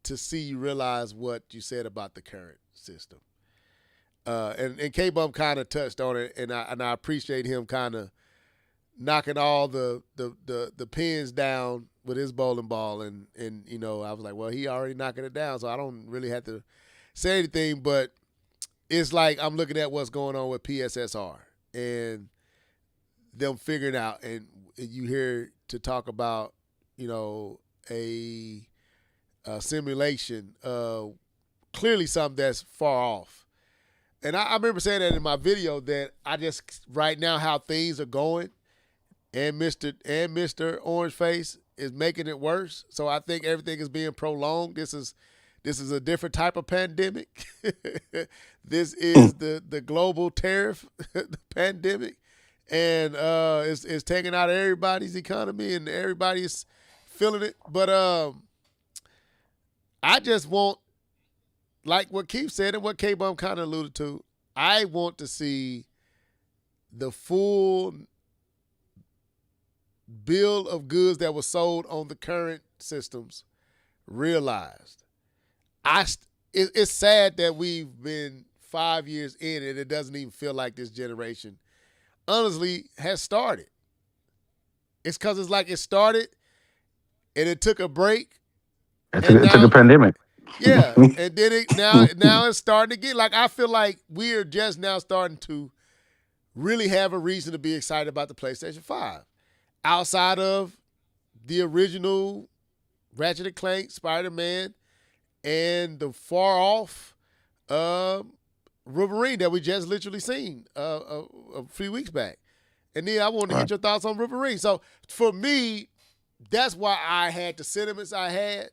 to see you realize what you said about the current system. And K-Bum kind of touched on it, and I appreciate him kind of knocking all the pins down with his bowling ball, and I was like, well, he already knocking it down, so I don't really have to say anything. But it's like I'm looking at what's going on with PSSR and them figuring out, and you hear to talk about a simulation, clearly something that's far off. And I remember saying that in my video, that I just right now how things are going, and Mr. Orange Face is making it worse. So I think everything is being prolonged. This is a different type of pandemic. This is the global tariff pandemic, and it's taking out everybody's economy, and everybody's feeling it. But I just want like what Keith said and what K-Bum kind of alluded to, I want to see the full bill of goods that was sold on the current systems realized. It's sad that we've been 5 years in and it doesn't even feel like this generation honestly has started. It's because it's like it started and it took a break. It took a pandemic. Yeah, and then now it's starting to get like I feel like we're just now starting to really have a reason to be excited about the PlayStation 5. Outside of the original Ratchet and Clank, Spider-Man, and the far off Wolverine that we just literally seen a few weeks back. And then I wanted to get your thoughts on Wolverine. So for me, that's why I had the sentiments I had.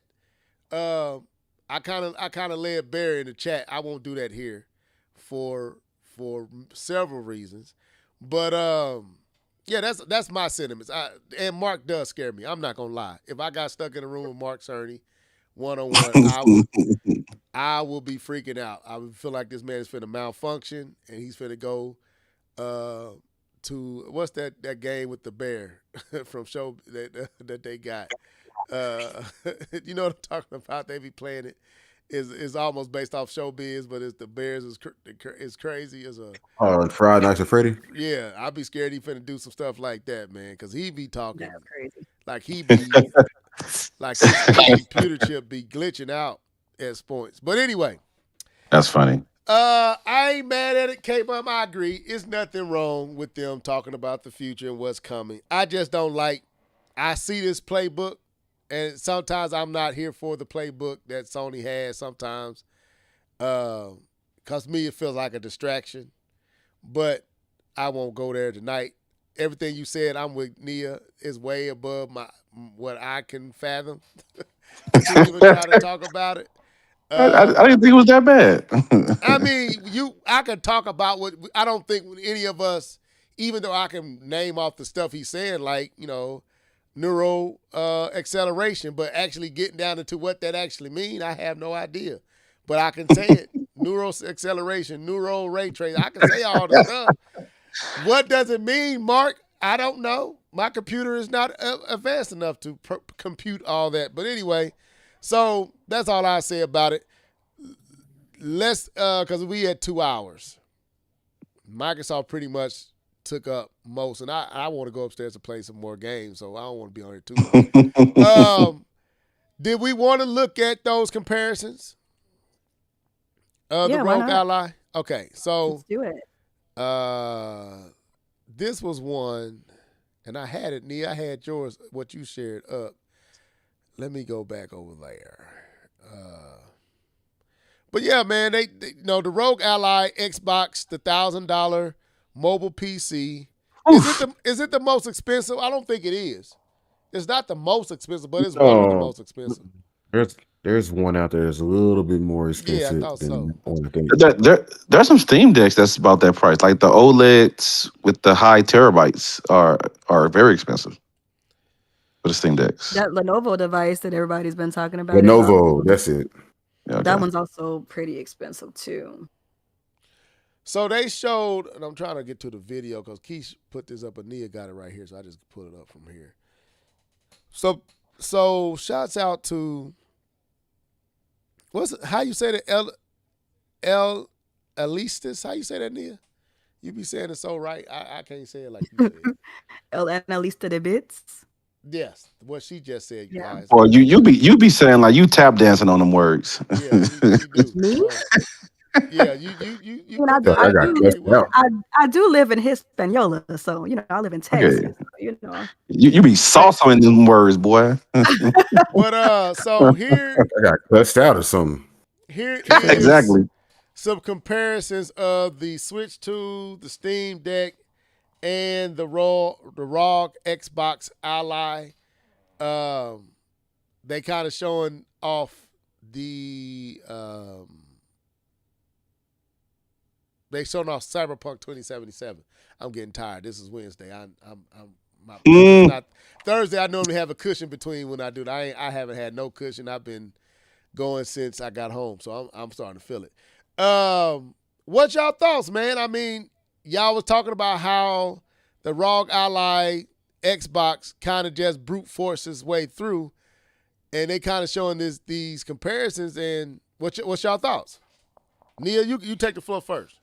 I kind of lay it bare in the chat. I won't do that here for several reasons. But yeah, that's my sentiments. And Mark does scare me. I'm not gonna lie. If I got stuck in a room with Mark Cerny one-on-one, I will be freaking out. I would feel like this man is finna malfunction and he's finna go to what's that game with the bear from show that they got. You know what I'm talking about? They be playing it. Is almost based off Showbiz, but it's the Bears is crazy as a. Friday Nights at Freddy. Yeah, I'd be scared he finna do some stuff like that, man, because he be talking That's crazy. like he be like his computer chip be glitching out at points. But anyway, That's funny. I ain't mad at it, K-Bum. I agree. It's nothing wrong with them talking about the future and what's coming. I just don't like. I see this playbook. And sometimes I'm not here for the playbook that Sony has sometimes. Because me, it feels like a distraction. But I won't go there tonight. Everything you said, I'm with Nia, is way above what I can fathom. To even try to talk about it. I didn't think it was that bad. I mean, I can talk about what I don't think any of us, even though I can name off the stuff he's saying, like, neural acceleration, but actually getting down into what that actually means, I have no idea. But I can say it. Neural acceleration, neural ray tracing. I can say all the stuff. What does it mean, Mark? I don't know. My computer is not advanced enough to compute all that. But anyway, so that's all I say about it. Let's, because we had 2 hours. Microsoft pretty much took up most, and I want to go upstairs to play some more games, so I don't want to be on here too long. Did we want to look at those comparisons? The Yeah, why Rogue not? Ally? Okay, so Let's do it. this was one, and I had it, Nia. I had yours, what you shared up. Let me go back over there. But yeah, man, they the Rogue Ally Xbox, the $1,000 mobile PC. Is it the most expensive? I don't think it is. It's not the most expensive, but it's one of the most expensive. There's one out there that's a little bit more expensive. Yeah, I thought so. There's some Steam decks that's about that price. Like the OLEDs with the high terabytes are very expensive for the Steam decks. That Lenovo device that everybody's been talking about. is Lenovo, that's it. Yeah, okay. That one's also pretty expensive too. So they showed, and I'm trying to get to the video because Keith put this up, and Nia got it right here, so I just put it up from here. So shouts out to how you say that? El Alistis? How you say that, Nia? You be saying it so right. I can't say it like you said. El Analista de Bits. Yes, what she just said, you Yeah. guys. Or you be saying like you tap dancing on them words. Yeah, you do. Me? Yeah, you When I put that I out got there cussed pretty well. out. I do live in Hispaniola, so I live in Texas. So, You be salsa in them words, boy. But so here I got cussed out or something. is Exactly. some comparisons of the Switch 2, the Steam Deck, and the ROG Xbox Ally. They kind of showing off the they showing off Cyberpunk 2077. I'm getting tired. This is Wednesday. It's not Thursday. I normally have a cushion between when I do that. I haven't had no cushion. I've been going since I got home. So I'm starting to feel it. What's y'all thoughts, man? I mean, y'all was talking about how the ROG Ally Xbox kind of just brute force its way through, and they kind of showing these comparisons. And what's y'all thoughts? Nia, you take the floor first.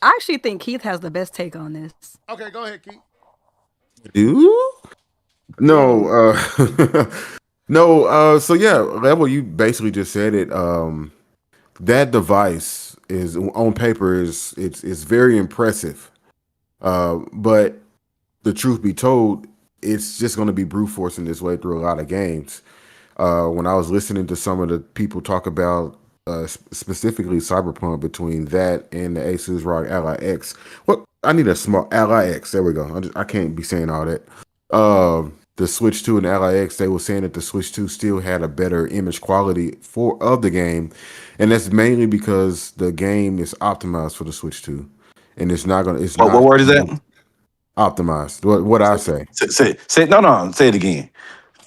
I actually think Keith has the best take on this. Okay, go ahead, Keith. Do? No, no. So yeah, Level, you basically just said it. That device is on paper it's very impressive. But the truth be told, it's just going to be brute forcing its way through a lot of games. When I was listening to some of the people talk about specifically Cyberpunk, between that and the Asus ROG Ally X, what I need a small Ally X. There we go. I can't be saying all that. The Switch 2 and the Ally X, they were saying that the Switch 2 still had a better image quality of the game, and that's mainly because the game is optimized for the Switch 2, and it's not gonna. It's What not word is that? optimized. What I say? Say no. Say it again.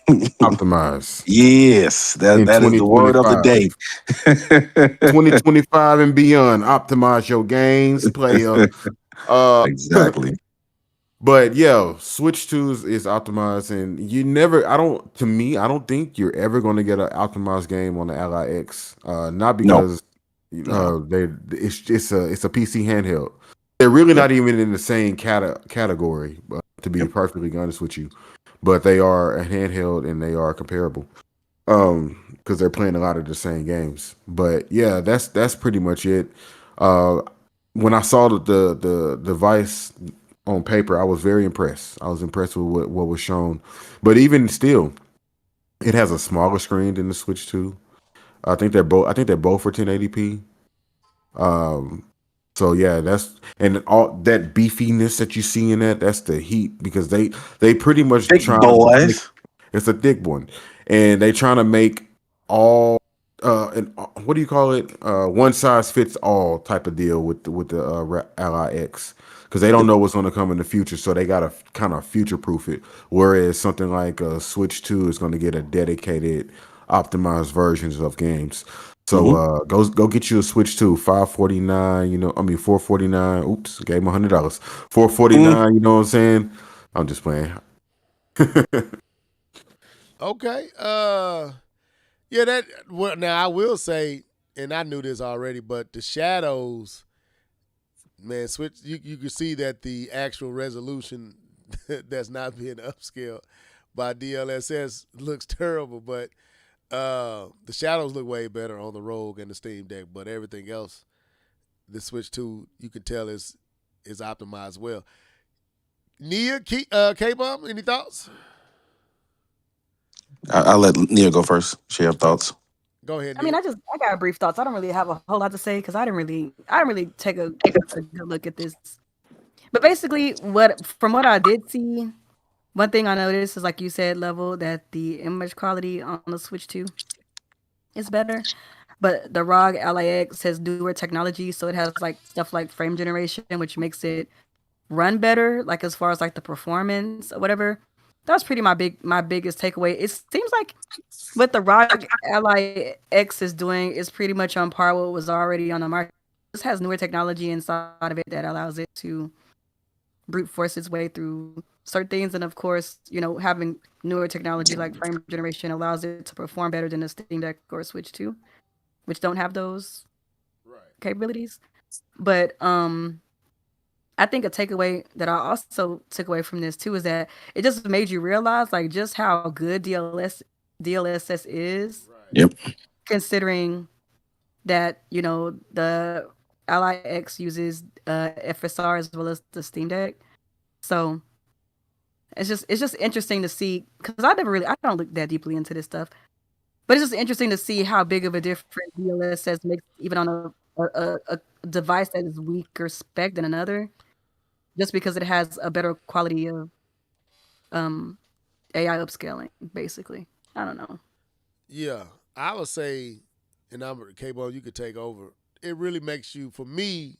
Optimized. Yes, In that is the word of the day. 2025 and beyond. Optimize your games, player. Exactly. But yeah, Switch 2 is optimized, and I don't think you're ever going to get an optimized game on the Ally X. Not because it's a PC handheld. They're really not even in the same category, to be perfectly honest with you. But they are a handheld and they are comparable. Because they're playing a lot of the same games. But yeah, that's pretty much it. When I saw the device on paper, I was very impressed. I was impressed with what was shown. But even still, it has a smaller screen than the Switch 2. I think they're both for 1080p. So yeah, and all that beefiness that you see in that's the heat, because they pretty much Big boys. it's a thick one, and they trying to make all what do you call it? One size fits all type of deal with the Ally X, because they don't know what's going to come in the future, so they got to kind of future proof it. Whereas something like Switch 2 is going to get a dedicated, optimized versions of games. So go get you a Switch 2, $549. $449. Oops, gave him $100. $449. You know what I'm saying? I'm just playing. Okay. Yeah, now I will say, and I knew this already, but the shadows, man, Switch, you can see that the actual resolution that's not being upscaled by DLSS looks terrible, but the shadows look way better on the Rogue and the Steam Deck, but everything else, the Switch 2, you can tell is optimized well. Nia, K-Bomb, any thoughts? I'll let Nia go first. Share her thoughts. Go ahead, I mean, Nia. I got brief thoughts. I don't really have a whole lot to say because I didn't really take a good look at this. But basically, from what I did see, one thing I noticed is, like you said, Level, that the image quality on the Switch 2 is better. But the ROG Ally X has newer technology, so it has like stuff like frame generation, which makes it run better, like as far as like the performance or whatever. That was pretty my biggest takeaway. It seems like what the ROG Ally X is doing is pretty much on par with what was already on the market. This has newer technology inside of it that allows it to brute force its way through certain things, and of course, having newer technology like frame generation allows it to perform better than the Steam Deck or Switch 2, which don't have those capabilities. But I think a takeaway that I also took away from this too is that it just made you realize like just how good DLSS is. Yep. Considering that the Ally X uses FSR as well as the Steam Deck, so it's just interesting to see, because I don't look that deeply into this stuff, but it's just interesting to see how big of a difference DLSS makes even on a device that is weaker spec than another, just because it has a better quality of AI upscaling, basically. I don't know. Yeah, I would say, and K-Bo, you could take over. It really makes you, for me,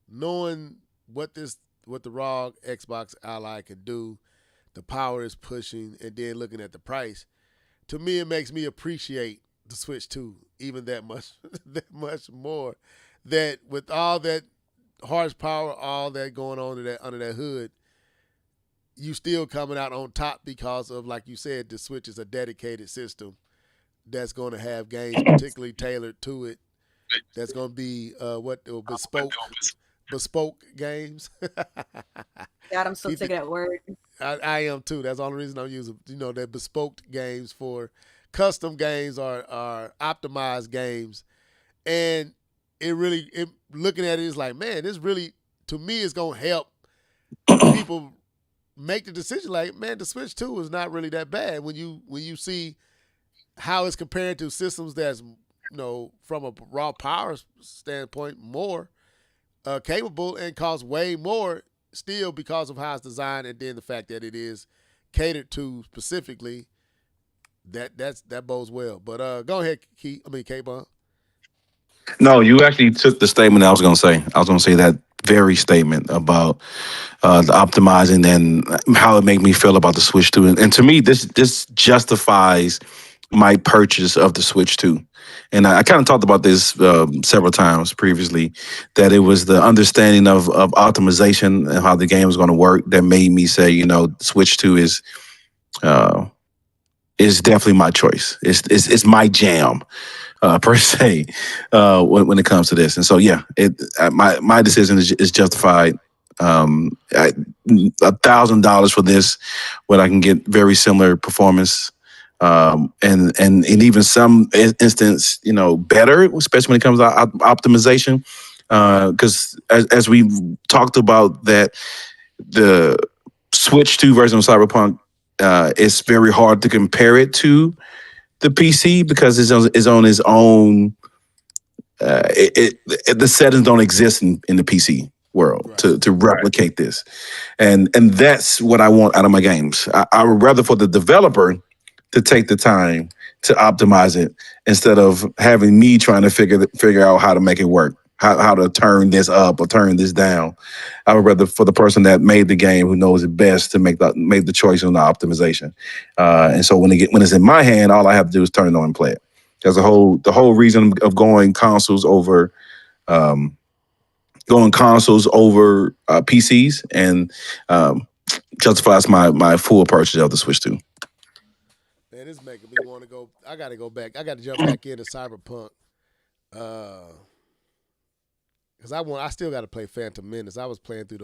knowing what the ROG Xbox Ally can do, the power is pushing, and then looking at the price, to me it makes me appreciate the Switch 2 even that much that much more. That with all that horsepower, all that going on under that hood, you still coming out on top because of, like you said, the Switch is a dedicated system that's going to have games particularly tailored to it. That's going to be bespoke games. God, I'm so Keep sick it- of that word. I am too. That's the only reason I'm using. They're bespoke games for custom games are optimized games, and looking at it is like, man, this really to me is gonna help people make the decision. Like, man, the Switch 2 is not really that bad when you see how it's compared to systems that's from a raw power standpoint more capable and costs way more still because of how it's designed, and then the fact that it is catered to specifically. That bodes well. But go ahead, K-Bun. No, you actually took the statement I was going to say. I was going to say that very statement about the optimizing and how it made me feel about the Switch 2. And to me, this justifies my purchase of the Switch 2. And I kind of talked about this several times previously, that it was the understanding of optimization and how the game was going to work that made me say, Switch 2 is definitely my choice. It's my jam. Per se, when it comes to this, and so yeah, my decision is justified. $1,000 for this, when I can get very similar performance, and even some instance, better, especially when it comes to optimization. Because as we talked about, that the Switch 2 version of Cyberpunk, it's very hard to compare it to the PC because it's on its own. The settings don't exist in the PC world, right, to replicate this, and that's what I want out of my games. I would rather for the developer to take the time to optimize it instead of having me trying to figure out how to make it work, how to turn this up or turn this down. I would rather for the person that made the game, who knows it best, to make the choice on the optimization. And so when it's in my hand, all I have to do is turn it on and play it. That's the whole reason of going consoles over PCs, and justifies my full purchase of the Switch 2. Man, this is making me want to go. I got to go back. I got to jump back into Cyberpunk. Because I still got to play Phantom Menace. I was playing through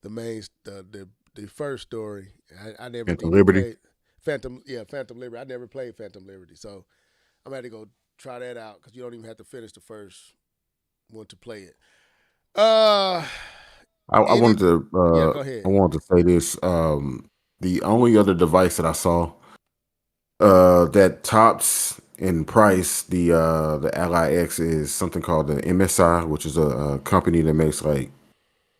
the first story. I never Phantom Liberty. Phantom Liberty. I never played Phantom Liberty, so I'm gonna have to go try that out because you don't even have to finish the first one to play it. I wanted to. Go ahead. I wanted to say this. The only other device that I saw that tops in price the Ally X is something called the MSI, which is a company that makes like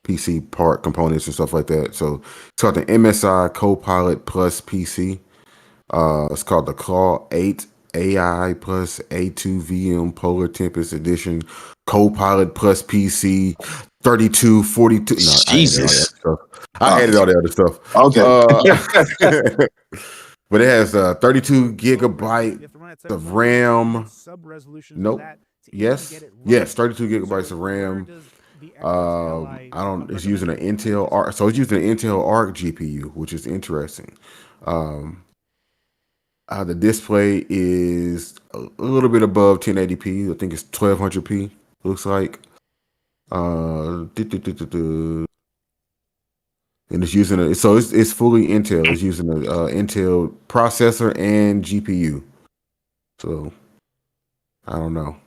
PC part components and stuff like that. So it's called the MSI Copilot Plus PC. It's called the Claw 8 AI Plus A2 VM Polar Tempest Edition Copilot Plus PC 3242. No, Jesus. I added all the other stuff. Okay. But it has 32 gigabyte of RAM. Nope. Yes, 32 gigabytes of RAM. It's using an Intel Arc, so it's using an Intel Arc GPU, which is interesting. The display is a little bit above 1080p. I think it's 1200p. Looks like. And it's using it's fully Intel. It's using an Intel processor and GPU. So I don't know,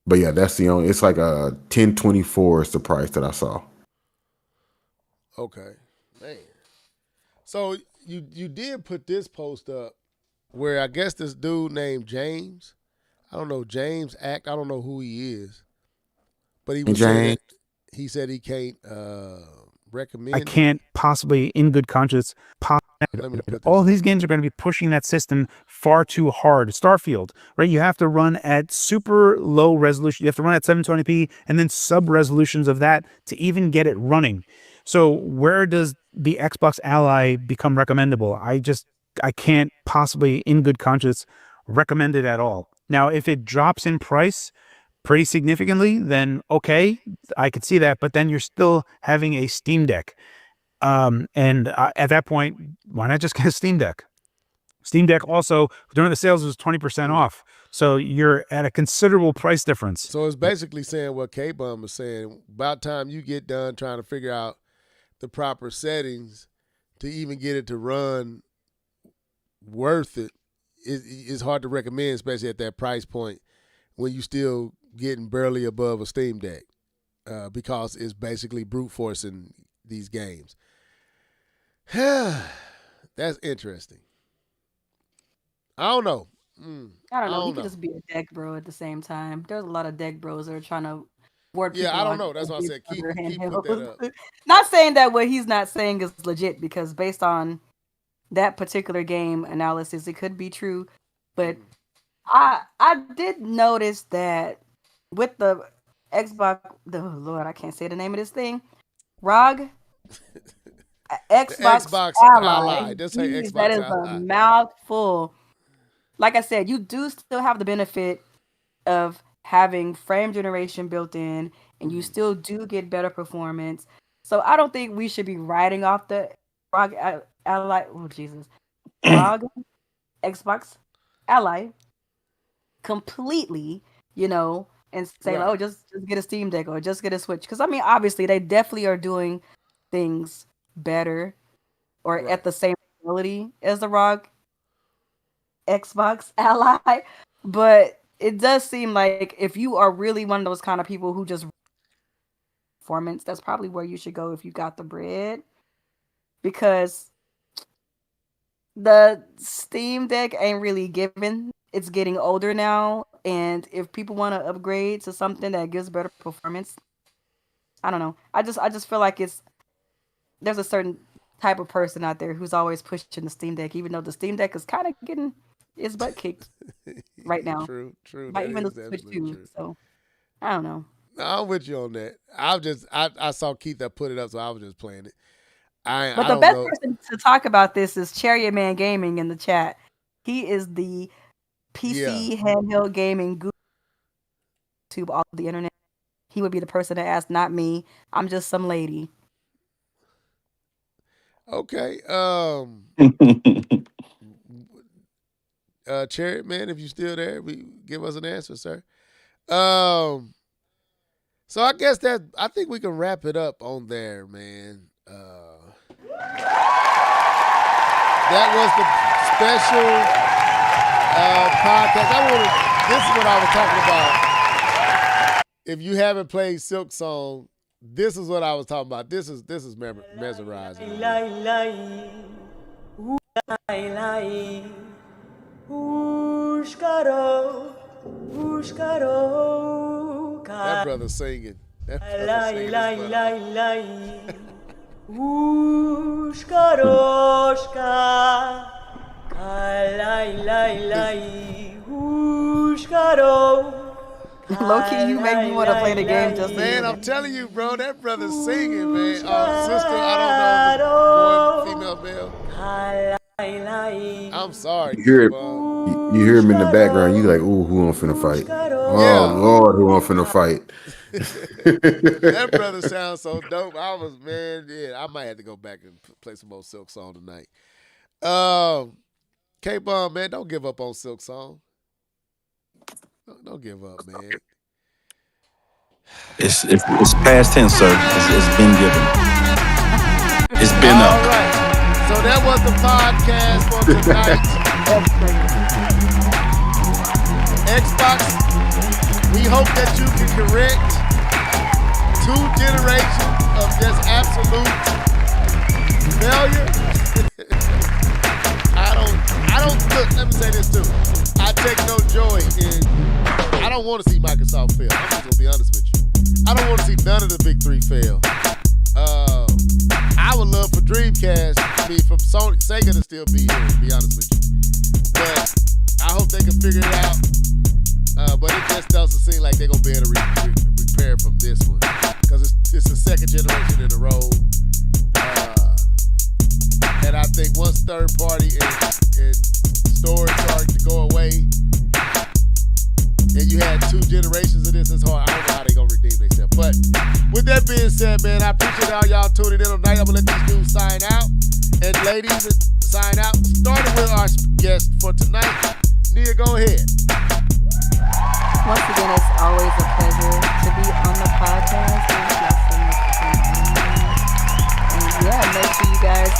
but yeah, that's the only. It's like a 1024 is the price that I saw. Okay, man. So you did put this post up where I guess this dude named James, I don't know, James Act, I don't know who he is, but he was saying that he said he can't recommend. I can't possibly, in good conscience, all these games are going to be pushing that system far too hard. Starfield, right? You have to run at super low resolution. You have to run at 720p and then sub resolutions of that to even get it running. So where does the Xbox Ally become recommendable? I can't possibly, in good conscience, recommend it at all. Now, if it drops in price pretty significantly, then okay, I could see that. But then you're still having a Steam Deck. At that point, why not just get a Steam Deck? Steam Deck also, during the sales, was 20% off. So you're at a considerable price difference. So it's basically saying what K-Bum is saying. About time you get done trying to figure out the proper settings to even get it to run worth it, it's hard to recommend, especially at that price point when you still getting barely above a Steam Deck because it's basically brute forcing these games. That's interesting. I don't know. I don't know. You could just be a deck bro at the same time. There's a lot of deck bros that are trying to ward people. Yeah, I don't on know. That's why I said keep putting that up. Not saying that what he's not saying is legit, because based on that particular game analysis, it could be true. But I did notice that with the Xbox, oh Lord, I can't say the name of this thing. ROG. Xbox Ally. Just say Xbox that is Ally. a mouthful. Like I said, you do still have the benefit of having frame generation built in, and you still do get better performance. So I don't think we should be writing off the ROG Ally. Oh Jesus, ROG Xbox Ally completely, and say, Right. oh, just get a Steam Deck or just get a Switch. Because I mean, obviously, they definitely are doing things better or Right. at the same quality as the ROG Xbox Ally, but it does seem like if you are really one of those kind of people who just performance, that's probably where you should go if you got the bread, because the Steam Deck ain't really given. It's getting older now, and if people want to upgrade to something that gives better performance, I don't know. I just feel like there's a certain type of person out there who's always pushing the Steam Deck, even though the Steam Deck is kind of getting its butt kicked right now. True. By That even the is Switch absolutely too. true. So I don't know. No, I'm with you on that. I saw Keith that put it up, so I was just playing it. I But the don't best know. person to talk about this is Chariot Man Gaming in the chat. He is the PC handheld gaming guru, YouTube, all the internet. He would be the person to ask, not me. I'm just some lady. Okay. Chariot Man, if you're still there, give us an answer, sir. So I guess I think we can wrap it up on there, man. That was the special podcast. This is what I was talking about. If you haven't played Silk Song, this is what I was talking about. This is mesmerizing. That brother singing. That brother Low key, you make me want to play the game just to hear Man, that. I'm telling you, bro, that brother's singing, man. Sister, I don't know if it's boy, female, male. I'm sorry. You hear it. Keith, You hear him in the background. You like, ooh, who I'm finna fight? Oh Yeah. Lord, who I'm finna fight? that brother sounds so dope. I might have to go back and play some more Silk Song tonight. K-Bum, man, don't give up on Silk Song. Don't give up, man. It's past tense, sir. It's been given. It's been All up. right. So that was the podcast for tonight. Xbox, we hope that you can correct 2 generations of just absolute failure. Look, let me say this too. I take no joy in, I don't want to see Microsoft fail. I'm just going to be honest with you. I don't want to see none of the big 3 fail. I would love for Dreamcast, from Sega to still be here, to be honest with you. But I hope they can figure it out. But it just doesn't seem like they're going to be able to repair from this one. Because it's the second generation in a row. And I think once third party and storage start to go away, and you had 2 generations of this, it's hard. I don't know how they gonna redeem themselves. But with that being said, man, I appreciate all y'all tuning in tonight. I'm gonna let these dudes sign out. And ladies, sign out. Starting with our guest for tonight. Nia, go ahead. Once again, it's always a pleasure to be on the podcast. Thank you so much for inviting me. And yeah, make sure you guys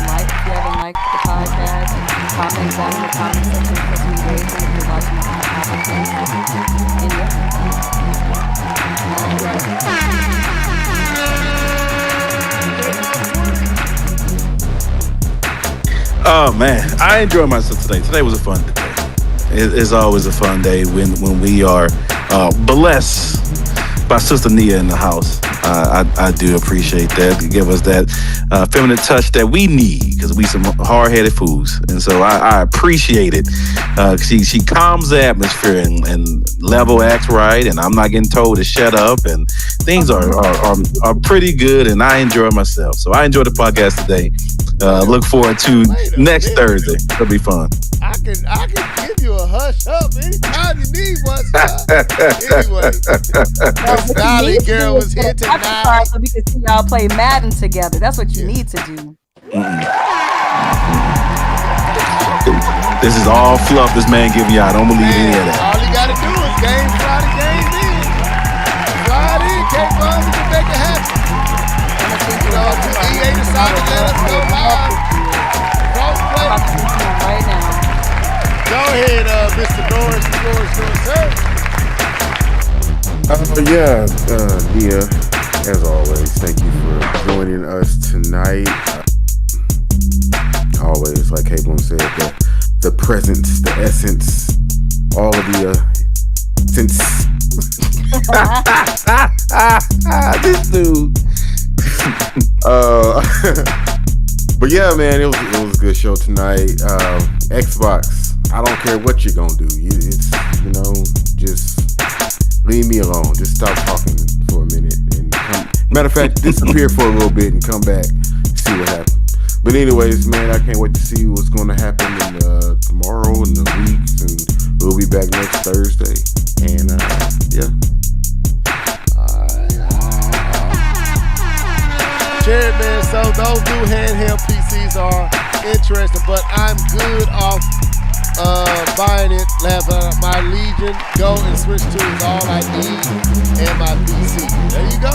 like if you haven't liked the podcast and comment down in the comment section because we very if you're watching it on the podcast. And Oh man, I enjoyed myself today. Today was a fun day. It's always a fun day when we are blessed by Sister Nia in the house. I do appreciate that. Give us that feminine touch that we need because we some hard-headed fools, and so I appreciate it. She calms the atmosphere and level acts right, and I'm not getting told to shut up, and things are pretty good, and I enjoy myself. So I enjoyed the podcast today. Look forward to next Thursday. It'll be fun. I can give you a hush up anytime you need one. Anyway, Miss Valley Girl was here tonight. So we can see y'all play Madden together. That's what you need to do. This is all fluff this man giving you. I don't believe any of that. All you gotta do is game Friday, game in. Friday, can't run, we can make it happen. You know, if EA decided to let us go live, crossplay. Right now. Go ahead, Mr. Norris. The floor is yours, sir. Nia, as always, thank you for joining us tonight. Always, like Caitlin said, the presence, the essence, all of the sense. This dude. But yeah, man, it was a good show tonight. Xbox, I don't care what you're gonna do. It's just leave me alone. Just stop talking for a minute and matter of fact, disappear for a little bit and come back, see what happens. But anyways, man, I can't wait to see what's gonna happen tomorrow and the weeks, and we'll be back next Thursday. And yeah. Jared, man, so those new handheld PCs are interesting, but I'm good off buying it. My Legion Go and Switch 2 is all I need, and my PC. There you go.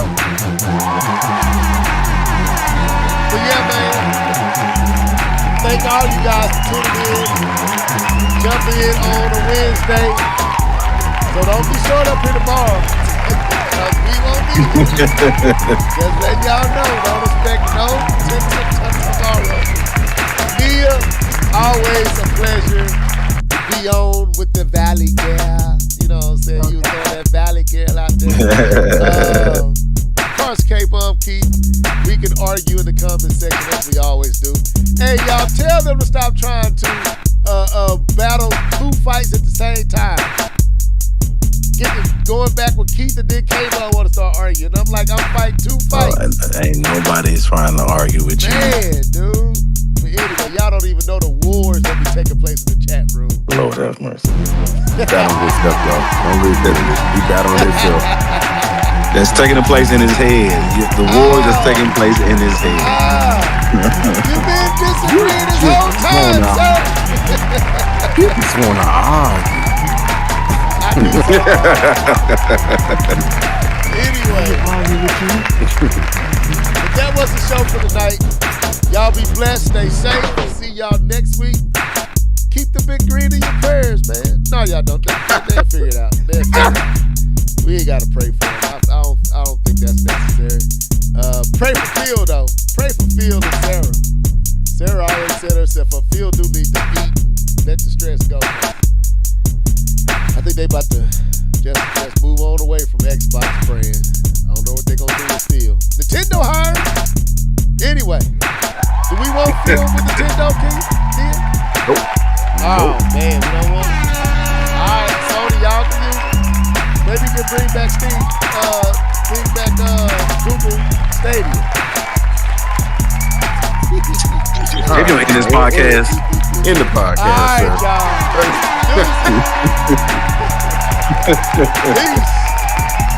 But yeah, man, thank all you guys for tuning in, jumping in on a Wednesday. So don't be short up here tomorrow. We won't be here. Just letting y'all know, don't expect no tip tomorrow. Nia, always a pleasure to be on with the Valley Girl. You know what I'm saying? You throw that Valley Girl out there. Of course, K-Bum Keith, we can argue in the comment section as we always do. Hey, y'all, tell them to stop trying to battle 2 fights at the same time. Going back with Keith and then K-Bum want to start arguing. I'm like, I'm fighting 2 fights. Ain't nobody's trying to argue with you. Man, dude. But anyway, y'all don't even know the wars that be taking place in the chat room. Lord have mercy. Battle this stuff, y'all. Don't leave that. He battling himself. That's taking place in his head. The war that's taking place in his head. You've been disagreeing this whole time, sir. You just want to argue. Anyway, but that was the show for tonight. Y'all be blessed, stay safe. We'll see y'all next week. Keep the big green in your prayers, man. No, y'all don't. They'll figure it out. We ain't gotta pray for them. I don't think that's necessary. Pray for Phil though. Pray for Phil and Sarah. Sarah always said herself, Phil do need to eat and let the stress go. I think they about to just move on away from Xbox brand. I don't know what they're gonna do with Phil. Nintendo hired. Anyway, do we want Phil with Nintendo, King? Nope. Oh man, we don't want it. Alright, Sony, y'all can use it. Maybe you can bring back Google Stadia. They're doing in this podcast. In the podcast, All right, sir. y'all. Peace.